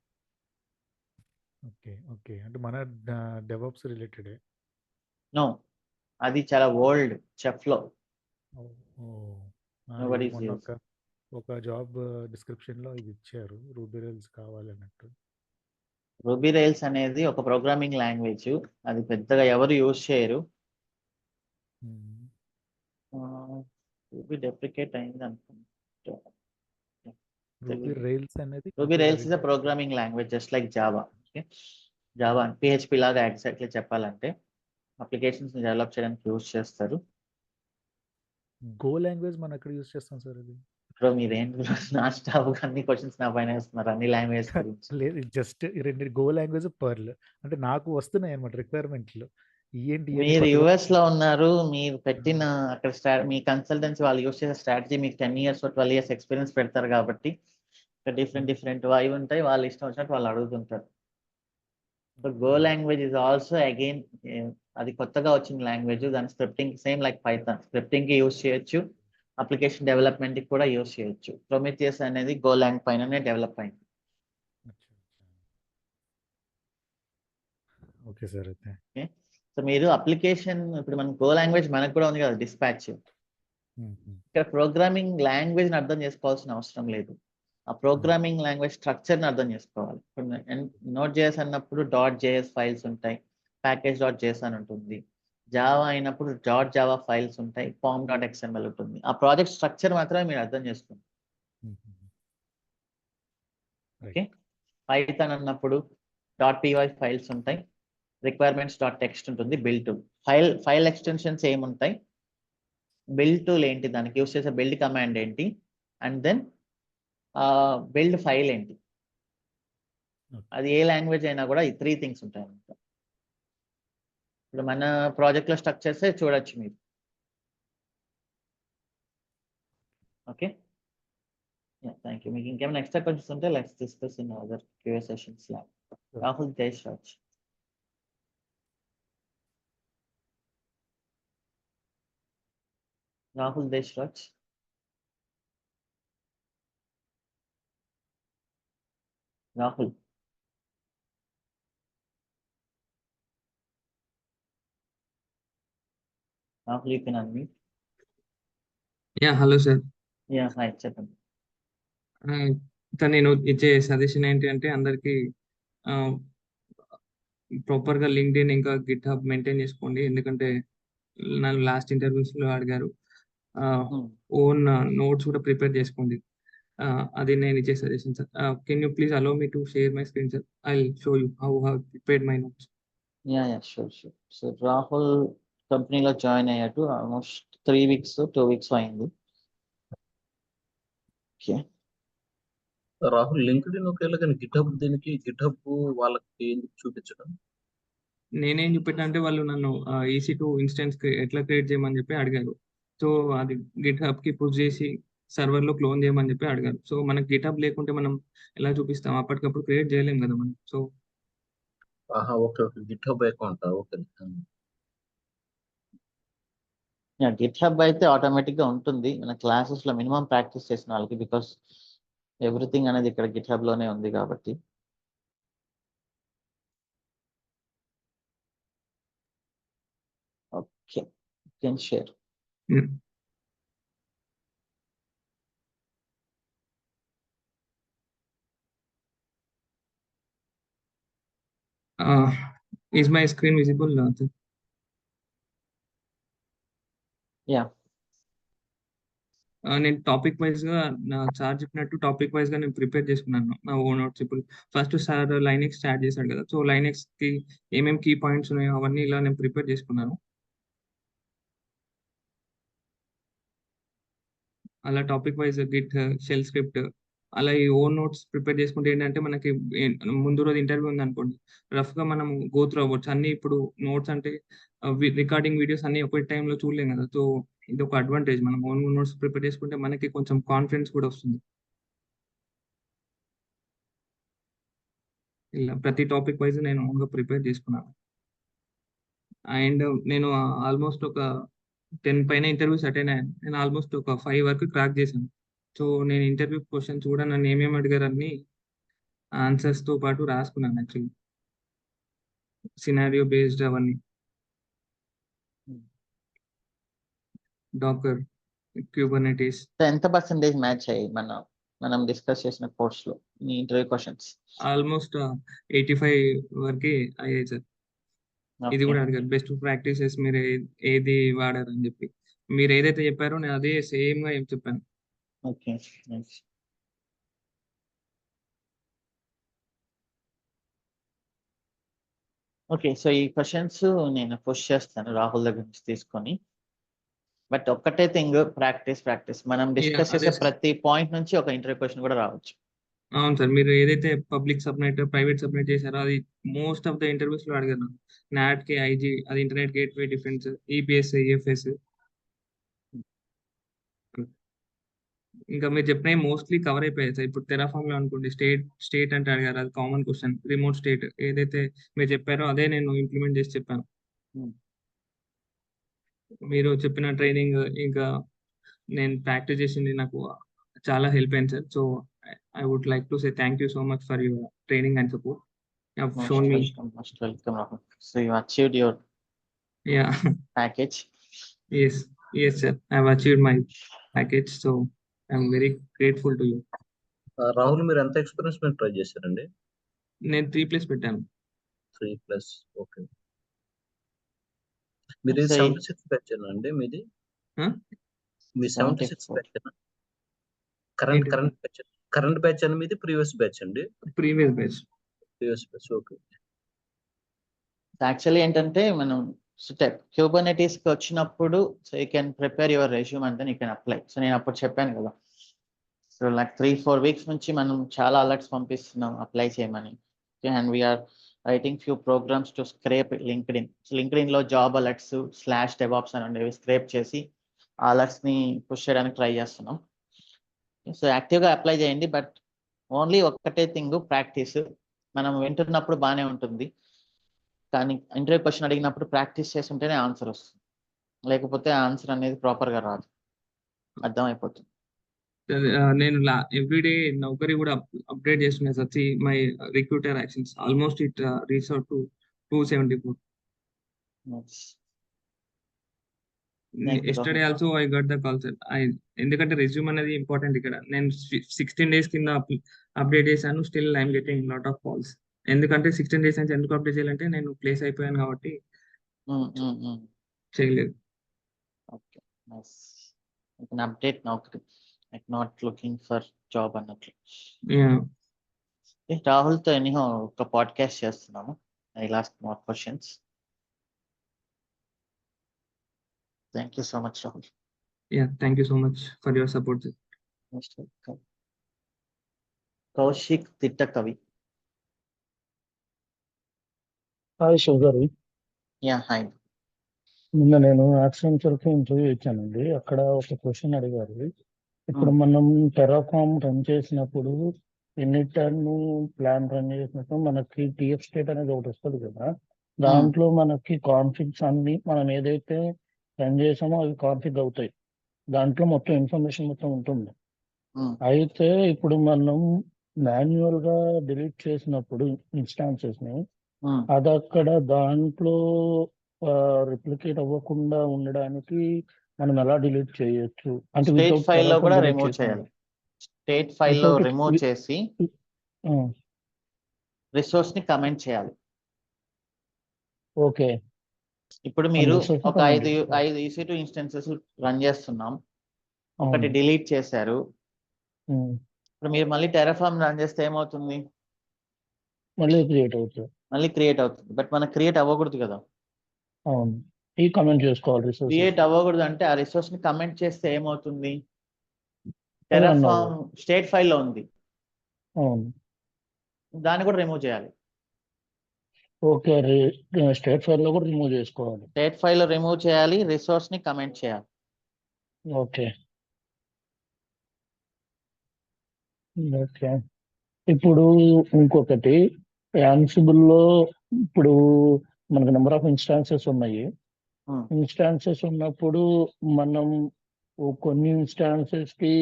ఓకే ఓకే అంటే మన డెవప్స్ రిలేటెడ్. నో, అది చాలా ఓల్డ్ చెఫ్ లో. Nobody is మొన్న using. ఒక జాబ్ డిస్క్రిప్షన్ లో ఇది ఇచ్చారు, రూబీ రైల్స్ కావాలన్నట్టు. రూబీ రైల్స్ అనేది ఒక ప్రోగ్రామింగ్ లాంగ్వేజ్, అది పెద్దగా ఎవరు యూజ్ చేయరు. రూబీ డెప్రికేట్ అయింది అనుకుంటా. రూబీ రైల్స్ అనేది ruby rails is a programming language just like Java. Okay, Java PHP లాగా ఎగ్జాక్ట్లీ చెప్పాలంటే అప్లికేషన్స్ ని డెవలప్ చేయడానికి యూజ్ చేస్తారు. గో లాంగ్వేజ్ మనం ఎక్కడ యూజ్ చేస్తాం సార్ ఇది? ఇప్పుడు మీరేం నా స్టాఫ్ అన్ని క్వశ్చన్స్ నా పైన వేస్తున్నారు అన్ని లాంగ్వేజ్ గురించి. లేదు, జస్ట్ రెండు గో లాంగ్వేజ్ పర్ల్ అంటే నాకు వస్తున్నాయి అనమాట రిక్వైర్మెంట్లు. ఏంటి మీరు US లో ఉన్నారు, మీరు పెట్టిన అక్కడ మీ కన్సల్టెన్సీ వాళ్ళు యూస్ చేసే స్ట్రాటజీ మీకు 10 years 12 years ఎక్స్పీరియన్స్ పెడతారు కాబట్టి డిఫరెంట్ అవి ఉంటాయి, వాళ్ళు ఇష్టం వచ్చినట్టు వాళ్ళు అడుగుతుంటారు. Go language is also again అది కొత్తగా వచ్చిన లాంగ్వేజ్, దాని scripting same like Python, scripting కి యూస్ చేయొచ్చు, అప్లికేషన్ డెవలప్మెంట్ కి కూడా యూస్ చేయొచ్చు. ప్రొమెథియస్ అనేది గో లాంగ్ పైననే డెవలప్ అయింది. Okay sir. అయితే ఓకే, సో మీరు అప్లికేషన్ ఇప్పుడు మన గో లాంగ్వేజ్ మనకు కూడా ఉంది కదా డిస్పాచ్, ఇక్కడ ప్రోగ్రామింగ్ లాంగ్వేజ్ ని అర్థం చేసుకోవాల్సిన అవసరం లేదు, ఆ ప్రోగ్రామింగ్ లాంగ్వేజ్ స్ట్రక్చర్ ని అర్థం చేసుకోవాలి. Node.js అన్నప్పుడు .js ఫైల్స్ ఉంటాయి, package.js అని ఉంటుంది. జావా అయినప్పుడు .java ఫైల్స్ ఉంటాయి, pom.xml ఉంటుంది. ఆ ప్రాజెక్ట్ స్ట్రక్చర్ మాత్రమే మీరు అర్థం చేసుకోండి. ఓకే, పైథాన్ అన్నప్పుడు .py ఫైల్స్ ఉంటాయి, requirements.txt ఉంటుంది, బిల్డ్ ఫైల్ ఎక్స్టెన్షన్స్ ఏముంటాయి, బిల్డ్ టూల్ ఏంటి, దానికి యూస్ చేసే బిల్డ్ కమాండ్ ఏంటి, అండ్ దెన్ బిల్డ్ ఫైల్ ఏంటి. అది ఏ లాంగ్వేజ్ అయినా కూడా ఈ 3 థింగ్స్ ఉంటాయి అన్నమాట. ఇప్పుడు మన ప్రాజెక్ట్ లో స్ట్రక్చర్స్ చూడొచ్చు మీరు. Okay, thank you. మీకు ఇంకేమైనా ఎక్స్ట్రా క్వశ్చన్స్ ఉంటే let's discuss in other QA sessions. Rahul Deshraj. Rahul Deshraj. Rahul. Rahul, you can unmute. Hello sir. Hi, చెప్పండి. నేను ఇచ్చే సజెషన్ ఏంటి అంటే అందరికి ప్రాపర్గా లింక్డ్ఇన్ ఇంకా గిట్ హబ్ మెయింటైన్ చేసుకోండి. ఎందుకంటే నన్ను లాస్ట్ ఇంటర్వ్యూస్ లో అడిగారు. ఓన్ నోట్స్ కూడా ప్రిపేర్ చేసుకోండి. అది నేను ఇచ్చే suggestion sir. Can you please allow me to share my screen sir? I will show you how have prepared my notes. Sure. So Rahul కంపెనీలో జాయిన్ అయ్యాడు ఆల్మోస్ట్ 3 weeks 2 weeks అయింది. ఓకే, రాహుల్ లింక్డ్ఇన్ ఒకేలా కానీ గిట్హబ్ దీనికి గిట్హబ్ వాళ్ళకి చూపించడం నేనేం చూపెట్టా అంటే వాళ్ళు నన్ను EC2 ఇన్స్టెన్స్ ఎట్లా క్రియేట్ చేయమని చెప్పి అడిగారు. సో అది గిట్ హబ్ కి పుష్ చేసి సర్వర్ లో క్లోన్ చేయమని చెప్పి అడిగారు. సో మనకి గిట్ హబ్ లేకుంటే మనం ఎలా చూపిస్తాం, అప్పటికప్పుడు క్రియేట్ చేయలేం కదా మనం. So okay GitHub account okay. GitHub అయితే ఆటోమేటిక్ గా ఉంటుంది మన క్లాసెస్ లో మినిమం ప్రాక్టీస్ చేసిన వాళ్ళకి, బికాస్ ఎవ్రీథింగ్ అనేది ఇక్కడ గిట్హబ్ లోనే ఉంది కాబట్టి. Okay, can share. Is my screen visible? నేను టాపిక్ వైజ్ గా నా సార్ చెప్పినట్టు టాపిక్ వైజ్ గా నేను ప్రిపేర్ చేసుకున్నాను నా ఓన్ నోట్స్. ఇప్పుడు ఫస్ట్ సార్ లైనెక్స్ స్టార్ట్ చేశాడు కదా, సో లైనెక్స్ కి ఏమేమి కీ పాయింట్స్ ఉన్నాయో అవన్నీ ఇలా నేను ప్రిపేర్ చేసుకున్నాను. అలా topic wise Git shell script అలా ఈ ఓన్ నోట్స్ ప్రిపేర్ చేసుకుంటే ఏంటంటే మనకి ముందు రోజు ఇంటర్వ్యూ ఉంది అనుకోండి, రఫ్ గా మనం గో త్రూ అవ్వచ్చు. అన్ని ఇప్పుడు నోట్స్ అంటే రికార్డింగ్ వీడియోస్ అన్ని ఒకటి టైంలో చూడలేం కదా. సో ఇది ఒక అడ్వాంటేజ్, మనం ఓన్ నోట్స్ ప్రిపేర్ చేసుకుంటే మనకి కొంచెం కాన్ఫిడెన్స్ కూడా వస్తుంది. ఇలా ప్రతి టాపిక్ వైజ్ నేను ఓన్గా ప్రిపేర్ చేసుకున్నాను. అండ్ నేను ఆల్మోస్ట్ ఒక 10 పైన ఇంటర్వ్యూస్ అటెండ్ అయ్యాను. నేను ఆల్మోస్ట్ ఒక 5 వరకు క్రాక్ చేశాను. సో నేను ఇంటర్వ్యూ క్వశ్చన్స్ కూడా నన్ను ఏమేమి అడిగారు అన్ని ఆన్సర్స్ తో పాటు రాసుకున్నాను. యాక్చువల్లీ సినారియో బేస్డ్ అవన్నీ, డాకర్, క్యూబర్నెటీస్. ఎంత పర్సెంటేజ్ మ్యాచ్ అయ్యి మనం డిస్కస్ చేసిన కోర్స్ లో మీ ఇంటర్వ్యూ క్వశ్చన్స్? ఆల్మోస్ట్ 85 వరకు అయ్యాయి సార్. ఇది ఓకే. కూడా అడిగారు, బెస్ట్ ప్రాక్టీసెస్ మీరు ఏది వాడారు అని చెప్పి. మీరు ఏదైతే చెప్పారో నేను అదే సేమ్ గా ఏం చెప్పాను. Okay, nice. ఓకే, సో ఈ క్వశ్చన్స్ నేను పుష్ చేస్తాను రాహుల్ దగ్గర నుంచి తీసుకొని. బట్ ఒక్కటే థింగ్, ప్రాక్టీస్. మనం డిస్కస్ అదే చేసే సార్. ప్రతి పాయింట్ నుంచి ఒక ఇంటర్వ్యూ క్వశ్చన్ కూడా రావచ్చు. అవును సార్, మీరు ఏదైతే పబ్లిక్ సబ్నెట్, ప్రైవేట్ సబ్నెట్ చేశారో అది మోస్ట్ ఆఫ్ ద ఇంటర్వ్యూస్ లో అడిగారు. నాట్ కి ఐజీ, అది internet gateway defence, EBS, EFS. ఇంకా మీరు చెప్పినవి మోస్ట్లీ కవర్ అయిపోయాయి సార్. ఇప్పుడు టెరాఫామ్ లో అనుకోండి, స్టేట్ అంటే అడిగారు, అది కామన్ క్వశ్చన్. రిమోట్ స్టేట్ ఏదైతే మీరు చెప్పారో అదే నేను ఇంప్లిమెంట్ చేసి చెప్పాను. మీరు చెప్పిన ట్రైనింగ్ ఇంకా నేను ప్రాక్టీస్ చేసింది నాకు చాలా హెల్ప్ అయింది sir. So I would like to say thank you so much for your training and support. You have shown me. Most welcome, Rahul. So you achieved your Yeah. package. Yes sir, I have achieved my package, so I am very grateful to you. Rahul, మీరు ఎంత experience మీరు try చేశారండి? నేను 3+ పెట్టాను. 3+, okay. మీరు 76 batch అండి మీది? మీ 76 batch current batch అని మీది? ప్రీవియస్ బ్యాచ్ అండి? Previous batch. ఓకే. యాక్చువల్లీ ఏంటంటే మనం క్యూబర్నెటీస్ కి వచ్చినప్పుడు so you can prepare your resume and then you can apply. So నేను అప్పుడు చెప్పాను కదా, సో లైక్ 3-4 వీక్స్ నుంచి మనం చాలా అలర్ట్స్ పంపిస్తున్నాం అప్లై చేయమని. And we're writing few programs to scrape LinkedIn లో జాబ్ అలర్ట్స్ /DevOps అని ఉండేవి స్క్రేప్ చేసి ఆ అలర్ట్స్ ని పుష్ చేయడానికి ట్రై చేస్తున్నాం. సో యాక్టివ్గా అప్లై చేయండి. బట్ ఓన్లీ ఒక్కటే థింగ్, ప్రాక్టీస్. మనం వింటున్నప్పుడు బాగానే ఉంటుంది, కానీ ఇంటర్వ్యూ క్వశ్చన్ అడిగినప్పుడు ప్రాక్టీస్ చేస్తుంటేనే ఆన్సర్ వస్తుంది, లేకపోతే ఆన్సర్ అనేది ప్రాపర్గా రాదు. అర్థమైపోతుంది. నేను ఎవ్రీడే నౌకరీ కూడా అప్డేట్ చేస్తున్నా sir. My recruiter actions almost it reach out to 274. Yesterday also I got the call sir. ఎందుకంటే రెజ్యూమ్ అనేది ఇంపార్టెంట్ ఇక్కడ. నేను 16 days కింద అప్డేట్ చేశాను, still I'm getting lot of calls. ఎందుకంటే 16 days నుంచి ఎందుకు అప్డేట్ చేయాలంటే నేను ప్లేస్ అయిపోయాను కాబట్టి చేయలేదు. Okay, nice. Update Naukri, like not looking for job అన్నట్లు. రాహుల్తో ఎనీహో ఒక పాడ్కాస్ట్ చేస్తున్నాము. I last more questions. Thank you so much, Rahul. Yeah, thank you so much for your support, sir. Most welcome. Kaushik Tittakavi. Hi శివగారు. Yeah, hi. నిన్న నేను యాక్సెంచర్కి interview ఇచ్చానండి. అక్కడ ఒక question అడిగారు. ఇప్పుడు మనం టెరాఫామ్ రన్ చేసినప్పుడు యూనిట్ ప్లాన్ రన్ చేసినప్పుడు మనకి టిఎఫ్ స్టేట్ అనేది ఒకటి వస్తుంది కదా, దాంట్లో మనకి కాన్ఫిగ్స్ అన్ని మనం ఏదైతే రన్ చేసామో అవి కాన్ఫిగ్ అవుతాయి. దాంట్లో మొత్తం ఇన్ఫర్మేషన్ మొత్తం ఉంటుంది. అయితే ఇప్పుడు మనం మాన్యువల్ గా డిలీట్ చేసినప్పుడు ఇన్స్టాన్సెస్ ని అది అక్కడ దాంట్లో రిప్లికేట్ అవ్వకుండా ఉండడానికి మనం ఎలా డిలీట్ చేయొచ్చు? అంటే స్టేట్ ఫైల్ లో కూడా రిమూవ్ చేయాలి. స్టేట్ ఫైల్ లో రిమూవ్ చేసి రిసోర్స్ ని కమెంట్ చేయాలి. ఓకే, ఇప్పుడు మీరు ఒక 5 EC2 ఇన్స్టెన్సెస్ రన్ చేస్తున్నాం, ఒకటి డిలీట్ చేశారు. ఇప్పుడు మీరు మళ్ళీ టెరాఫామ్ రన్ చేస్తే ఏమవుతుంది? మళ్ళీ క్రియేట్ అవుతుంది. బట్ మనకు క్రియేట్ అవ్వకూడదు కదా. అవును, ఈ కమెంట్ చేసుకోవాలి. క్రియేట్ అవ్వకూడదు అంటే ఆ రిసోర్స్ ని కమెంట్ చేస్తే ఏమవుతుంది? టెరాఫామ్ స్టేట్ ఫైల్ లో ఉంది, అవును. దాన్ని కూడా రిమూవ్ చేయాలి. ఓకే. స్టేట్ ఫైల్లో కూడా రిమూవ్ చేసుకోవాలి. స్టేట్ ఫైల్ రిమూవ్ చేయాలి, రిసోర్స్ ని కమెంట్ చేయాలి. ఓకే. ఓకే. ఇప్పుడు ఇంకొకటి యాన్సిబుల్లో ఇప్పుడు మనకు నెంబర్ ఆఫ్ ఇన్స్టాన్సెస్ ఉన్నాయి. ఇన్స్టాన్సెస్ ఉన్నప్పుడు మనం కొన్ని ఇన్స్టాన్సెస్ కి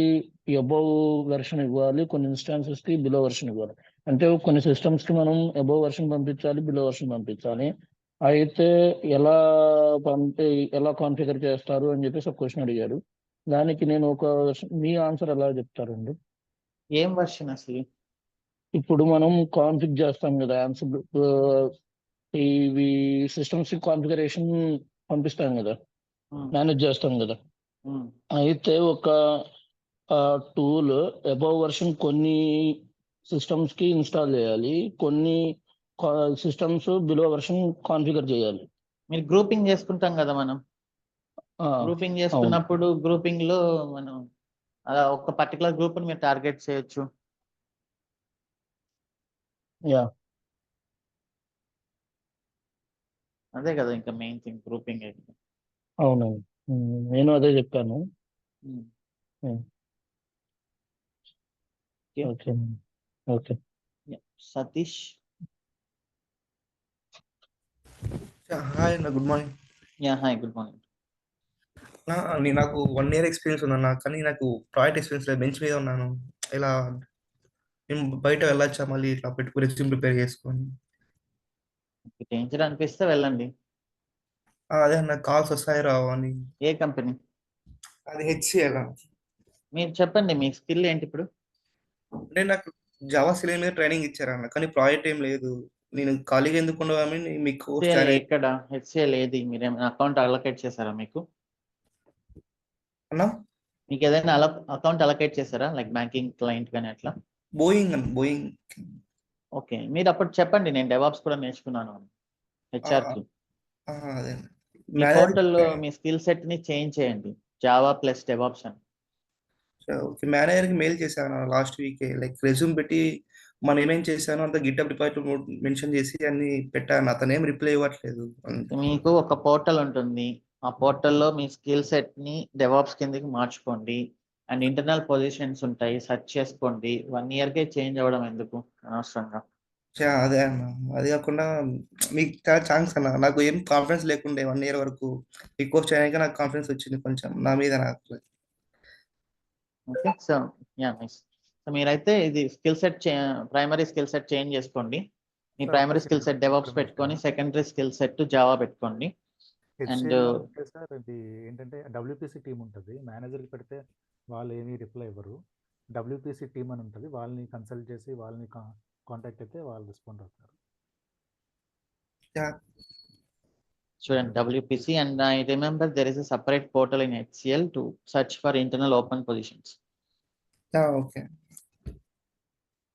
అబోవ్ వెర్షన్ ఇవ్వాలి, కొన్ని ఇన్స్టాన్సెస్ కి బిలో వెర్షన్ ఇవ్వాలి. అంటే కొన్ని సిస్టమ్స్ కి మనం అబోవ్ వెర్షన్ పంపించాలి, బిలో వెర్షన్ పంపించాలి. అయితే ఎలా కాన్ఫిగర్ చేస్తారు అని చెప్పేసి ఒక క్వశ్చన్ అడిగారు. దానికి నేను మీ ఆన్సర్ ఎలా చెప్తారండి? ఏం వర్షన్ అసలు? ఇప్పుడు మనం కాన్ఫిగ్ చేస్తాం కదా యాన్సిబుల్, ఇవి సిస్టమ్స్ కాన్ఫిగరేషన్ పంపిస్తాం కదా, మేనేజ్ చేస్తాం కదా. అయితే ఒక టూల్ అబోవ్ వర్షన్ కొన్ని సిస్టమ్స్ కి ఇన్స్టాల్ చేయాలి, కొన్ని సిస్టమ్స్ బిలో వర్షన్ కాన్ఫిగర్ చేయాలి. మీరు గ్రూపింగ్ చేసుకుంటాం కదా మనం. గ్రూపింగ్ చేసుకున్నప్పుడు గ్రూపింగ్ లో మనం అలా ఒక పర్టికులర్ గ్రూప్ ని మీరు టార్గెట్ చేయొచ్చు. యా, అదే కదా ఇంకా మెయిన్ థింగ్ గ్రూపింగ్ అయితే. అవునండి, నేను అదే చెప్పాను. Okay okay. సతీష్. హాయ్ అన్న, good morning. Hi, good morning. నాకు 1 year ఎక్స్పీరియన్స్ ఉందన్న, కానీ నాకు ప్రాజెక్ట్ ఎక్స్పీరియన్స్ లేదు. బెంచ్ మీద ఉన్నాను. ఇలా నేను బయట వెళ్ళొచ్చా మళ్ళీ ఇట్లా పెట్టుకుని రెజ్యూమ్ ప్రిపేర్ చేసుకొని? టెన్షన్ అనిపిస్తే వెళ్ళండి. అదే అన్న, కాల్స్ వస్తాయి రావు అని. ఏ కంపెనీ? అది హెచ్సిఎల్. మీరు చెప్పండి మీ స్కిల్ ఏంటి ఇప్పుడు? అంటే నాకు జావా స్కిల్ మీద ట్రైనింగ్ ఇచ్చారన్న, కానీ ప్రాజెక్ట్ ఏం లేదు. నేను ఖాళీగా ఎందుకు ఉండవని మీకు ఎక్కడ హెచ్సిఎల్ ఏది? మీరేమైనా అకౌంట్ అలొకేట్ చేశారా మీకు? అన్నా మీకు ఏదైనా అకౌంట్ అలొకేట్ చేశారా, లైక్ బ్యాంకింగ్ క్లయింట్ కానీ అట్లా? బోయింగ్. ఓకే, మీరు అప్పుడు చెప్పండి నేను డెవాప్స్ కూడా నేర్చుకున్నాను హెచ్ఆర్ కి. అదే మీ పోర్టల్లో మీ స్కిల్ సెట్ ని చేంజ్ చేయండి, జావా ప్లస్ డెవాప్స్ అని. ఓకే, మేనేజర్కి మెయిల్ చేశాను లాస్ట్ వీక్. లైక్ రెజ్యూమ్ పెట్టి మనం ఏమేం చేశానో అంత గిటప్ డిపాజిట్ మెన్షన్ చేసి అన్ని పెట్టాను. అతను ఏం రిప్లై ఇవ్వట్లేదు. మీకు ఒక పోర్టల్ ఉంటుంది, ఆ పోర్టల్లో మీ స్కిల్ సెట్ ని డెవాప్స్ కిందకి మార్చుకోండి. అండ్ ఇంటర్నల్ పొజిషన్స్ ఉంటాయి, సెర్చ్ చేసుకోండి. 1 year కే చేంజ్ అవ్వడం ఎందుకు అనవసరంగా? అదే అన్న, అది కాకుండా మీకు చాలా ఛాన్స్ అన్న. నాకు ఏం కాన్ఫిడెన్స్ లేకుండే 1 year వరకు. రిక్వెస్ట్ చేయడానికి నాకు కాన్ఫిడెన్స్ వచ్చింది కొంచెం నా మీద నాకు. Okay, so nice. సో మీరైతే ఇది skill set primary skill set change చేసుకోండి. మీ ప్రైమరీ స్కిల్ సెట్ డెవాప్స్ పెట్టుకొని సెకండరీ స్కిల్ సెట్ జావా పెట్టుకోండి. అండ్ సార్ ఇది ఏంటంటే డబ్ల్యూపీసీ టీం ఉంటుంది, మేనేజర్కి పెడితే వాళ్ళు ఏమీ రిప్లై ఇవ్వరు. డబ్ల్యూపీసీ టీం అని ఉంటుంది, వాళ్ళని కన్సల్ట్ చేసి వాళ్ళని కాంటాక్ట్ అయితే వాళ్ళు రెస్పాండ్ అవుతారు. చూడండి WPC, and I remember there is a separate portal in HCL to search for internal open positions. Okay.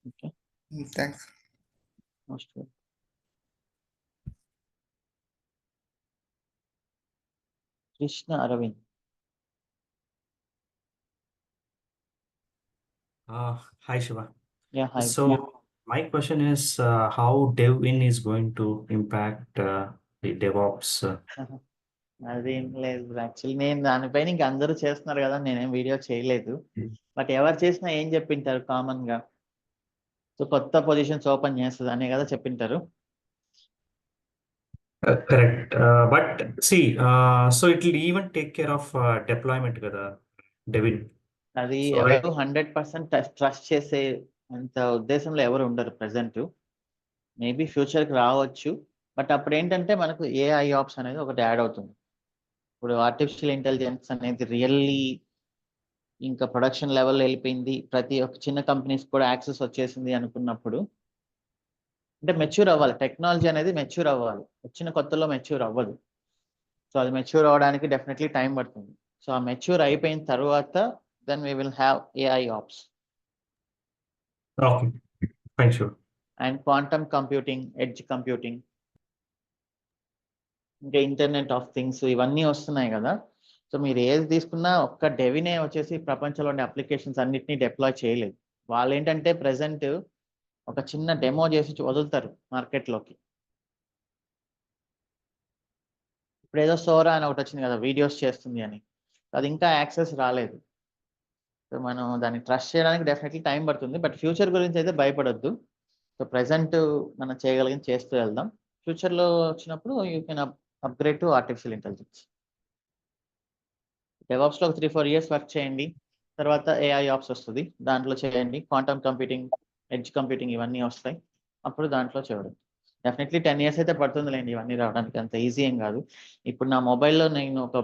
Okay. Thanks. Most good. Krishna Aravind. Hi Shiva. Yeah, hi. So my question is how DevIn is going to impact the DevOps? అదేం లేదు, actually నేను దానిపైన ఇంకా అందరూ చేస్తున్నారు కదా, నేనేం video చేయలేదు. బట్ ఎవరు చేసినా ఏం చెప్పింటారు కామన్ గా? సో కొత్త పొజిషన్స్ ఓపెన్ చేస్తుంది అనే కదా చెప్పింటారు. Correct. But see, so it will even take care of deployment కదా DevIn. అది ఎవరు 100% ట్రస్ట్ చేసే అంత ఉద్దేశంలో ఎవరు ఉండరు ప్రెసెంట్. మేబీ ఫ్యూచర్కి రావచ్చు, బట్ అప్పుడు ఏంటంటే మనకు AI ఆప్స్ అనేది ఒకటి యాడ్ అవుతుంది. ఇప్పుడు ఆర్టిఫిషియల్ ఇంటెలిజెన్స్ అనేది రియల్లీ ఇంకా ప్రొడక్షన్ లెవెల్లో వెళ్ళిపోయింది, ప్రతి ఒక్క చిన్న కంపెనీస్ కూడా యాక్సెస్ వచ్చేసింది అనుకున్నప్పుడు, అంటే మెచ్యూర్ అవ్వాలి టెక్నాలజీ అనేది, మెచ్యూర్ అవ్వాలి. వచ్చిన కొత్తలో మెచ్యూర్ అవ్వదు. సో అది మెచ్యూర్ అవ్వడానికి డెఫినెట్లీ టైం పడుతుంది. సో ఆ మెచ్యూర్ అయిపోయిన తర్వాత then we will have AI ops. Okay, thank you. And quantum computing, edge computing, ఇంకా ఇంటర్నెట్ ఆఫ్ థింగ్స్ ఇవన్నీ వస్తున్నాయి కదా. సో మీరు ఏది తీసుకున్నా ఒక్క డెవినే వచ్చేసి ప్రపంచంలోని అప్లికేషన్స్ అన్నిటినీ డిప్లాయ్ చేయలేదు. వాళ్ళు ఏంటంటే ప్రెసెంట్ ఒక చిన్న డెమో చేసి వదులుతారు మార్కెట్లోకి. ఇప్పుడు ఏదో సోరా అని ఒకటి వచ్చింది కదా, వీడియోస్ చేస్తుంది అని, అది ఇంకా యాక్సెస్ రాలేదు. సో మనం దాన్ని ట్రస్ట్ చేయడానికి డెఫినెట్లీ టైం పడుతుంది, బట్ ఫ్యూచర్ గురించి అయితే భయపడొద్దు. సో ప్రెసెంట్ మనం చేయగలిగింది చేస్తూ వెళ్దాం. ఫ్యూచర్లో వచ్చినప్పుడు you can upgrade to artificial intelligence. డెవాప్స్లో ఒక 3-4 years వర్క్ చేయండి, తర్వాత AI ఆప్స్ వస్తుంది, దాంట్లో చేయండి. క్వాంటమ్ కంప్యూటింగ్, ఎడ్జ్ కంప్యూటింగ్ ఇవన్నీ వస్తాయి, అప్పుడు దాంట్లో చూడండి. డెఫినెట్లీ 10 years అయితే పడుతుందిలేండి ఇవన్నీ రావడానికి, అంత ఈజీ ఏం కాదు. ఇప్పుడు నా మొబైల్లో నేను ఒక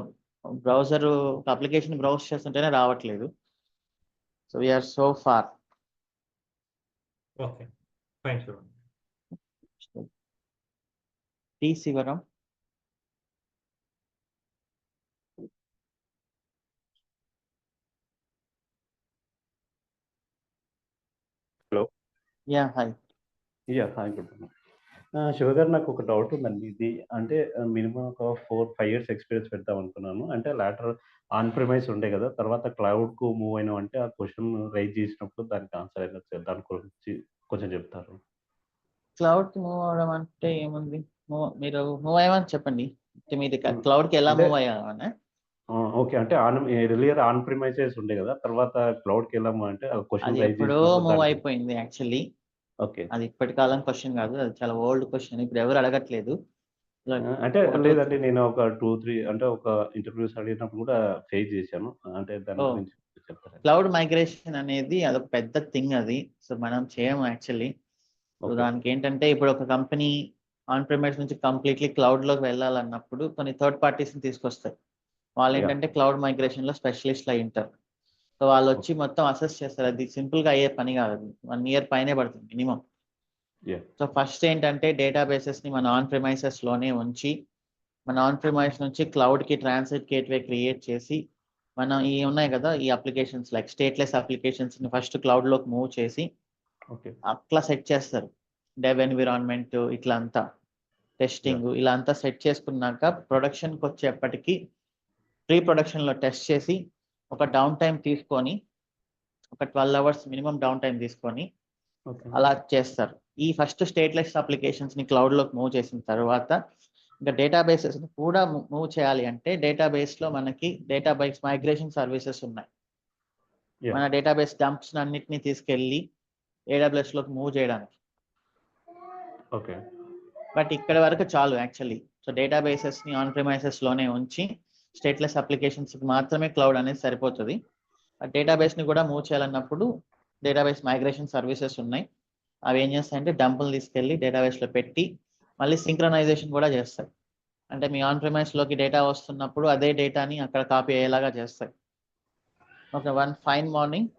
బ్రౌజర్, ఒక అప్లికేషన్ బ్రౌజ్ చేస్తుంటేనే రావట్లేదు. So we're so far. Okay, fine Shiva. T Shivaram. Hello. Yeah hi. Hi, good morning. Shiva garu, నాకు ఒక డౌట్ ఉందండి. ఇది అంటే మినిమం ఒక 4-5 years ఎక్స్పీరియన్స్ పెడదాం అనుకున్నాను. అంటే లాటర్ ఆన్ ప్రిమైస్ ఉండే కదా, తర్వాత క్లౌడ్కు మూవ్ అయినాం అంటే ఆ క్వశ్చన్ రైజ్ చేసినప్పుడు దానికి ఆన్సర్ అయినా దాని గురించి కొంచెం చెప్తారు? క్లౌడ్కి మూవ్ అవడం అంటే ఏముంది, మీరు మూవ్ అయ్యమని చెప్పండి. మీరు క్లౌడ్కి ఎలా మూవ్ అయ్యామని. ఓకే, అంటే ఎర్లియర్ ఆన్ ప్రిమైసెస్ ఉండే కదా, తర్వాత క్లౌడ్కి వెళ్ళాము అంటే ఆ క్వశ్చన్ అది రైజ్ ఎప్పుడో చేసినప్పుడు మూవ్ దానికి. అయిపోయింది యాక్చువల్లీ. ఓకే, అది ఇప్పటి కాలం క్వశ్చన్ కాదు, అది చాలా ఓల్డ్ క్వశ్చన్, ఇప్పుడు ఎవరు అడగట్లేదు. అంటే లేదండి, నేను ఒక 2-3 అంటే ఒక ఇంటర్వ్యూస్ అడిగినప్పుడు కూడా ఫేస్ చేశాను. అంటే దాని గురించి చెప్తారా? క్లౌడ్ మైగ్రేషన్ అనేది అదొక పెద్ద థింగ్ అది. సో మనం చేయము యాక్చువల్లీ. సో దానికి ఏంటంటే, ఇప్పుడు ఒక కంపెనీ ఆన్ ప్రిమైస్ నుంచి కంప్లీట్లీ క్లౌడ్లోకి వెళ్ళాలన్నప్పుడు కొన్ని థర్డ్ పార్టీస్ని తీసుకొస్తాయి. వాళ్ళు ఏంటంటే క్లౌడ్ మైగ్రేషన్లో స్పెషలిస్ట్లు అయి ఉంటారు. సో వాళ్ళు వచ్చి మొత్తం అసెస్ చేస్తారు. అది సింపుల్గా అయ్యే పని కాదు, అది 1 year పైనే పడుతుంది మినిమం. సో ఫస్ట్ ఏంటంటే డేటాబేసెస్ని మన ఆన్ ప్రిమైసెస్లోనే ఉంచి, మన ఆన్ ప్రిమైస్ నుంచి క్లౌడ్కి ట్రాన్సిట్ గేట్వే క్రియేట్ చేసి, మనం ఈ ఉన్నాయి కదా ఈ అప్లికేషన్స్ లైక్ స్టేట్లెస్ అప్లికేషన్స్ని ఫస్ట్ క్లౌడ్లోకి మూవ్ చేసి అట్లా సెట్ చేస్తారు. డెవ్ ఎన్విరాన్మెంట్ ఇట్లా అంతా టెస్టింగ్ ఇలా అంతా సెట్ చేసుకున్నాక ప్రొడక్షన్కి వచ్చేప్పటికి ప్రీ ప్రొడక్షన్లో టెస్ట్ చేసి ఒక డౌన్ టైం తీసుకొని, ఒక 12 hours మినిమం డౌన్ టైం తీసుకొని అలా చేస్తారు. ఈ ఫస్ట్ స్టేట్లెస్ అప్లికేషన్స్ని క్లౌడ్లోకి మూవ్ చేసిన తర్వాత ఇంకా డేటాబేసెస్ని కూడా మూవ్ చేయాలి అంటే డేటాబేస్లో మనకి డేటాబేస్ మైగ్రేషన్ సర్వీసెస్ ఉన్నాయి. మన డేటాబేస్ డంప్స్ అన్నిటిని తీసుకెళ్ళి AWSలోకి మూవ్ చేయడానికి. ఓకే, బట్ ఇక్కడ వరకు చాలు యాక్చువల్లీ. సో డేటాబేసెస్ని ఆన్ ప్రిమైసెస్లోనే ఉంచి స్టేట్లెస్ అప్లికేషన్స్కి మాత్రమే క్లౌడ్ అనేది సరిపోతుంది. ఆ డేటాబేస్ని కూడా మూవ్ చేయాలన్నప్పుడు డేటాబేస్ మైగ్రేషన్ సర్వీసెస్ ఉన్నాయి. అవి ఏం చేస్తాయంటే డంపులు తీసుకెళ్ళి డేటాబేస్లో పెట్టి మళ్ళీ సింక్రనైజేషన్ కూడా చేస్తాయి. అంటే మీ ఆన్ ప్రిమైస్లోకి డేటా వస్తున్నప్పుడు అదే డేటాని అక్కడ కాపీ అయ్యేలాగా చేస్తాయి. Okay, one fine morning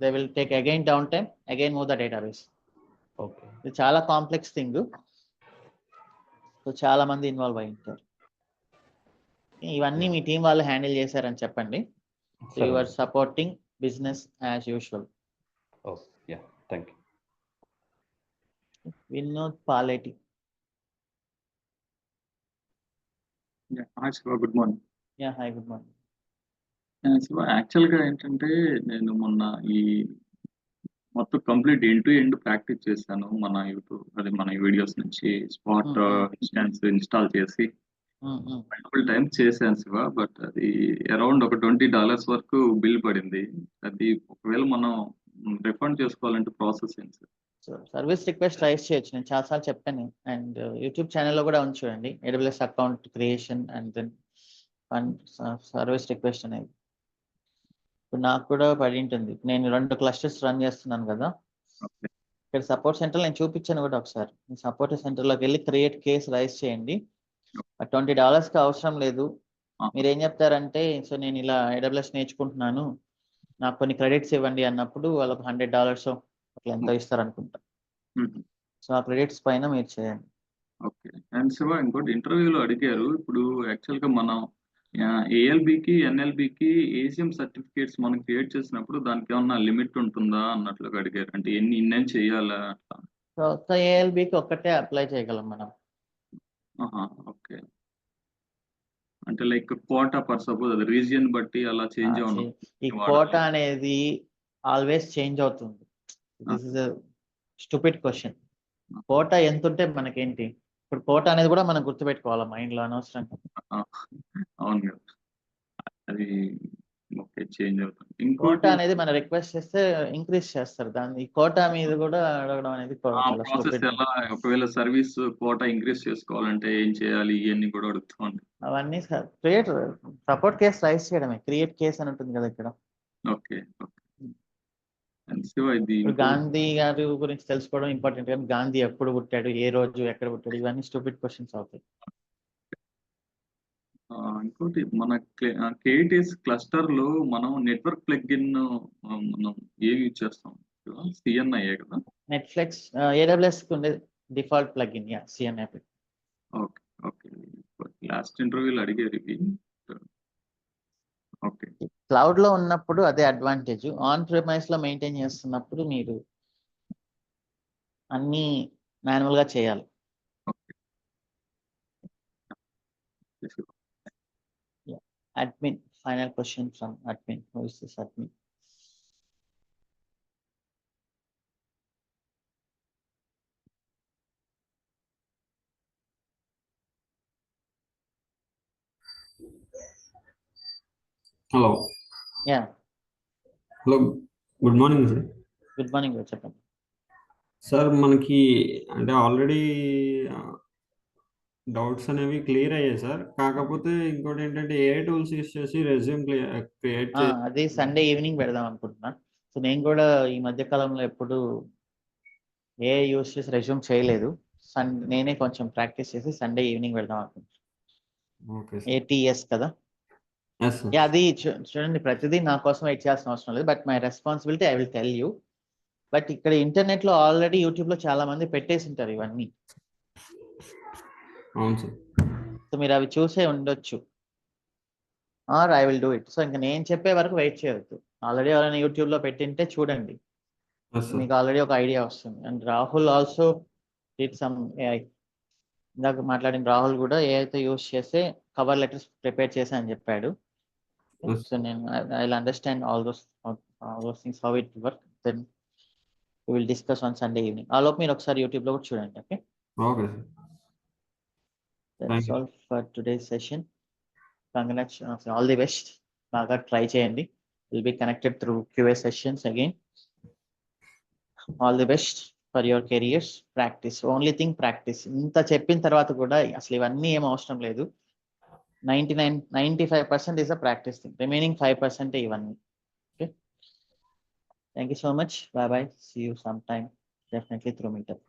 they will take again down time, again move the database. Okay, ఇది చాలా కాంప్లెక్స్ థింగ్. సో చాలా మంది ఇన్వాల్వ్ అయి ఉంటారు. ఇవన్నీ మీ టీం వాళ్ళు హ్యాండిల్ చేశారని చెప్పండి. So you are supporting business as usual. Thank you. Vinod Paleti. Hi Shiva, good morning. Yeah hi, good morning. Shiva, యాక్చువల్గా ఏంటంటే నేను మొన్న ఈ మొత్తం complete end to end practice చేశాను మన యూట్యూబ్, అది మన వీడియోస్ నుంచి స్పాట్ ఇన్స్టాన్స్ ఇన్స్టాల్ చేసి మల్టిపుల్ టైమ్స్ చేశాను శివ. బట్ అది అరౌండ్ ఒక $20 వరకు బిల్ పడింది. అది ఒకవేళ మనం రిఫండ్ చేసుకోవాలంటే ప్రాసెస్ ఏంటి sir? So service request rise చేయొచ్చు, నేను చాలాసార్లు చెప్పాను. అండ్ యూట్యూబ్ ఛానల్లో కూడా ఉంది చూడండి, AWS account creation and then service request అనేది. ఇప్పుడు నాకు కూడా పడి ఉంటుంది. నేను 2 clusters రన్ చేస్తున్నాను కదా, ఇక్కడ సపోర్ట్ సెంటర్ నేను చూపించాను కూడా ఒకసారి. సపోర్ట్ సెంటర్లోకి వెళ్ళి క్రియేట్ కేస్ రైజ్ చేయండి. $20కి అవసరం లేదు. మీరు ఏం చెప్తారంటే, సో నేను ఇలా AWS నేర్చుకుంటున్నాను, నాకు కొన్ని క్రెడిట్స్ ఇవ్వండి అన్నప్పుడు వాళ్ళకి $100 అట్లా ఎంతో ఇస్తారు అనుకుంటా. సో ఆ క్రెడిట్స్ పైన మీరు చేయండి. ఓకే. అండ్ శివ, ఇంకోటి ఇంటర్వ్యూలో అడిగారు, ఇప్పుడు యాక్చువల్గా మనం ALBకి NLBకి ACM సర్టిఫికేట్స్ మనం క్రియేట్ చేసినప్పుడు దానికి ఏమన్నా లిమిట్ ఉంటుందా అన్నట్లుగా అడిగారు. అంటే ఇన్నేం చేయాలా అట్లా? సో ఒక్క ALBకి ఒక్కటే అప్లై చేయగలం మనం. ఓకే. అంటే లైక్ కోటా పర్ సపోజ్ అది రీజియన్ బట్టి అలా చేంజ్ ఈ కోటా అనేది ఆల్వేస్ చేంజ్ అవుతుంది. This is stupid question. Quota ఎంత ఉంటే మనకేంటి? ఇప్పుడు కోటా అనేది కూడా మనం గుర్తుపెట్టుకోవాలి మైండ్ లో అనవసరంగా. అవును కదా, అది ఓకే చేంజ్ అవుతుంది. కోటా ఇంకోటి అనేది మనం రిక్వెస్ట్ చేస్తే ఇంక్రీజ్ చేస్తారు. దాన్ని కోటా మీద కూడా అడగడం అనేది ఆ చాలా ప్రాసెస్ స్టూపిడ్. ఎలా, ఒకవేళ సర్వీస్ కోటా ఇంక్రీజ్ చేసుకోవాలంటే ఏం చేయాలి, ఇవన్నీ కూడా అడుగుతూ ఉంటాను. అవన్నీ క్రియేట్ సపోర్ట్ కేసు రైజ్ చేయడమే, క్రియేట్ కేసు అని ఉంటుంది కదా ఇక్కడ. Okay okay. అండ్ శివ, ఇది ఇప్పుడు ఇంకో గాంధీ గారి గురించి తెలుసుకోవడం ఇంపార్టెంట్, కానీ గాంధీ ఎప్పుడు పుట్టాడు, ఏ రోజు ఎక్కడ పుట్టాడు, ఇవన్నీ స్టూపిడ్ క్వశ్చన్స్ అవుతాయి. ఇంకోటి మన కేటీఎస్ క్లస్టర్ లో మనం నెట్వర్క్ ప్లగ్ఇన్ మనం ఏం యూజ్ చేస్తాం? సిఎన్ఐఏ కదా? నెట్ఫ్లిక్స్ ఏడబ్ల్యూఎస్ కి ఉండే default plugin CNI. Okay okay. Last ఇంటర్వ్యూలో అడిగారు ఇవి. ఓకే. క్లౌడ్ లో ఉన్నప్పుడు అదే అడ్వాంటేజ్. ఆన్ ప్రిమైస్ లో మెయింటైన్ చేస్తున్నప్పుడు మీరు అన్ని మాన్యువల్ గా చేయాలి. Admin, final question from admin. Who is this admin? Hello. Yeah. Hello, good morning sir. Good morning, చెప్పండి సార్. మనకి అంటే ఆల్రెడీ డౌట్స్ అనేవి క్లియర్ అయ్యాయి సార్. కాకపోతే ఇంకోటి ఏంటంటే ఏఐ టూల్స్ యూస్ చేసి రెజ్యూమ్ క్రియేట్ అది సండే ఈవినింగ్ పెడదాం అనుకుంటున్నా. సో నేను కూడా ఈ మధ్య కాలంలో ఎప్పుడు ఏఐ యూస్ చేసి రెజ్యూమ్ చేయలేదు. నేనే కొంచెం ప్రాక్టీస్ చేసి సండే ఈవినింగ్ పెడదాం అనుకుంటున్నాను. ఓకే ఏటీఎస్ కదా? అది చూడండి, ప్రతిదీ నా కోసం వెయిట్ చేయాల్సిన అవసరం లేదు. But my responsibility I will tell you. But ఇక్కడ ఇంటర్నెట్ లో ఆల్రెడీ యూట్యూబ్ లో చాలా మంది పెట్టేసి ఉంటారు ఇవన్నీ. అవును సార్. సో మీరు అవి చూసే ఉండొచ్చు. Or I will do it. So ఇంకా నేను చెప్పే వరకు వెయిట్ చేయొద్దు. ఆల్రెడీ ఎవరైనా యూట్యూబ్ లో పెట్టింటే చూడండి, మీకు ఆల్రెడీ ఒక ఐడియా వస్తుంది. And Rahul also did some AI. ఇందాక మాట్లాడిన రాహుల్ కూడా ఏఐతో యూస్ చేస్తే కవర్ లెటర్స్ ప్రిపేర్ చేసి అని చెప్పాడు. సో నేను I will understand all those things how it work. Then we will discuss on Sunday evening. ఆలోపు మీరు ఒకసారి యూట్యూబ్ లో కూడా చూడండి. Okay, okay that's all for today's session. Congrats, all the best. బాగా ట్రై చేయండి. Will be connected through QA sessions again. All the best for your careers. Practice, only thing practice. ఇంత చెప్పిన తర్వాత కూడా అసలు ఇవన్నీ ఏం అవసరం లేదు. 95% is a practice thing. Remaining 5% ఇవన్నీ. Okay, thank you so much. Bye bye. See you sometime, definitely through meetup.